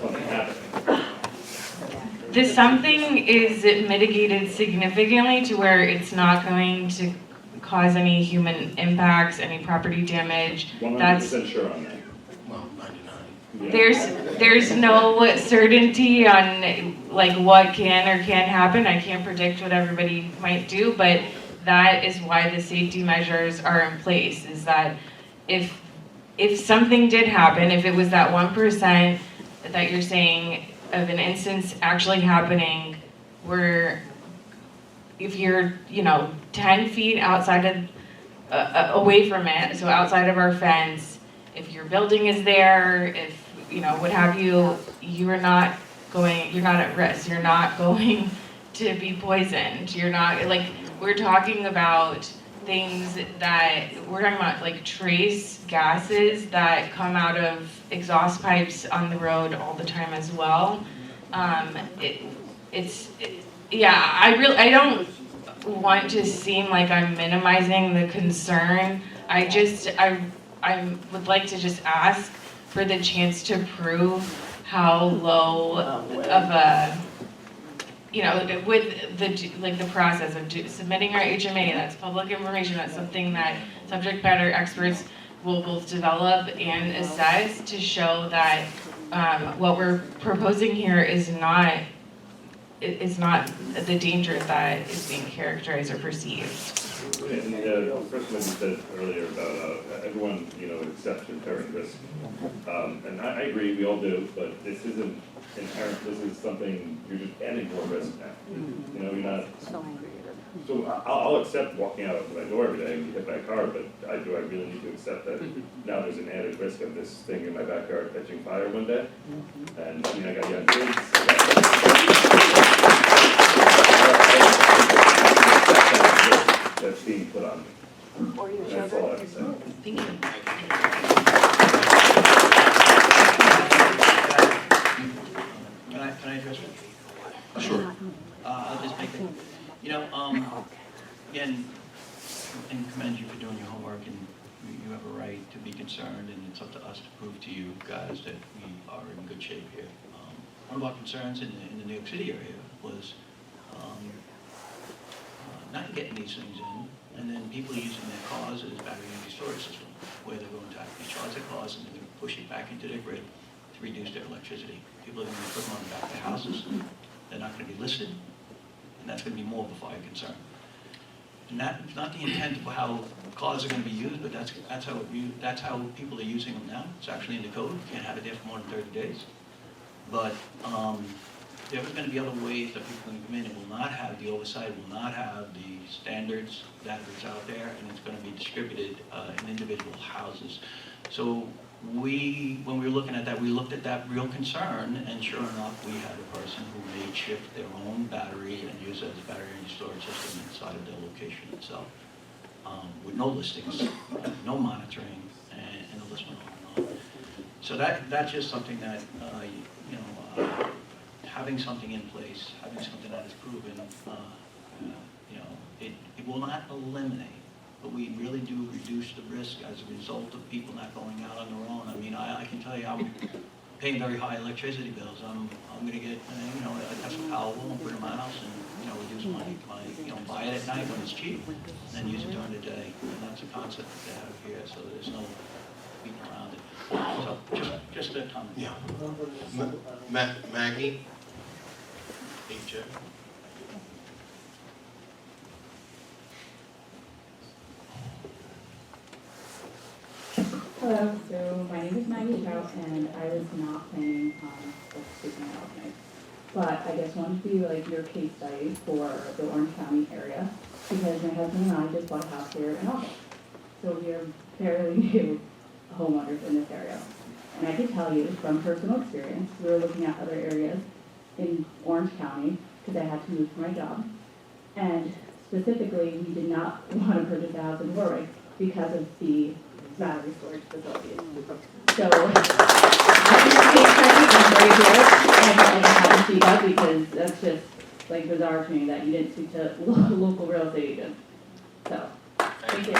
something happening. This something is mitigated significantly to where it's not going to cause any human impacts, any property damage. 100% sure on that. Well, 99. Yeah. There's no certainty on like what can or can't happen. I can't predict what everybody might do, but that is why the safety measures are in place, is that if something did happen, if it was that 1% that you're saying of an instance actually happening, where if you're 10 feet outside of away from it, so outside of our fence, if your building is there, if what have you, you're not at risk. You're not going to be poisoned. You're not we're talking about things that we're talking about, like trace gases that come out of exhaust pipes on the road all the time as well. I don't want to seem like I'm minimizing the concern. I would like to just ask for the chance to prove how low of a, with the process of submitting our HMA, that's public information, that's something that subject matter experts will both develop and assess to show that what we're proposing here is not the danger that is being characterized or perceived. And the first one you said earlier about everyone, accepts inherent risk. And I agree, we all do, but this isn't inherent, this is something, you're just adding more risk now. You're not, so I'll accept walking out of my door every day and hit by a car, but I really need to accept that now there's an added risk of this thing in my backyard catching fire one day. And I got young kids. That's being put on me. Or your That's all I have to say. Thank you. Can I address it? Sure. I'll just make it, again, and commend you for doing your homework, and you have a right to be concerned, and it's up to us to prove to you guys that we are in good shape here. One of our concerns in the New York City area was not getting these things in, and then people using their cars as battery energy storage system, where they're going to actually charge their cars and they're going to push it back into their grid to reduce their electricity. People are going to put them on the back of their houses. They're not going to be listed, and that's going to be more of a fire concern. And that's not the intent of how cars are going to be used, but that's how people are using them now. It's actually in the code. You can't have it there for more than 30 days. But there's going to be other ways that people can come in. It will not have the oversight, will not have the standards that is out there, and it's going to be distributed in individual houses. So when we were looking at that, we looked at that real concern, and sure enough, we had a person who may shift their own battery and use it as a battery energy storage system inside of their location itself, with no listings, no monitoring, and the list went on and on. So that's just something that, having something in place, having something that is proven, it will not eliminate, but we really do reduce the risk as a result of people not going out on their own. I mean, I can tell you, I'm paying very high electricity bills. I'm going to get, a Tesla Powerwall and put it in my house and, reduce my buy it at night when it's cheap, and then use it during the day. And that's a concept that they have here, so there's no beating around it. So, just a comment. Yeah. Maggie? HJ? Hello, so my name is Maggie Trout, and I was not planning on speaking out tonight. But I just wanted to be like your case study for the Orange County area, because my husband and I just bought a house here in August. So we are fairly new homeowners in this area. And I can tell you from personal experience, we were looking at other areas in Orange County, because I had to move for my job. And specifically, we did not want to purchase a house in Warwick because of the battery storage facilities. So, I have to speak up because that's just like bizarre to me that you didn't speak to local real estate agents. So, thank you.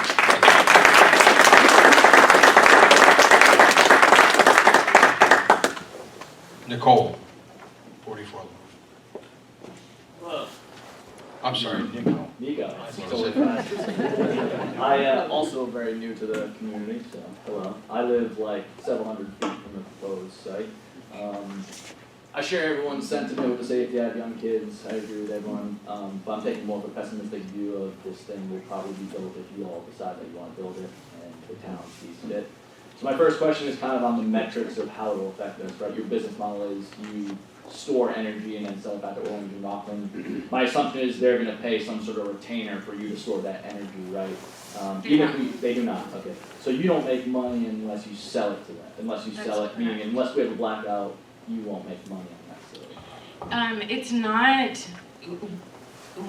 Nicole, 44. Hello. I'm sorry, Nico. Nico. That's what I Totally said. fine. I also very new to the community, so hello. I live like several hundred feet from the proposed site. I share everyone's sentiment with the safety. I have young kids. I agree with everyone, but I'm taking more of a pessimistic view of this thing will probably be built if you all decide that you want to build it and the town sees fit. So my first question is kind of on the metrics of how it will affect us, right? Your business model is you store energy and then sell it back to Orange and Rockland. My assumption is they're gonna pay some sort of retainer for you to store that energy, right? Even if they do not, okay. So you don't make money unless you sell it to them, unless you sell it, meaning unless we have a blackout, you won't make money on that facility. It's not,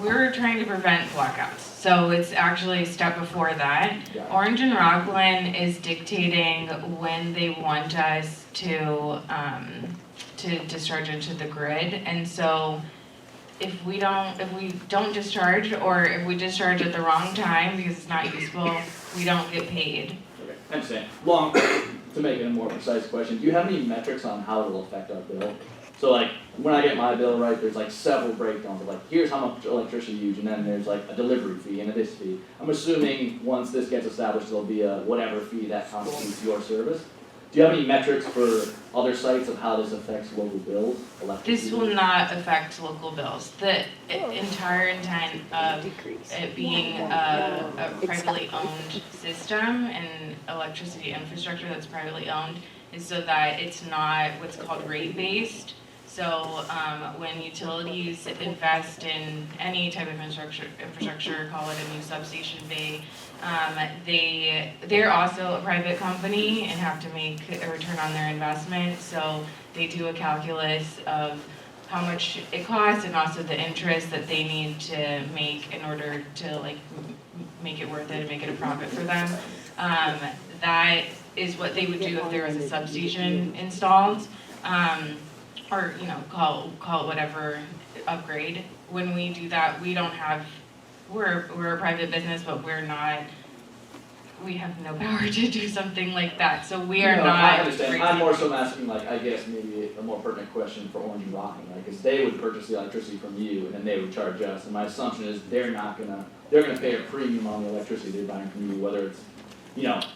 we're trying to prevent blackouts, so it's actually a step before that. Yeah. Orange and Rockland is dictating when they want us to discharge into the grid, and so if we don't discharge, or if we discharge at the wrong time because it's not useful, we don't get paid. Okay, I understand. To make it a more precise question, do you have any metrics on how it will affect our bill? So like, when I get my bill, right, there's like several breakdowns of like, here's how much electricity you use, and then there's like a delivery fee and a this fee. I'm assuming once this gets established, there'll be a whatever fee that constitutes your service. Do you have any metrics for other sites of how this affects local bills? This will not affect local bills. The entire intent of it being a privately owned system and electricity infrastructure that's privately owned is so that it's not what's called rate-based. So when utilities invest in any type of infrastructure, call it a new substation bay, they're also a private company and have to make a return on their investment. So they do a calculus of how much it costs and also the interest that they need to make in order to like make it worth it and make it a profit for them. That is what they would do if there was a substation installed. Or call it whatever upgrade. When we do that, we don't have. We're a private business, but we have no power to do something like that. So we are not. I understand. I'm more so asking, like, I guess maybe a more pertinent question for Orange and Rockland, right? Because they would purchase the electricity from you, and then they would charge us. And my assumption is they're gonna pay a premium on the electricity they're buying from you, whether it's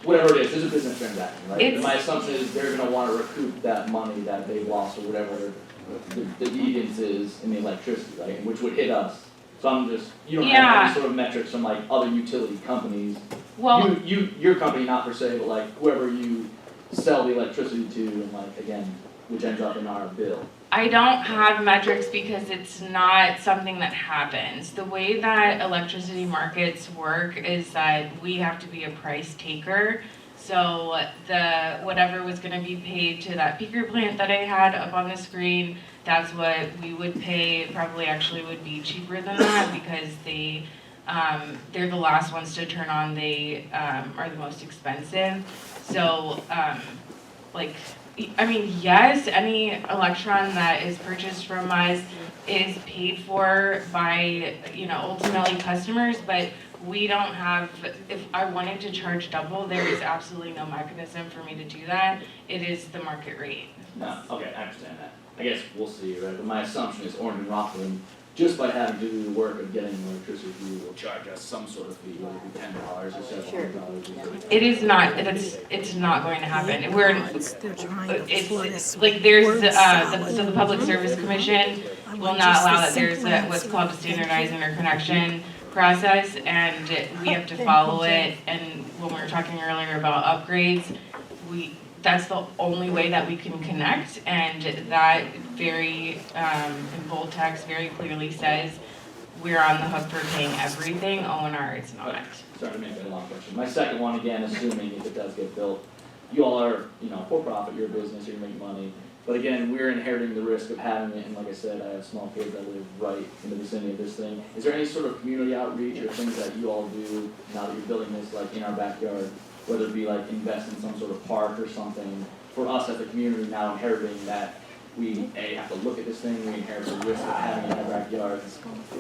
whatever it is, there's a business transaction, right? And my assumption is they're gonna wanna recoup that money that they've lost or whatever the deviance is in the electricity, right? Which would hit us. So you don't have any sort of metrics from like other utility companies. Well, your company, not per se, but like whoever you sell the electricity to, and like again, which ends up in our bill. I don't have metrics because it's not something that happens. The way that electricity markets work is that we have to be a price taker. So whatever was going to be paid to that peaker plant that I had up on the screen, that's what we would pay. Probably actually would be cheaper than that because they're the last ones to turn on. They are the most expensive. So yes, any electron that is purchased from us is paid for by, ultimately customers, but we don't have, if I wanted to charge double, there is absolutely no mechanism for me to do that. It is the market rate. No, okay, I understand that. I guess we'll see, right? But my assumption is Orange and Rockland, just by having to do the work of getting electricity, you will charge us some sort of fee, whether it be $10 or $700. It is not, it's not going to happen. It's like there's, so the Public Service Commission will not allow that. There's what's called a standardized interconnection process, and we have to follow it. And when we were talking earlier about upgrades, that's the only way that we can connect, and that very, in bold text, very clearly says we're on the hook for paying everything. O&R is not. Sorry to make that a long question. My second one, again, assuming if it does get built, you all are, for profit, you're a business, you make money. But again, we're inheriting the risk of having it, and like I said, I have small kids that live right in the vicinity of this thing. Is there any sort of community outreach or things that you all do now that you're building this, like in our backyard, whether it be like invest in some sort of park or something, for us as a community now inheriting that we have to look at this thing, we inherit the risk of having it in our backyard.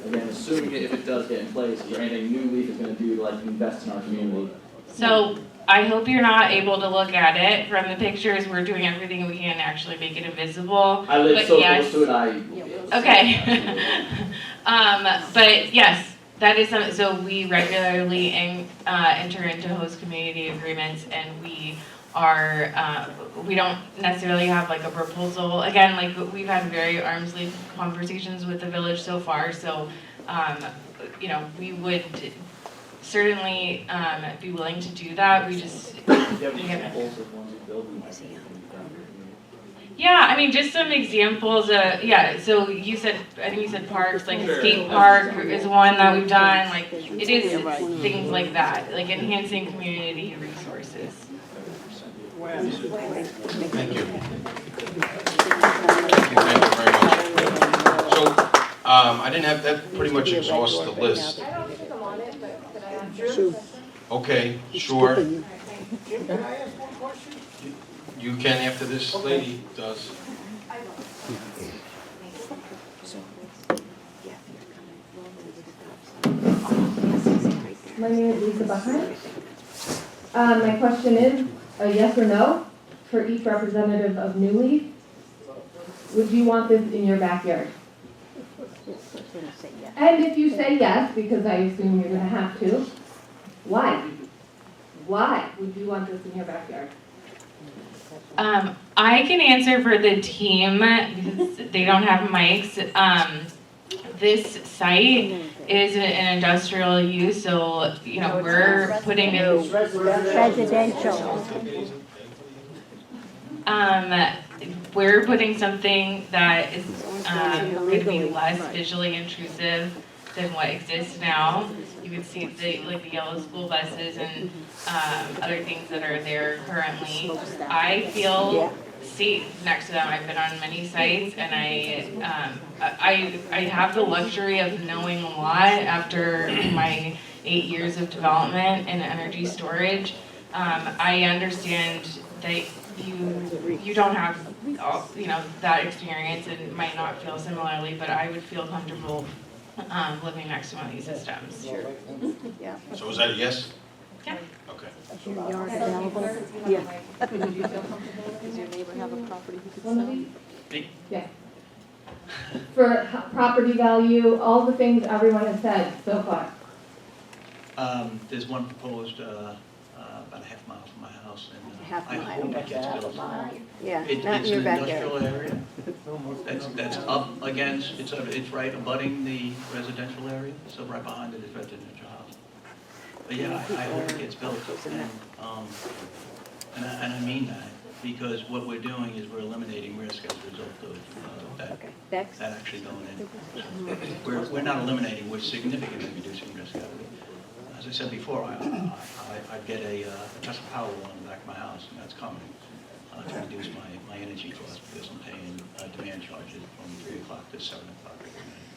Again, assuming if it does get in place, is there anything New Leaf is going to do to like invest in our community? So I hope you're not able to look at it from the pictures. We're doing everything we can to actually make it invisible. I live but so yes. close to it, Okay. But yes, that is something. So we regularly enter into host community agreements, and we are, we don't necessarily have like a proposal. Again, like we've had very arm's length conversations with the village so far. So, we would certainly be willing to do that. We just, yeah, I mean, just some examples of, so you said, I think you said parks, like a skate park is one that we've done, like, it is things like that, like enhancing community resources. Thank you. Thank you very much. So, I didn't have, that pretty much exhausts the list. I don't think I'm on it, but could I have Drew? Okay, sure. Can I ask one question? You can after this lady does. My name is Lisa Buckner. My question is, a yes or no for each representative of New Leaf. Would you want this in your backyard? And if you say yes, because I assume you're going to have to, why? Why would you want this in your backyard? I can answer for the team because they don't have mics. This site is an industrial use, so we're putting in residential. We're putting something that is going to be less visually intrusive than what exists now. You can see the yellow school buses and other things that are there currently. I feel safe next to them. I've been on many sites, and I have the luxury of knowing a lot after my 8 years of development in energy storage. I understand that you don't have that experience and might not feel similarly, but I would feel comfortable living next to one of these systems. Sure. Yeah. So is that a yes? Yeah. Okay. Is your yard available? Yeah. Would you feel comfortable? Does your neighbor have a property who could sell? Yeah. For property value, all the things everyone has said so far. There's one proposed about a half mile from my house, and Half I mile, hope it gets built. Yeah, It's not in your an backyard. industrial area. That's up against, it's right abutting the residential area, so right behind it is residential house. But yeah, I hope it gets built, and I mean that, because what we're doing is we're eliminating risk as a result of that actually going in. We're not eliminating, we're significantly reducing risk. As I said before, I'd get a Tesla Powerwall in the back of my house, and that's coming, to reduce my energy costs, because I'm paying demand charges from 3 o'clock to 7 o'clock every night.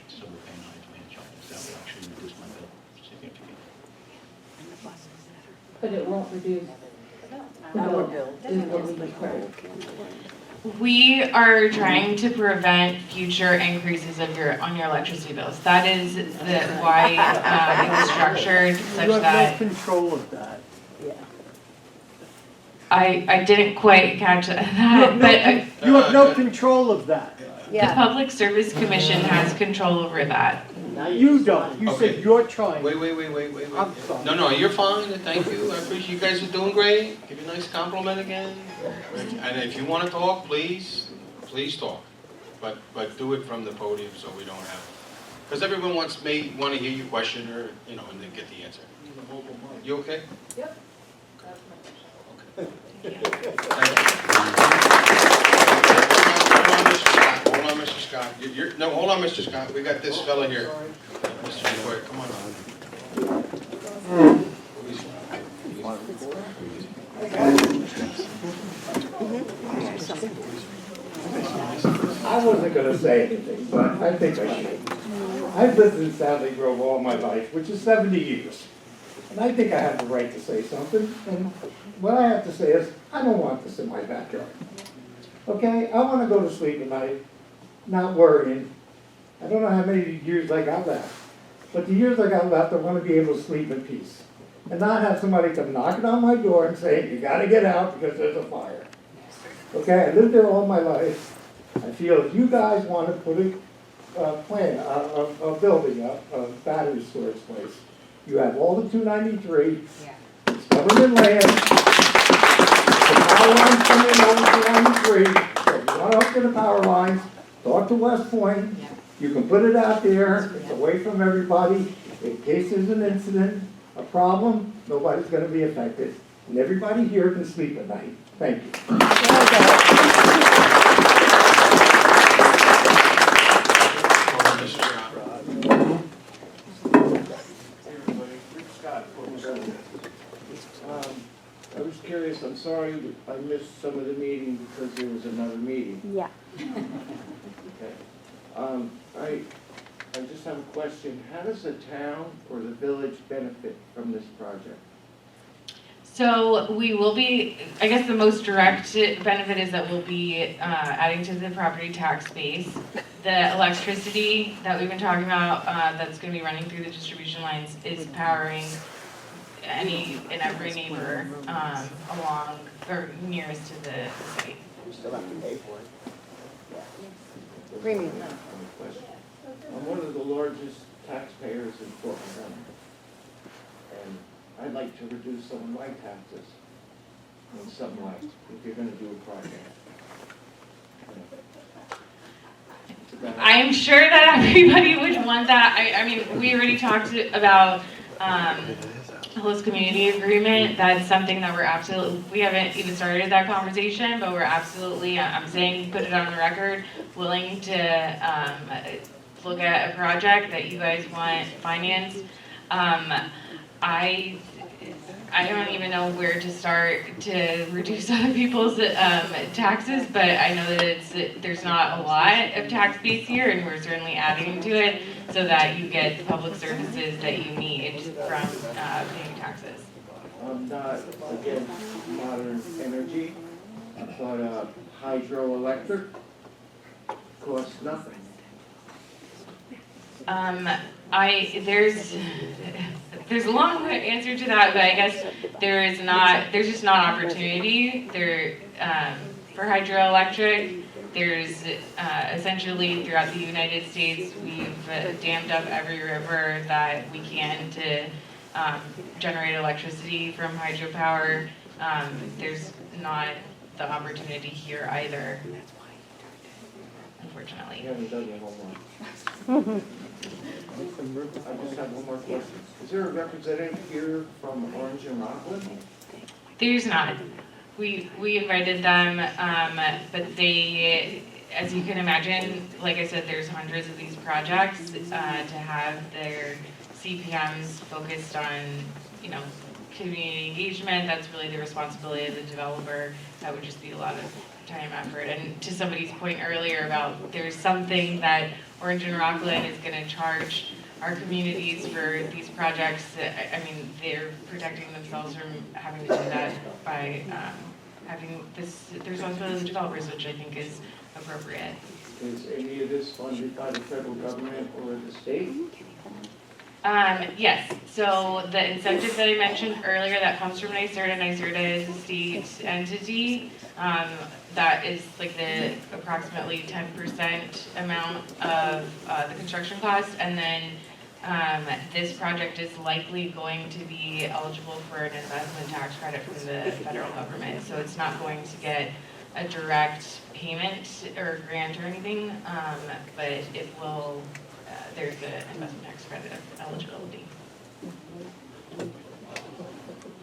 So we're paying high demand charges. That will actually reduce my bill significantly. But it won't reduce Our bill. is what we heard. We are trying to prevent future increases on your electricity bills. That is why it was structured such that. You have no control of that. Yeah. I didn't quite catch that, but You have no control of that. The Public Service Commission has control over that. You don't, you Okay. said you're trying. Wait. I'm sorry. No, you're fine, thank you, I appreciate, you guys are doing great, give you a nice compliment again. And if you wanna talk, please talk, but do it from the podium so we don't have, because everyone may wanna hear your question or, and then get the answer. You okay? Yep. Hold on, Mr. Scott, hold on, Mr. Scott, we got this fella here. Mr. McCoy, come on. I wasn't gonna say anything, but I think I should. I've lived in Sally Grove all my life, which is 70 years. And I think I have the right to say something. And what I have to say is, I don't want this in my backyard. Okay? I want to go to sleep at night, not worrying. I don't know how many years I got left. But the years I got left, I want to be able to sleep in peace. And not have somebody come knocking on my door and saying, you got to get out because there's a fire. Okay? I lived there all my life. I feel if you guys want to put a building up, a battery storage place, you have all the 293, it's government land, the power lines coming over 293, so if you want to hook to the power lines, talk to West Point, you can put it out there, it's away from everybody, in case there's an incident, a problem, nobody's going to be affected, and everybody here can sleep at night. Thank you. I was curious, I'm sorry I missed some of the meeting because there was another meeting. Yeah. Okay. I just have a question. How does the town or the village benefit from this project? So we will be, I guess the most direct benefit is that we'll be adding to the property tax base. The electricity that we've been talking about that's going to be running through the distribution lines is powering any and every neighbor along or nearest to the site. We still have to pay for it. Premium. I'm one of the largest taxpayers in Fort Montgomery. And I'd like to reduce some of my taxes in some way, if you're gonna do a project. I am sure that everybody would want that. I mean, we already talked about host community agreement. That's something that we're absolutely, we haven't even started that conversation, but we're absolutely, I'm saying, put it on the record, willing to look at a project that you guys want financed. I don't even know where to start to reduce other people's taxes, but I know that there's not a lot of tax base here, and we're certainly adding to it so that you get the public services that you need from paying taxes. I'm not against modern energy, but hydroelectric costs nothing. There's a long answer to that, but I guess there's just not opportunity there for hydroelectric. There's essentially throughout the United States, we've dammed up every river that we can to generate electricity from hydropower. There's not the opportunity here either, unfortunately. You haven't done your homework. I just have one more question. Is there a representative here from Orange and Rockland? There's not. We invited them, but they, as you can imagine, like I said, there's hundreds of these projects to have their CPMs focused on, community engagement. That's really the responsibility of the developer. That would just be a lot of time, effort. And to somebody's point earlier about there's something that Orange and Rockland is going to charge our communities for these projects. I mean, they're protecting themselves from having to do that by having the responsibility of the developers, which I think is appropriate. Is any of this funded by the federal government or the state? Yes, so the incentive that I mentioned earlier that comes from NYSERDA is a state entity. that is like the approximately 10% amount of the construction cost. And then this project is likely going to be eligible for an investment tax credit from the federal government. So it's not going to get a direct payment or grant or anything, but it will, there's an investment tax credit eligibility.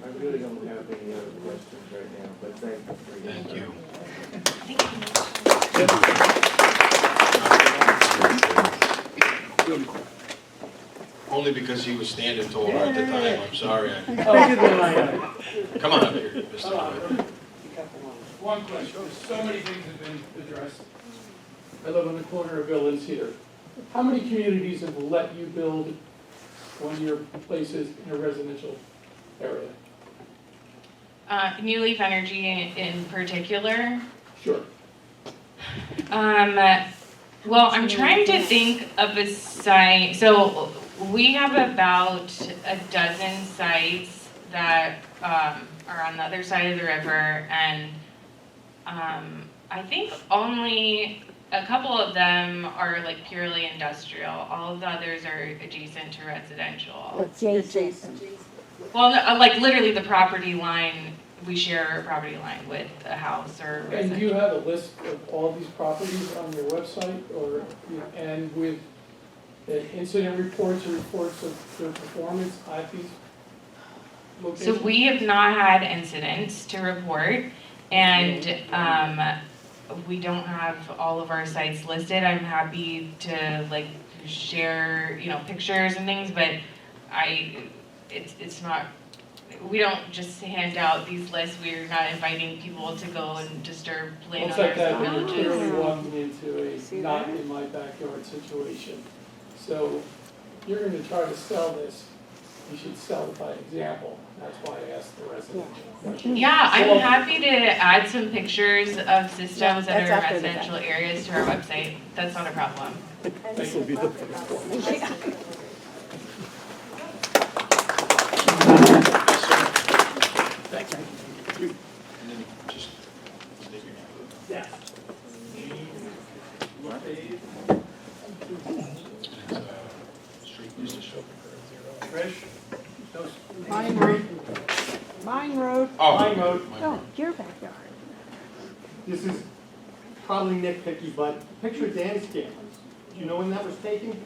I really don't have any other questions right now, but thank you for your Thank you. Only because he was standing taller at the time, I'm sorry. Come on up here, Mr. Lloyd. One question, so many things have been addressed. I live on the corner of Villas here. How many communities have let you build one of your places in a residential area? New Leaf Energy in particular. Sure. Well, I'm trying to think of a site. So we have about a dozen sites that are on the other side of the river, and I think only a couple of them are like purely industrial. All of the others are adjacent to residential. Adjacent. Well, no, like literally the property line, we share a property line with a house or And residential. do you have a list of all these properties on your website, or, and with incident reports or reports of their performance at these locations? So we have not had incidents to report, and we don't have all of our sites listed. I'm happy to like share, pictures and things, but it's not, we don't just hand out these lists. We're not inviting people to go and disturb Looks like that, landowners and you're clearly villages. walking into a not in my backyard situation. So if you're gonna try to sell this, you should sell it by example. That's why I asked the residential question. Yeah, I'm So- happy to add some pictures of systems that that's are in after the residential areas to our website. That's not a problem. This will be the first one. Thank you. And then just stick your hand. Yeah. Street used to show. Trish? Mine Road. Mine Road. Oh, Mine Road. Oh, your backyard. This is probably nitpicky, but picture Dan's cameras. Do you know when that was taken?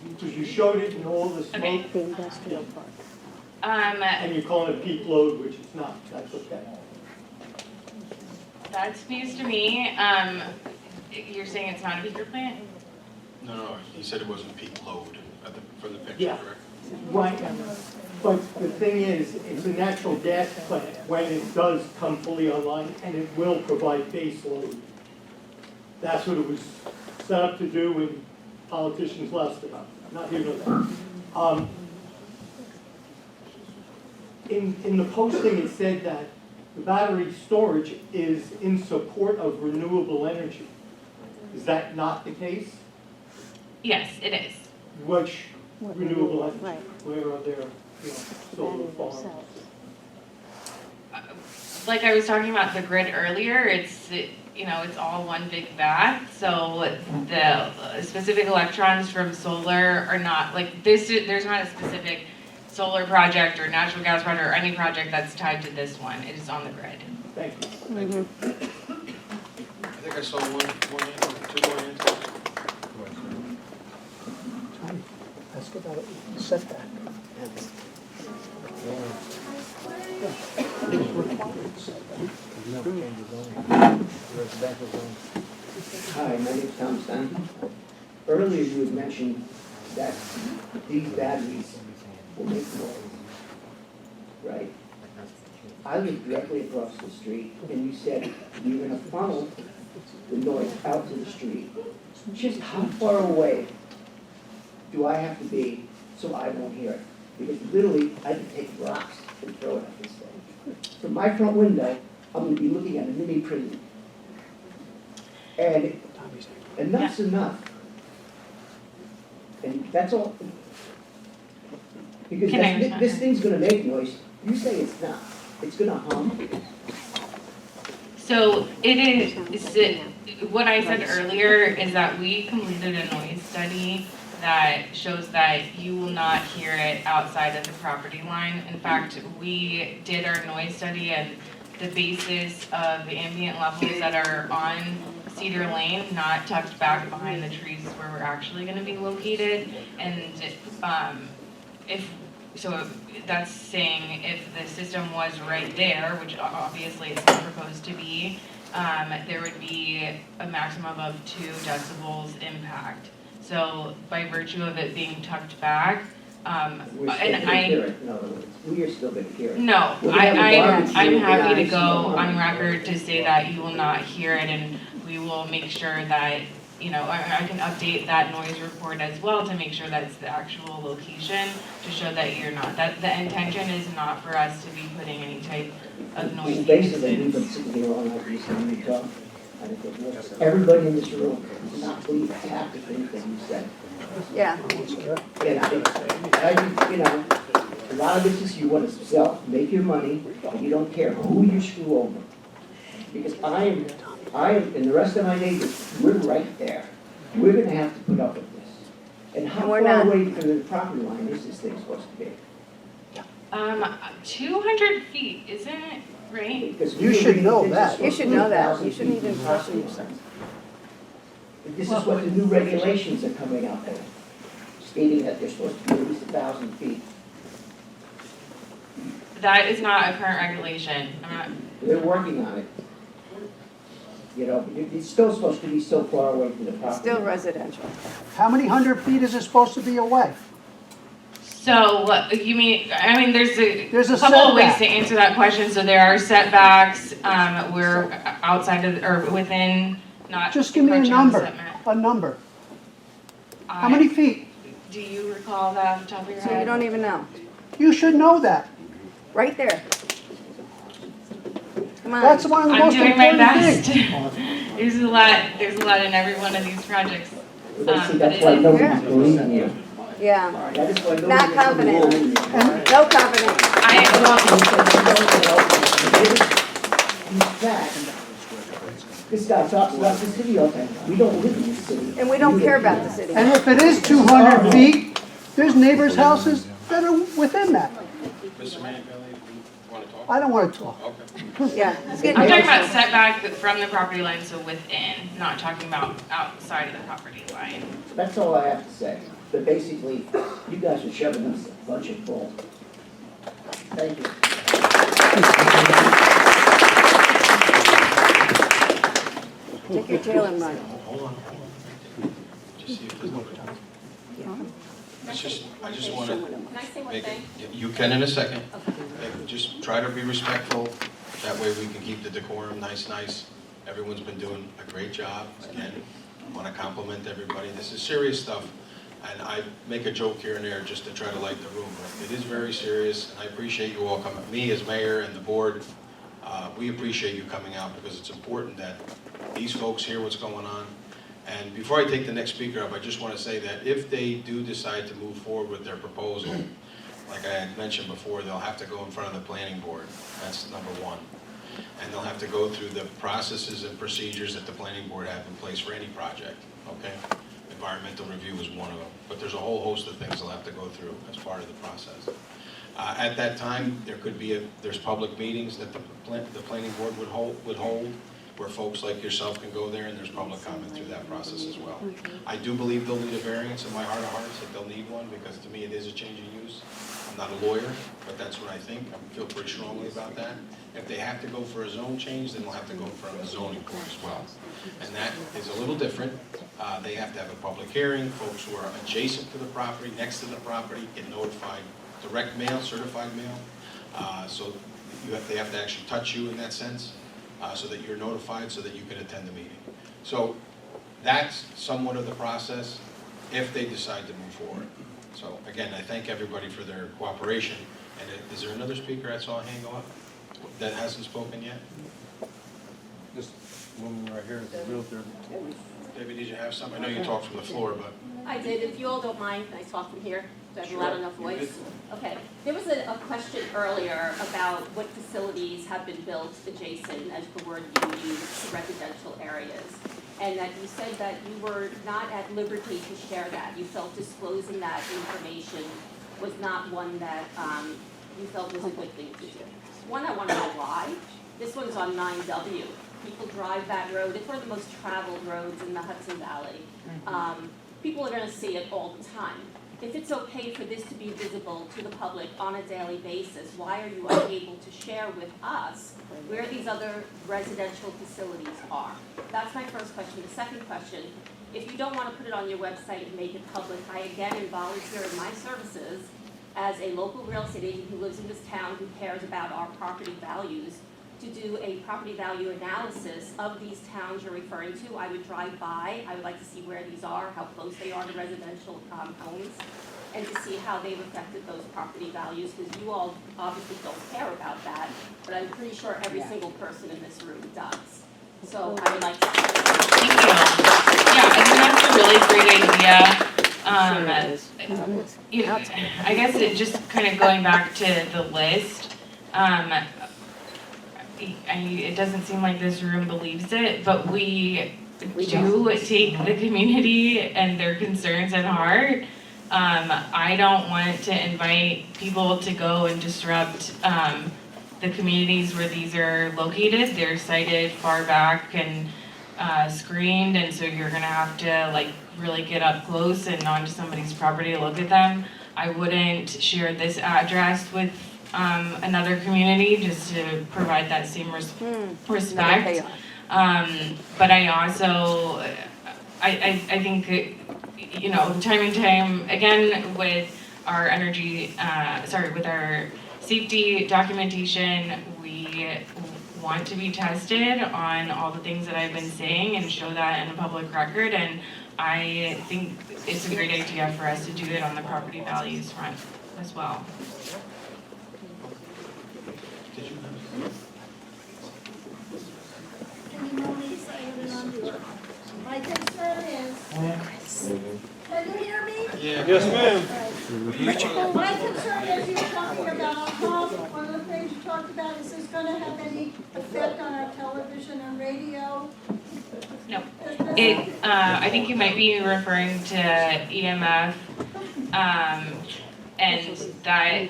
Because you showed it in all the smoke. Okay. The industrial park. And you're calling it peak load, which it's not. That's okay. That's news to me. You're saying it's not a peaker plant? No, he said it wasn't peak load for the picture, Yeah. correct? Right. But the thing is, it's a natural gas plant when it does come fully online, and it will provide base load. That's what it was set up to do, and politicians lost it up. Not here nor there. In the posting, it said that the battery storage is in support of renewable energy. Is that not the case? Yes, it is. Which renewable energy? Right. Where are there, solar farms? Like I was talking about the grid earlier, it's all one big bath. So the specific electrons from solar are not like this. There's not a specific solar project or natural gas project or any project that's tied to this one. It is on the grid. Thank you. Thank you. I think I saw one hand, two more hands. Ask about setback. Hi, my name's Tom Stanton. Earlier you had mentioned that these batteries will make noise, right? I live directly across the street, and you said you're gonna funnel the noise out to the street. Just how far away do I have to be so I won't hear it? Because literally, I can take rocks and throw it at this thing. From my front window, I'm gonna be looking at a mini prison. And enough's enough. And that's all. Because this thing's gonna make noise. You say it's not. It's gonna hum. So it is, what I said earlier is that we completed a noise study that shows that you will not hear it outside of the property line. In fact, we did our noise study and the basis of ambient levels that are on Cedar Lane, not tucked back behind the trees where we're actually gonna be located. And so that's saying if the system was right there, which obviously it's not proposed to be, there would be a maximum of 2 decibels impact. So by virtue of it being tucked back, We're still gonna hear it, in other words, we are still gonna hear it. No, We're gonna have a barbecue I'm with happy to ice go and on record to say that you will not hear it, and we will make sure that, you know, I can update that noise report as well to make sure that it's the actual location, to show that you're not, that the intention is not for us to be putting any type of noise. Basically, we've been sitting here all night listening to you talk, and if it was, everybody in this room does not believe half the things that you said. Yeah. And you know, a lot of this is you want to sell, make your money, and you don't care who you screw over. Because I am, and the rest of my neighbors, we're right there. We're gonna have to put up with this. And how And we're far not. away from the property line is this thing supposed to be? 200 feet, isn't it, right? Because You should know that. You should know that. You shouldn't even question yourself. This is what the new regulations are coming out there, stating that they're supposed to be at least 1,000 feet. That is not a current regulation. I'm not, They're working on it. You know, it's still supposed to be so far away from the property. Still residential. How many 100 feet is it supposed to be away? so, you mean, I mean, there's There's a couple of ways setback. to answer that question. So there are setbacks, we're outside of, or within, not. Just give me a encroaching on the number, setback. a number. How many feet? Do you recall that off the top of your head? So you don't even know. You should know that. Right there. Come on. That's one of the I'm most doing my important best. things. There's a lot in every one of these projects. Well, see, that's why nobody's believing you. Yeah. That is why Not nobody's confident. believing you. No confidence. In fact, this guy talks about the city all the time. We don't live in the city. And we don't care about the city. And if it is 200 feet, there's neighbors' houses that are within that. Mr. Manninelli, you want to talk? I don't want to talk. Okay. Yeah. It's getting I'm talking emotional. about setback from the property line, so within, not talking about outside of the property line. That's all I have to say. But basically, you guys are shoving us a bunch of bull. Thank you. Take your tail and run. Hold on. Just see if there's nobody. I just want to Can I say one make thing? it, you can in a second. Just try to be respectful. That way we can keep the decorum nice. Everyone's been doing a great job. Again, I want to compliment everybody. This is serious stuff. And I make a joke here and there just to try to light the room. But it is very serious, and I appreciate you all coming. Me as mayor and the board, we appreciate you coming out because it's important that these folks hear what's going on. And before I take the next speaker up, I just want to say that if they do decide to move forward with their proposal, like I had mentioned before, they'll have to go in front of the planning board. That's number one. And they'll have to go through the processes and procedures that the planning board have in place for any project, okay? Environmental review is one of them. But there's a whole host of things they'll have to go through as part of the process. At that time, there could be there's public meetings that the planning board would hold, where folks like yourself can go there, and there's public comment through that process as well. I do believe they'll need a variance in my heart of hearts, that they'll need one, because to me it is a change of use. I'm not a lawyer, but that's what I think. I feel pretty strongly about that. If they have to go for a zone change, then they'll have to go for a zoning board as well. And that is a little different. They have to have a public hearing. Folks who are adjacent to the property, next to the property, get notified, direct mail, certified mail. So they have to actually touch you in that sense, so that you're notified, so that you can attend the meeting. So that's somewhat of the process if they decide to move forward. So again, I thank everybody for their cooperation. And is there another speaker I saw a hand go up that hasn't spoken yet? This woman right here is the realtor. David, did you have something? I know you talked from the floor, but. I did, if you all don't mind, can I talk from here? Do I have a loud enough voice? Okay, there was a question earlier about what facilities have been built adjacent, as the word you used, to residential areas. And that you said that you were not at liberty to share that. You felt disclosing that information was not one that you felt was a good thing to do. One, I want to know why. This one's on 9W. People drive that road. It's one of the most traveled roads in the Hudson Valley. People are going to see it all the time. If it's okay for this to be visible to the public on a daily basis, why are you unable to share with us where these other residential facilities are? That's my first question. The second question, if you don't want to put it on your website and make it public, I again am volunteering my services as a local real estate agent who lives in this town, who cares about our property values, to do a property value analysis of these towns you're referring to. I would drive by, I would like to see where these are, how close they are to residential homes, and to see how they've affected those property values, because you all obviously don't care about that, but I'm pretty sure every single person in this room does. So I would like to. Thank you. Yeah, I think that's a really great idea. You know, I guess it just kind of going back to the list, it doesn't seem like this room believes it, but we do take the community and their concerns at heart. I don't want to invite people to go and disrupt the communities where these are located. They're sited far back and screened, and so you're gonna have to like really get up close and onto somebody's property to look at them. I wouldn't share this address with another community just to provide that same respect. But I also, I think, you know, time and time again with our with our safety documentation, we want to be tested on all the things that I've been saying and show that in a public record. And I think it's a great idea for us to do it on the property values front as well. My concern is, can you hear me? Yeah. Yes, ma'am. My concern is you were talking about our home. One of the things you talked about, is this going to have any effect on our television and radio? No. I think you might be referring to EMF, and that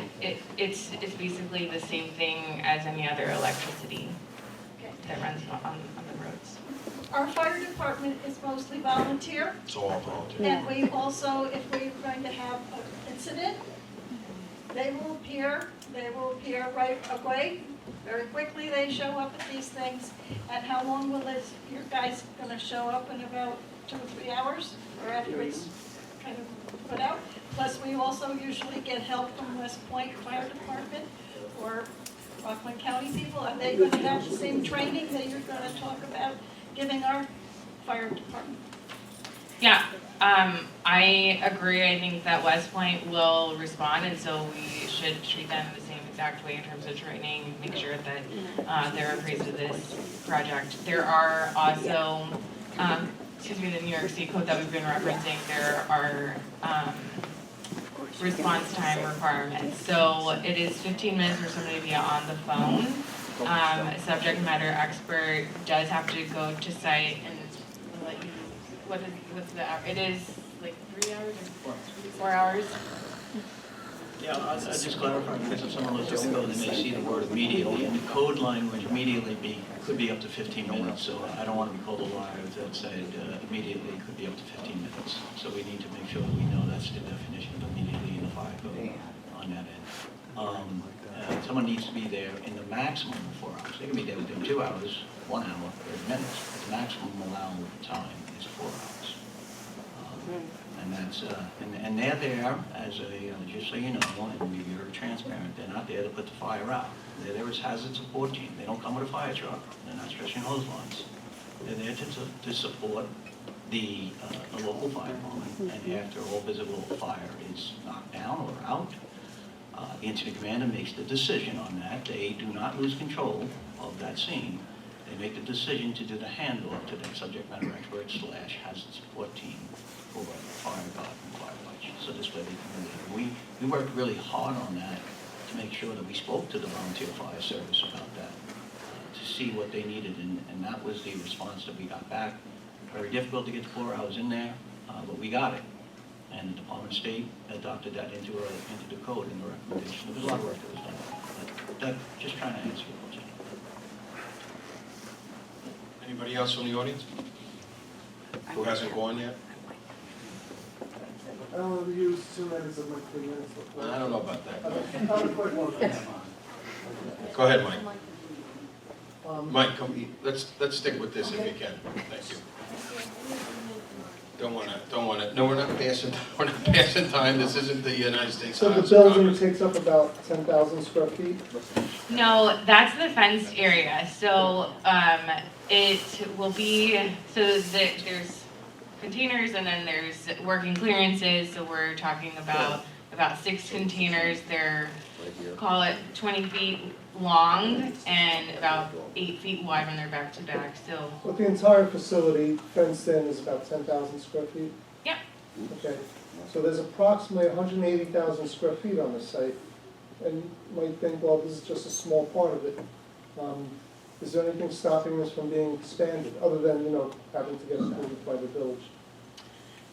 it's basically the same thing as any other electricity that runs on the roads. Our fire department is mostly volunteer. It's all volunteer. And we also, if we're going to have an incident, they will appear right away. Very quickly they show up at these things. And how long will this, your guys gonna show up in about 2 or 3 hours? Or after it's kind of put out? Plus we also usually get help from West Point Fire Department or Rockland County people. Are they gonna have the same training that you're gonna talk about giving our fire department? Yeah, I agree. I think that West Point will respond, and so we should treat them the same exact way in terms of training, make sure that they're appraised of this project. There are also, the New York State code that we've been referencing, there are response time requirements. So it is 15 minutes for somebody to be on the phone. A subject matter expert does have to go to site and like, it is like 3 hours or 4 hours? Yeah, I'll just clarify, because if someone looks at the code, they may see the word immediately, and the code language immediately could be up to 15 minutes, so I don't want to be called a liar that said immediately could be up to 15 minutes. So we need to make sure that we know that's the definition of immediately in the fire code on that end. Someone needs to be there in the maximum of 4 hours. They can be there within 2 hours, 1 hour, 30 minutes, but the maximum allowable time is 4 hours. And that's, and they're there as a, just so you know, and you're transparent, they're not there to put the fire out. They're there as hazard support team. They don't come with a fire truck. They're not stretching hose lines. They're there to support the local fire department. And after all visible fire is knocked down or out, the incident commander makes the decision on that. They do not lose control of that scene. They make the decision to do the handoff to the subject matter expert / hazard support team. for fire department, firefighters, so this way they can really, we worked really hard on that to make sure that we spoke to the volunteer fire service about that, to see what they needed, and that was the response that we got back. Very difficult to get the 4 hours in there, but we got it. And the Department of State adopted that into the code and the recommendation. There was a lot of work that was done. But that, just trying to answer your question. Anybody else from the audience? Who hasn't gone yet? I don't want to use 2 minutes of my 3 minutes. I don't know about that. I'll have a quick one. Go ahead, Mike. Mike, let's stick with this if you can. Thank you. Don't wanna, no, we're not passing time, this isn't the United States So the House of building Congress. takes up about 10,000 square feet? No, that's the fenced area, so, it will be, so there's containers and then there's working clearances, so we're talking about 6 containers, they're, call it 20 feet long and about 8 feet wide when they're back to back, so. But the entire facility fenced in is about 10,000 square feet? Yep. Okay, so there's approximately 180,000 square feet on the site, and you might think, well, this is just a small part of it. Is there anything stopping this from being expanded, other than, having to get approved by the village?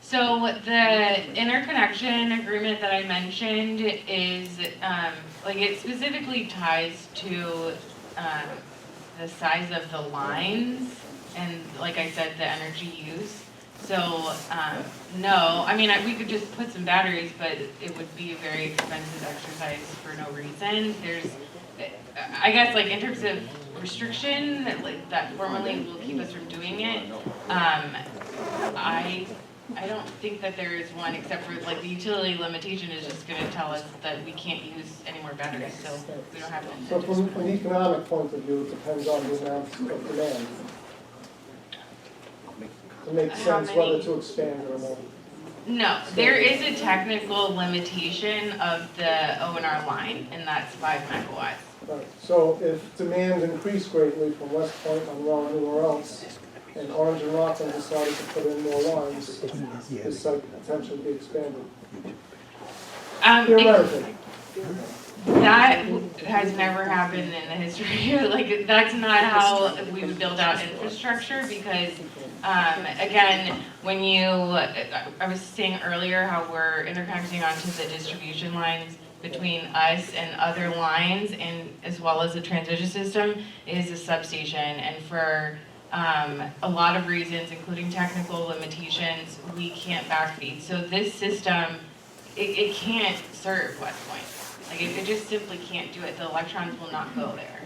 So the interconnection agreement that I mentioned is, it specifically ties to the size of the lines and, like I said, the energy use. So, no, I mean, we could just put some batteries, but it would be a very expensive exercise for no reason. There's, I guess, in terms of restriction, that formally will keep us from doing it. I don't think that there is one, except for the utility limitation is just going to tell us that we can't use any more batteries, so we don't have to. So from an economic point of view, it depends on the amount of demand. To make sense whether to expand or not. No, there is a technical limitation of the O&R line, and that's 5 megawatts. Right, so if demand increased greatly from West Point, Monroe, and anywhere else, and Orange and Rockland decided to put in more lines, this site could potentially be expanded. Theoretically. That has never happened in the history. That's not how we would build out infrastructure because, again, when I was saying earlier how we're interconnecting onto the distribution lines between us and other lines, and as well as the transmission system, is a substation. And for a lot of reasons, including technical limitations, we can't backfeed. So this system, it can't serve West Point. It just simply can't do it. The electrons will not go there.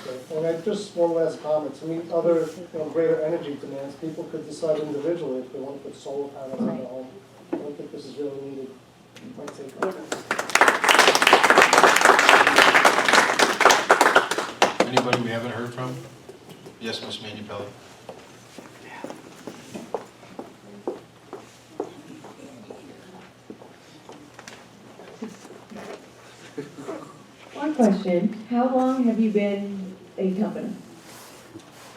Okay, and just one last comment. To meet other greater energy demands, people could decide individually if they want to put solar panels on their home. I don't think this is really needed. Might take on. Anybody we haven't heard from? Yes, Ms. Manupelli. One question, how long have you been a company?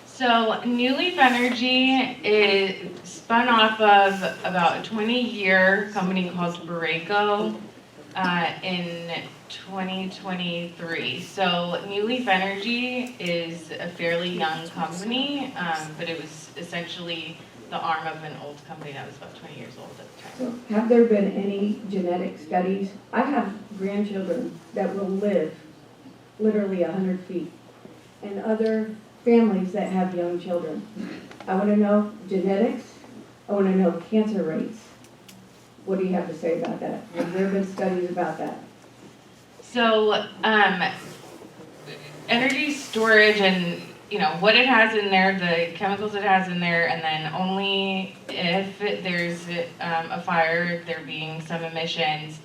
So New Leaf Energy is spun off of about a 20-year company called Borrego in 2023. So New Leaf Energy is a fairly young company, but it was essentially the arm of an old company that was about 20 years old at the time. So have there been any genetic studies? I have grandchildren that will live literally 100 feet, and other families that have young children. I want to know genetics. I want to know cancer rates. What do you have to say about that? Have there been studies about that? So, energy storage and, what it has in there, the chemicals it has in there, and then only if there's a fire, there being some emissions,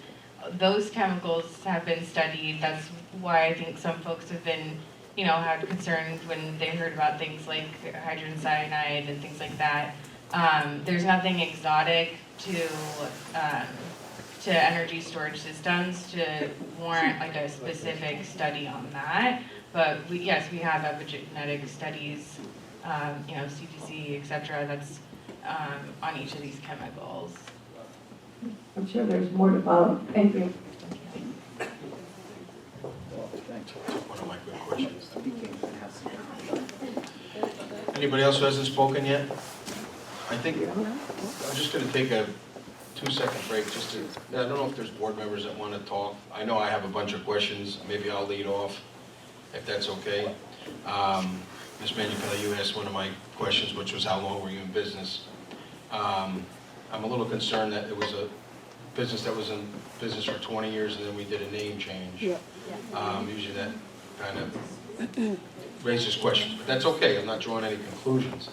those chemicals have been studied. That's why I think some folks have been, had concerns when they heard about things like hydrogen cyanide and things like that. There's nothing exotic to energy storage systems to warrant a specific study on that. But yes, we have epigenetic studies, CTC, et cetera. That's on each of these chemicals. I'm sure there's more to follow. Thank you. One of my good questions. Anybody else who hasn't spoken yet? I think, I'm just gonna take a 2-second break just to, I don't know if there's board members that want to talk. I know I have a bunch of questions. Maybe I'll lead off, if that's okay. Ms. Manupelli, you asked one of my questions, which was how long were you in business? I'm a little concerned that it was a business that was in business for 20 years and then we did a name change. Usually that kind of raises questions, but that's okay. I'm not drawing any conclusions.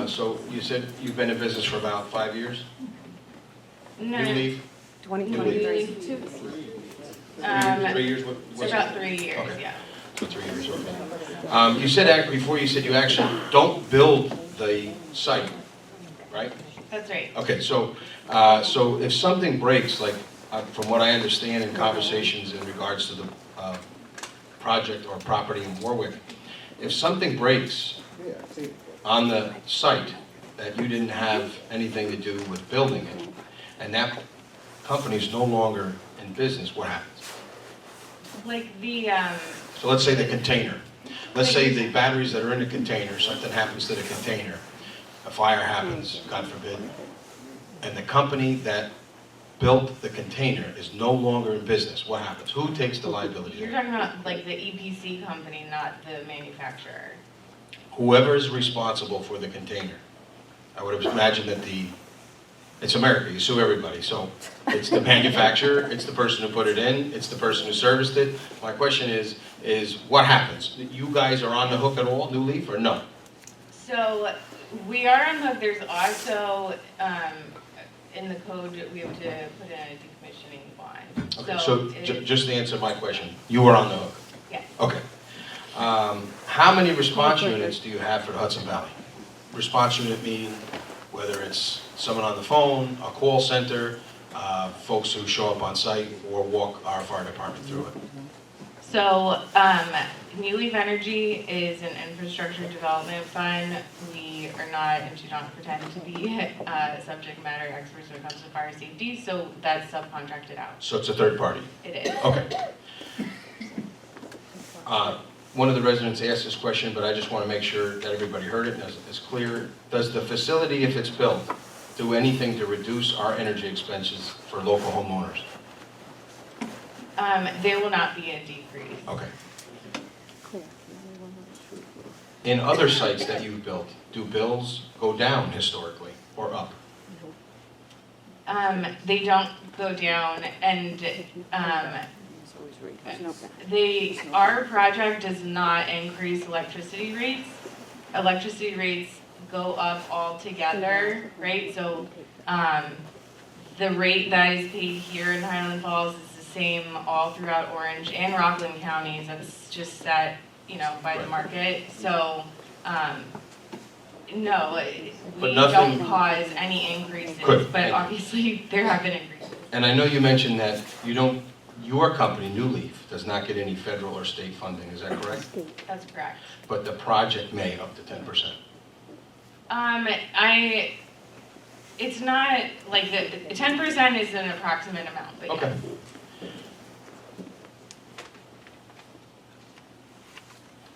So you said you've been in business for about 5 years? No. New Leaf? 2023. 3 years? What It's was about it? 3 years, Okay. yeah. So 3 years, okay. You said, before you said you actually don't build the site, right? That's right. Okay, so if something breaks, like from what I understand in conversations in regards to the project or property in Warwick, if something breaks on the site that you didn't have anything to do with building it, and that company is no longer in business, what happens? Like the, So let's say the container. Let's say the batteries that are in the container, something happens to the container, a fire happens, God forbid, and the company that built the container is no longer in business, what happens? Who takes the liability? you're talking about like the EPC company, not the manufacturer. Whoever is responsible for the container. I would imagine that it's America, you sue everybody, so it's the manufacturer, it's the person who put it in, it's the person who serviced it. My question is what happens? You guys are on the hook at all, New Leaf, or no? So we are on the hook. There's also, in the code, we have to put in a decommissioning bond. Okay, so it- just to answer my question, you are on the hook? Yes. Okay. How many response units do you have for the Hudson Valley? Response unit meaning whether it's someone on the phone, a call center, folks who show up on site or walk our fire department through it. So, New Leaf Energy is an infrastructure development fund. We are not and do not pretend to be subject matter experts when it comes to fire safety, so that's subcontracted out. So it's a third party? It is. Okay. One of the residents asked this question, but I just want to make sure that everybody heard it and it's clear. Does the facility, if it's built, do anything to reduce our energy expenses for local homeowners? There will not be a decrease. Okay. In other sites that you've built, do bills go down historically or up? They don't go down, and our project does not increase electricity rates. Electricity rates go up altogether, right? So the rate that is paid here in Highland Falls is the same all throughout Orange and Rockland counties. That's just set, by the market. So no, we don't cause any increases, Good. but obviously there have been increases. And I know you mentioned that your company, New Leaf, does not get any federal or state funding, is that correct? That's correct. But the project may up to 10%. It's not like the 10% is an approximate amount, but Okay. yes.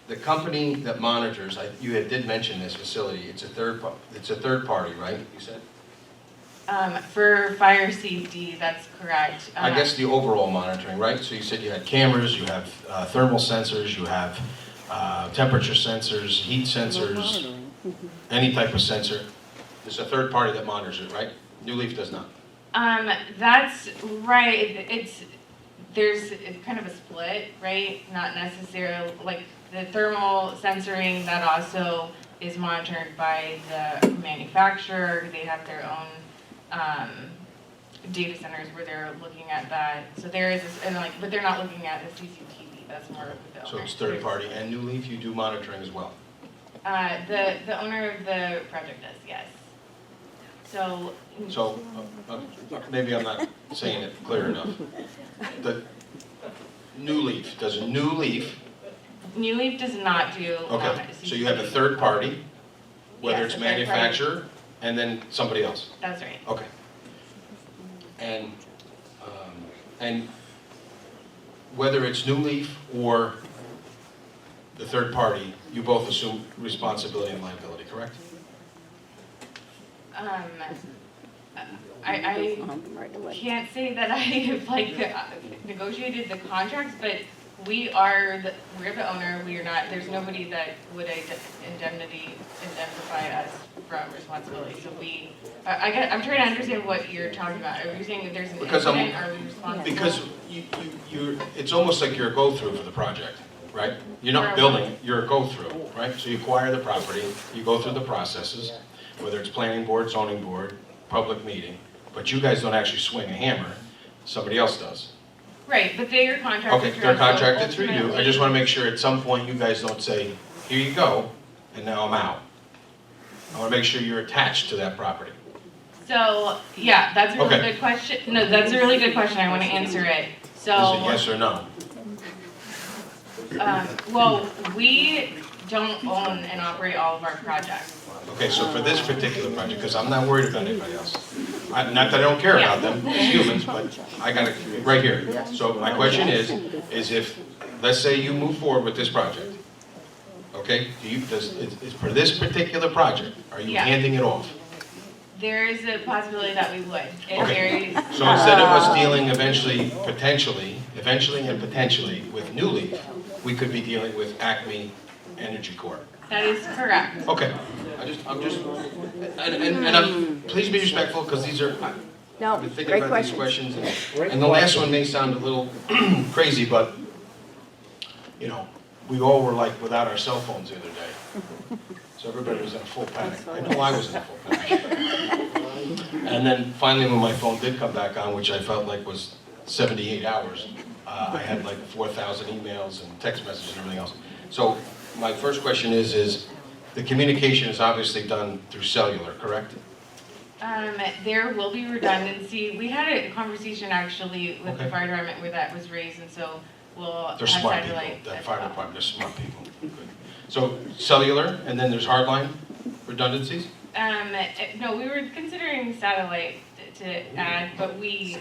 The company that monitors, you did mention this facility, it's a third party, right, you said? For fire safety, that's correct. I guess the overall monitoring, right? So you said you had cameras, you have thermal sensors, you have temperature sensors, heat sensors, any type of sensor. There's a third party that monitors it, right? New Leaf does not. That's right. It's kind of a split, right? Not necessarily, like the thermal sensoring that also is monitored by the manufacturer. They have their own data centers where they're looking at that. So there is, but they're not looking at the CCTV. That's more of the So it's third party. And New Leaf, you do monitoring as well? The owner of the project does, yes. So maybe I'm not saying it clear enough. The New Leaf, New Leaf does not do. Okay, so you have a third party, whether Yes, it's a third party. manufacturer and then somebody else. That's right. Okay. And whether it's New Leaf or the third party, you both assume responsibility and liability, correct? I can't say that I have like negotiated the contracts, but we're the owner. We are not. There's nobody that would indemnify us from responsibility. So I'm trying to understand what you're talking about. Are you saying that there's an incident? Are we responsible? Because it's almost like you're a go-through for the project, right? You're not building it, you're a go-through, right? So you acquire the property, you go through the processes, whether it's planning board, zoning board, public meeting, but you guys don't actually swing a hammer, somebody else does. Right, but they are contracted. Okay, they're contracted through you. I just want to make sure at some point you guys don't say, here you go, and now I'm out. I want to make sure you're attached to that property. So, yeah, that's a really good question. No, that's a really good question. I want to answer it. So. Is it yes or no? Well, we don't own and operate all of our projects. Okay, so for this particular project, because I'm not worried about anybody else. Not that I don't care about them, as humans, but I got it right here. So my question is if, let's say you move forward with this project, okay? For this particular project, are you handing it off? There is a possibility that we would. It Okay. varies. So instead of us dealing eventually and potentially with New Leaf, we could be dealing with Acme Energy Corp. That is correct. Okay. Please be respectful, because these are, I've been thinking about these questions, and the last one may sound a little crazy, but, you know, we all were like without our cell phones the other day. So everybody was in a full panic. I know I was in a full panic. And then finally when my phone did come back on, which I felt like was 78 hours, I had like 4,000 emails and text messages and everything else. So my first question is the communication is obviously done through cellular, correct? There will be redundancy. We had a conversation actually with the fire department where that was raised, and so we'll They're smart people, that fire department, they're smart people. Good. So cellular, and then there's hardline redundancies? No, we were considering satellite to add, but we,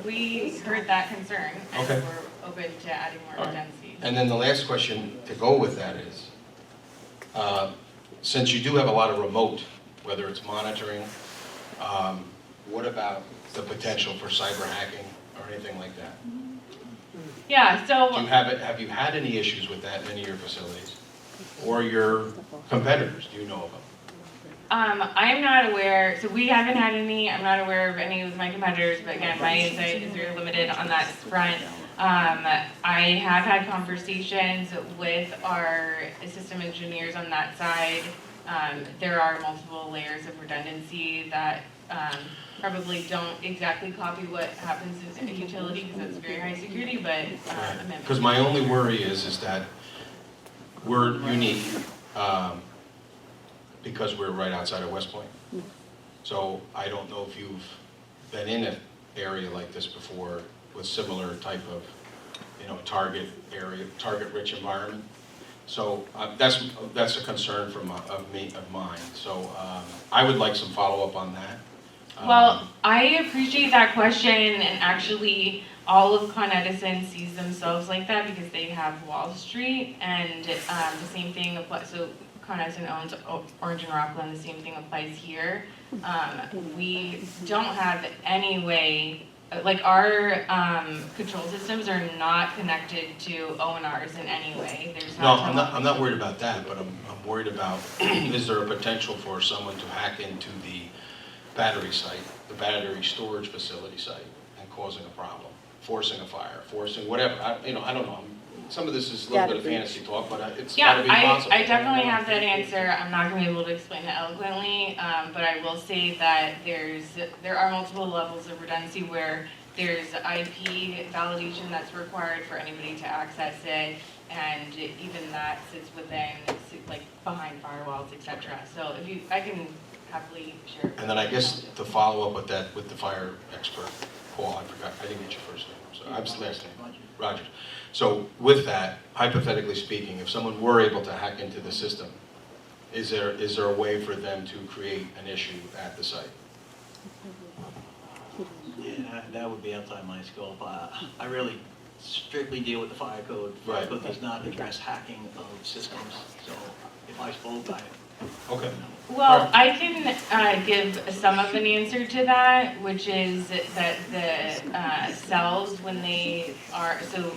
we heard that concern, and we're open to adding more redundancies. And then the last question to go with that is, since you do have a lot of remote, whether it's monitoring, what about the potential for cyber hacking or anything like that? Yeah, so. Have you had any issues with that in any of your facilities? Or your competitors, do you know of them? I am not aware, so we haven't had any, I'm not aware of any of my competitors, but again, my insight is very limited on that front. I have had conversations with our system engineers on that side. There are multiple layers of redundancy that probably don't exactly copy what happens in a utility because that's very high security, but because my only worry is that we're unique because we're right outside of West Point. So I don't know if you've been in an area like this before with similar type of, target area, target-rich environment. So that's a concern of mine. So I would like some follow-up on that. Well, I appreciate that question, and actually all of Con Edison sees themselves like that because they have Wall Street, and the same thing applies. So Con Edison owns Orange and Rockland, the same thing applies here. We don't have any way, like our control systems are not connected to ONRs in any way. There's I'm not worried about that, but I'm worried about is there a potential for someone to hack into the battery site, the battery storage facility site, and causing a problem, forcing a fire, forcing whatever. I don't know. Some of this is a little bit of fantasy talk, but it's got to be possible. I definitely have that answer. I'm not going to be able to explain it eloquently, but I will say that there are multiple levels of redundancy where there's IP validation that's required for anybody to access it, and even that sits within, like behind firewalls, etc. So I can happily share. And then I guess to follow up with that, with the fire expert, Paul, I didn't get your first name, so I'm the last name, Rogers. So with that, hypothetically speaking, if someone were able to hack into the system, is there a way for them to create an issue at the site? Yeah, that would be outside my scope. I really strictly deal with the fire code. Fire Right. code does not address hacking of systems, so if I spoke, Okay. Well, I can give some of an answer to that, which is that the cells, when they are, so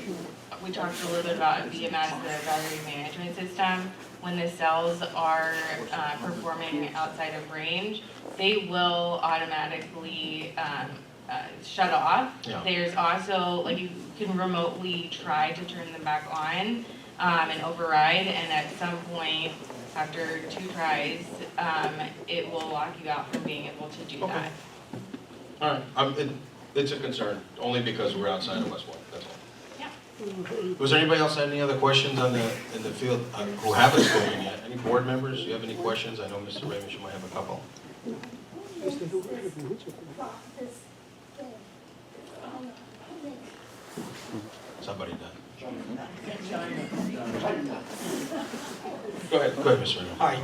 we talked a little bit about BMS, the battery management system. When the cells are performing outside of range, they will automatically shut off. Yeah. There's also, like, you can remotely try to turn them back on and override, and at some point, after 2 tries, it will lock you out from being able to do that. All right, it's a concern, only because we're outside of West Point, that's all. Yeah. Was there anybody else had any other questions in the field who haven't spoken yet? Any board members, do you have any questions? I know Mr. Raymond, you might have a couple. Somebody done. Go ahead, Mr. Raymond. Hi.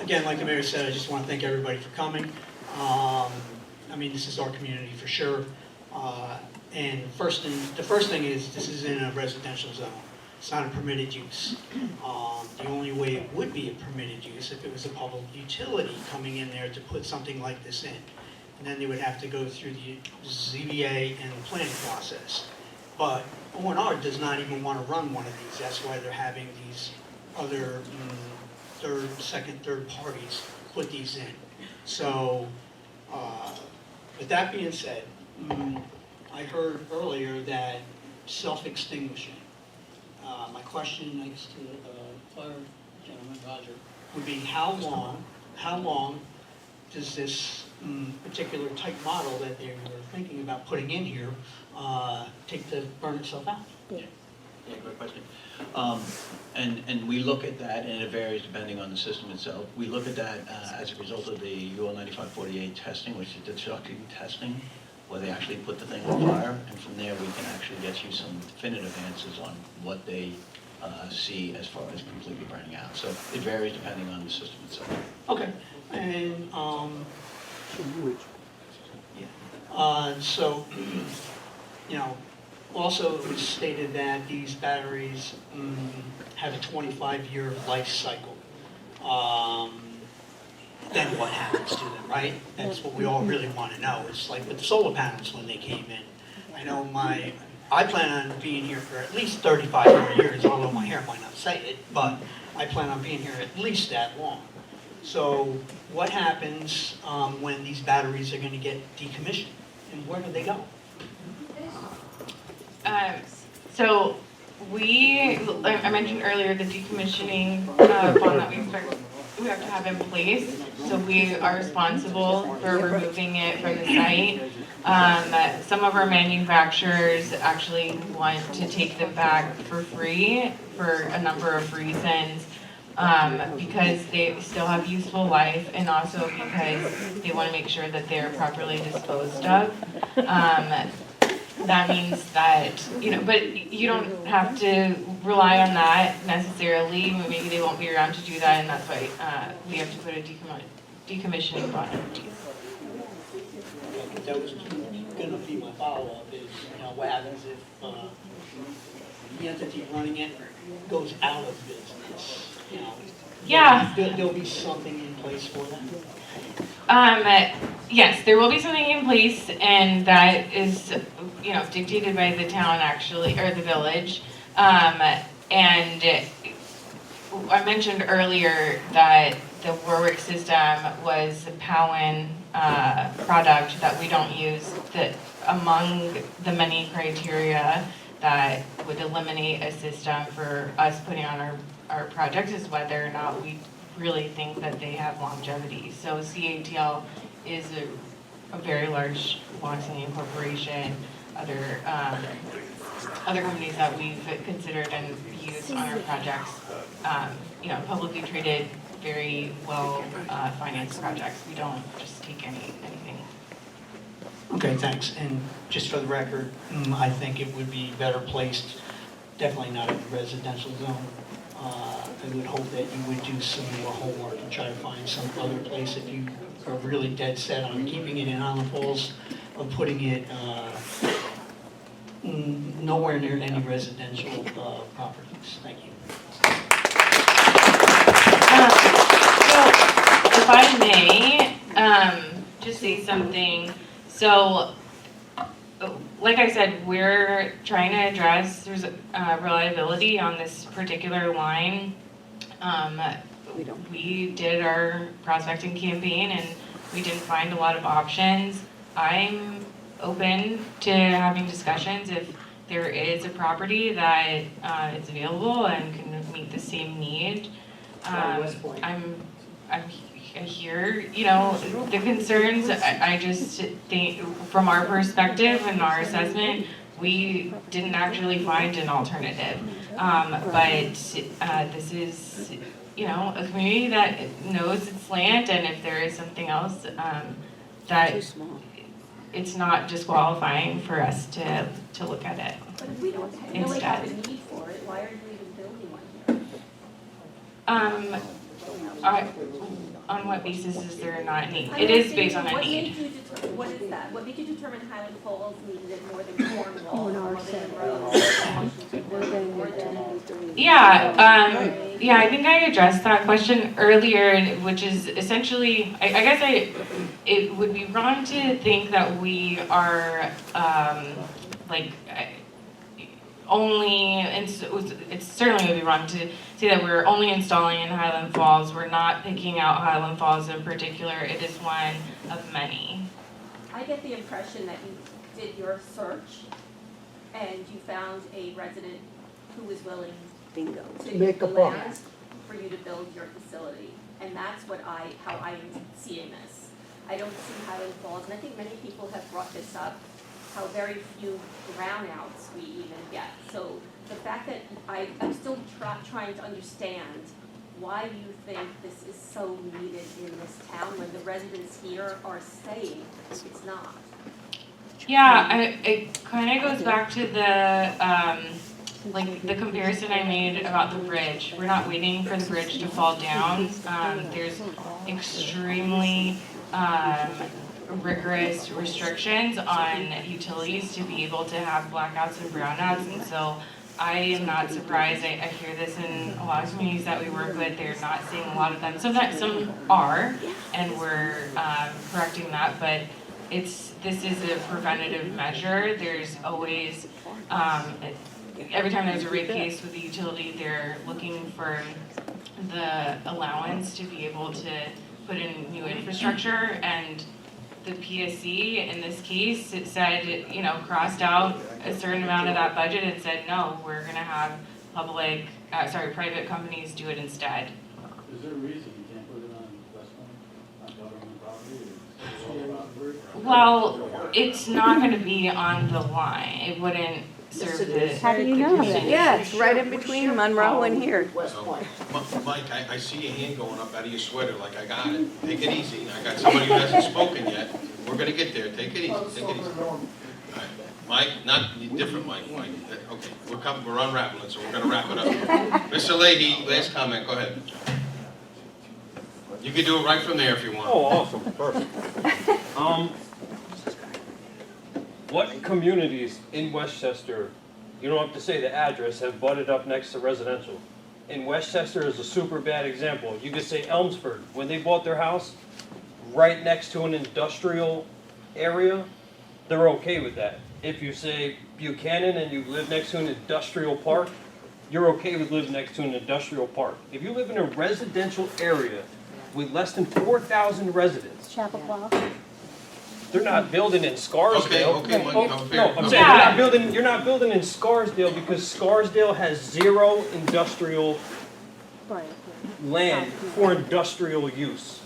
Again, like the mayor said, I just want to thank everybody for coming. I mean, this is our community for sure. And the first thing is, this is in a residential zone. It's not a permitted use. The only way it would be a permitted use if it was a public utility coming in there to put something like this in. And then they would have to go through the ZBA and the planning process. But O&R does not even want to run one of these. That's why they're having these other second, third parties put these in. So, with that being said, I heard earlier that self-extinguishing. My question, I guess, to the fire gentleman, Roger, would be how long does this particular type model that they were thinking about putting in here take to burn itself out? Yeah, great question. And we look at that, and it varies depending on the system itself. We look at that as a result of the UL 9548 testing, which is destructive testing, where they actually put the thing on fire, and from there we can actually get you some definitive answers on what they see as far as completely burning out. So it varies depending on the system itself. Okay, and so, you know, also it was stated that these batteries have a 25-year life cycle. Then what happens to them, right? That's what we all really want to know. It's like with the solar panels when they came in. I know I plan on being here for at least 35 more years, although my hair might not say it, but I plan on being here at least that long. So what happens when these batteries are going to get decommissioned, and where do they go? So I mentioned earlier the decommissioning bond that we have to have in place. So we are responsible for removing it from the site. Some of our manufacturers actually want to take them back for free for a number of reasons. Because they still have useful life, and also because they want to make sure that they're properly disposed of. That means that, but you don't have to rely on that necessarily. Maybe they won't be around to do that, and that's why we have to put a decommissioning bond in place. That was going to be my follow-up is, what happens if the entity running it goes out of business? Yeah. There'll be something in place for that? Yes, there will be something in place, and that is, dictated by the town actually, or the village. And I mentioned earlier that the Warwick system was a Powin product that we don't use. That among the many criteria that would eliminate a system for us putting on our projects is whether or not we really think that they have longevity. So CATL is a very large, long-standing corporation. Other companies that we've considered and used on our projects, publicly traded, very well financed projects. We don't just take anything. Okay, thanks. And just for the record, I think it would be better placed, definitely not in the residential zone. I would hope that you would do some more homework and try to find some other place if you are really dead set on keeping it in Highland Falls, or putting it nowhere near any residential properties. Thank you. So, if I may, just say something. So, like I said, we're trying to address reliability on this particular line. We did our prospecting campaign and we didn't find a lot of options. I'm open to having discussions if there is a property that is available and can meet the same need. I'm here, the concerns, I just think from our perspective and our assessment, we didn't actually find an alternative. But this is, a community that knows its land, and if there is something else that it's not disqualifying for us to look at it. But if we don't really have a need for it, why are you even building one here? On what basis is there not a need? It is based on a need. What is that? What made you determine Highland Falls needed it more than Cornwall, more than Rose? Yeah, I think I addressed that question earlier, which is essentially, I guess it would be wrong to think that we are, only, and it certainly would be wrong to say that we're only installing in Highland Falls. We're not picking out Highland Falls in particular. It is one of many. I get the impression that you did your search and you found a resident who was willing to use the land for you to build your facility. And that's how I am seeing this. I don't see Highland Falls, and I think many people have brought this up, how very few brownouts we even get. So the fact that I'm still trying to understand why you think this is so needed in this town when the residents here are saying it's not. Yeah, it kind of goes back to the comparison I made about the bridge. We're not waiting for the bridge to fall down. There's extremely rigorous restrictions on utilities to be able to have blackouts and brownouts, and so I am not surprised. I hear this in a lot of communities that we work with. They're not seeing a lot of them. Some are, and we're correcting that. But this is a preventative measure. There's always every time there's a rate case with the utility, they're looking for the allowance to be able to put in new infrastructure, and the PSC in this case, it said, crossed out a certain amount of that budget and said, no, we're going to have private companies do it instead. Is there a reason you can't put it on West Point, on government property? Well, it's not going to be on the line. It wouldn't serve the. How do you know that? Yeah, it's right in between Monroe and here. Mike, I see your hand going up out of your sweater like I got it. Take it easy. I got somebody who hasn't spoken yet. We're gonna get there. Take it easy. Take it easy. All right. Mike, not different Mike. Okay, we're unwrapping it, so we're gonna wrap it up. Mr. Leahy, last comment. Go ahead. You can do it right from there if you want. Oh, awesome. Perfect. What communities in Westchester, you don't have to say the address, have butted up next to residential? In Westchester is a super bad example. You could say Elmsford, when they bought their house right next to an industrial area, they're okay with that. If you say Buchanan and you live next to an industrial park, you're okay with living next to an industrial park. If you live in a residential area with less than 4,000 residents, Chapel Block. they're not building in Scarsdale. Okay, Mike, I'm fair. No, I'm saying you're not building in Scarsdale because Scarsdale has zero industrial land for industrial use.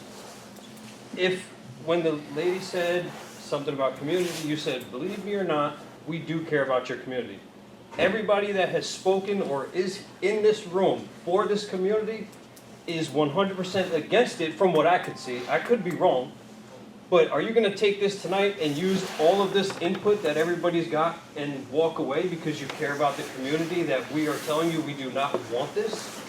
When the lady said something about community, you said, believe me or not, we do care about your community. Everybody that has spoken or is in this room for this community is 100% against it from what I could see. I could be wrong. But are you going to take this tonight and use all of this input that everybody's got and walk away because you care about the community that we are telling you we do not want this?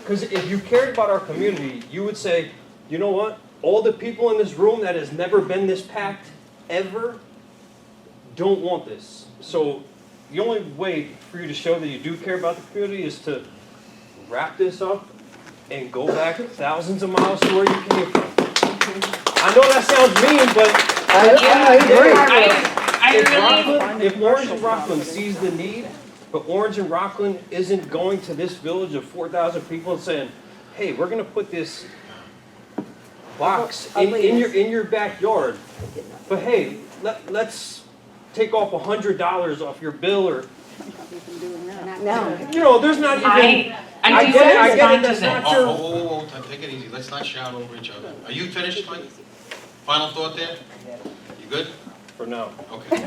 Because if you cared about our community, you would say, you know what? All the people in this room that has never been this packed ever don't want this. So the only way for you to show that you do care about the community is to wrap this up and go back thousands of miles to where you came from. I know that sounds mean, but if Orange and Rockland sees the need, but Orange and Rockland isn't going to this village of 4,000 people and saying, hey, we're gonna put this box in your backyard, but hey, let's take off $100 off your bill, or you know, there's not even. I get it. That's not your. Oh, take it easy. Let's not shout over each other. Are you finished, Mike? Final thought there? You good? For now. Okay.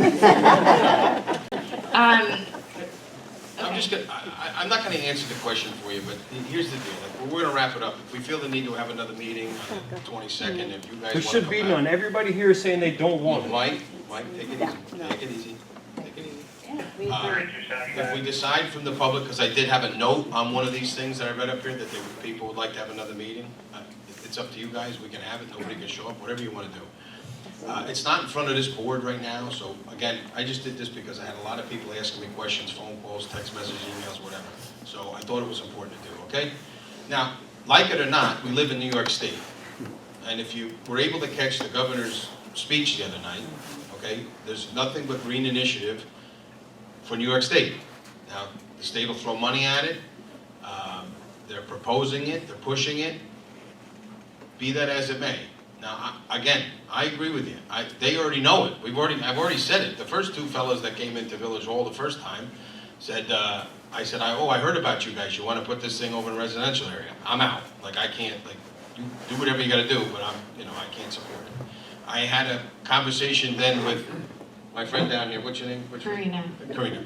I'm not gonna answer the question for you, but here's the deal. Like, we're gonna wrap it up. If we feel the need to have another meeting on the 22nd, if you guys There want should be none. Everybody here is saying they don't want it. Mike, take it easy. Take it easy. Take it easy. If we decide from the public, because I did have a note on one of these things that I read up here, that people would like to have another meeting, it's up to you guys. We can have it. Nobody can show up. Whatever you want to do. It's not in front of this board right now, so again, I just did this because I had a lot of people asking me questions, phone calls, text messages, emails, whatever. So I thought it was important to do, okay? Now, like it or not, we live in New York State. And if you were able to catch the governor's speech the other night, okay, there's nothing but green initiative for New York State. Now, the state will throw money at it. They're proposing it, they're pushing it. Be that as it may. Now, again, I agree with you. They already know it. I've already said it. The first two fellows that came into Village Hall the first time said, I heard about you guys. You want to put this thing over in a residential area. I'm out. Like, I can't, like, you do whatever you got to do, but I can't support it. I had a conversation then with my friend down here. What's your name? Karina. Karina.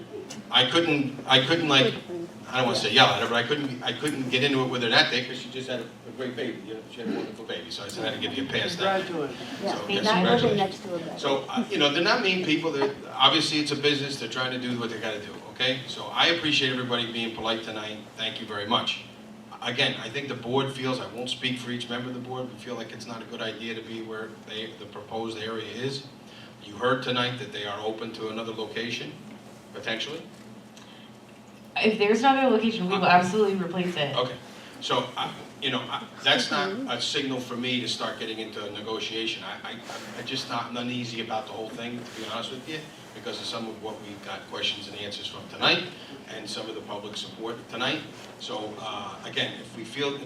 I couldn't like, I don't want to say yell at her, but I couldn't get into it with her that day because she just had a great baby. You know, she had a wonderful baby, so I said I had to give you a pass. Congratulations. So, they're not mean people. Obviously, it's a business. They're trying to do what they got to do. Okay. So I appreciate everybody being polite tonight. Thank you very much. Again, I think the board feels, I won't speak for each member of the board, we feel like it's not a good idea to be where the proposed area is. You heard tonight that they are open to another location, potentially. If there's another location, we will absolutely replace it. Okay, so, that's not a signal for me to start getting into a negotiation. I'm just not uneasy about the whole thing, to be honest with you, because of some of what we got questions and answers from tonight, and some of the public support tonight. So, again, if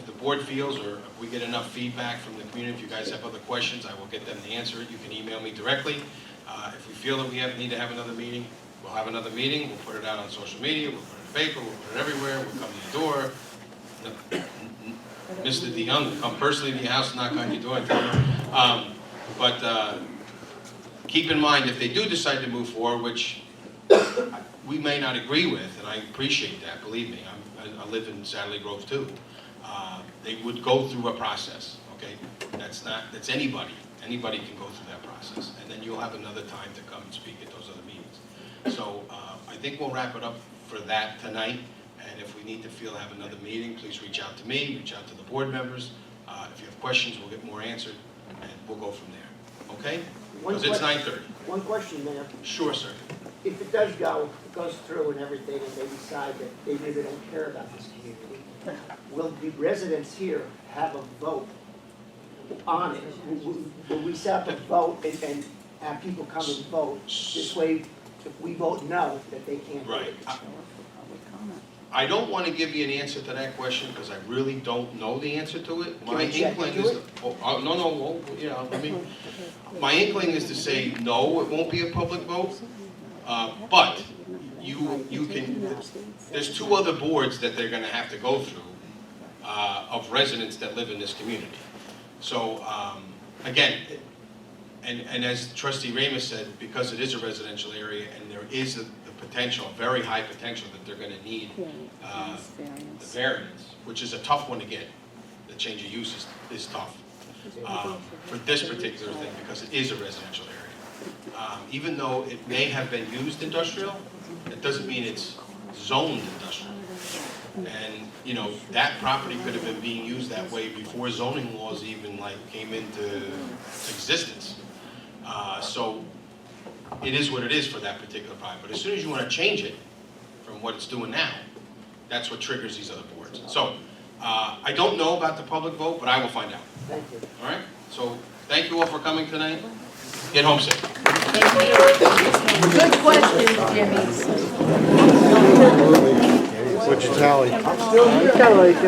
the board feels, or if we get enough feedback from the community, if you guys have other questions, I will get them to answer it. You can email me directly. If we feel that we need to have another meeting, we'll have another meeting. We'll put it out on social media. We'll put it in the paper. We'll put it everywhere. We'll come to your door. Mr. DeYoung will come personally to your house and knock on your door and tell you. But keep in mind, if they do decide to move forward, which we may not agree with, and I appreciate that, believe me, I live in Sadley Grove too, they would go through a process, okay? That's anybody. Anybody can go through that process. And then you'll have another time to come and speak at those other meetings. So I think we'll wrap it up for that tonight. And if we need to have another meeting, please reach out to me, reach out to the board members. If you have questions, we'll get more answered, and we'll go from there. Okay? Because it's 9:30. One question, Mayor. Sure, sir. If it does goes through and everything, and they decide that they really don't care about this community, will the residents here have a vote on it? Will we set up a vote and have people come and vote? This way, if we vote no, that they can't vote. Right. I don't want to give you an answer to that question because I really don't know the answer to it. My inkling is, my inkling is to say no, it won't be a public vote. But you can. There's two other boards that they're going to have to go through of residents that live in this community. So again, and as Trustee Ramos said, because it is a residential area and there is the potential, very high potential that they're going to need the variance, which is a tough one to get. The change of use is tough for this particular thing because it is a residential area. Even though it may have been used industrial, it doesn't mean it's zoned industrial. And, you know, that property could have been being used that way before zoning laws even like came into existence. So it is what it is for that particular property. But as soon as you want to change it from what it's doing now, that's what triggers these other boards. So I don't know about the public vote, but I will find out. Thank you. All right? So thank you all for coming tonight. Get home safe. Good question, Jimmy. Which tally? Kind of like,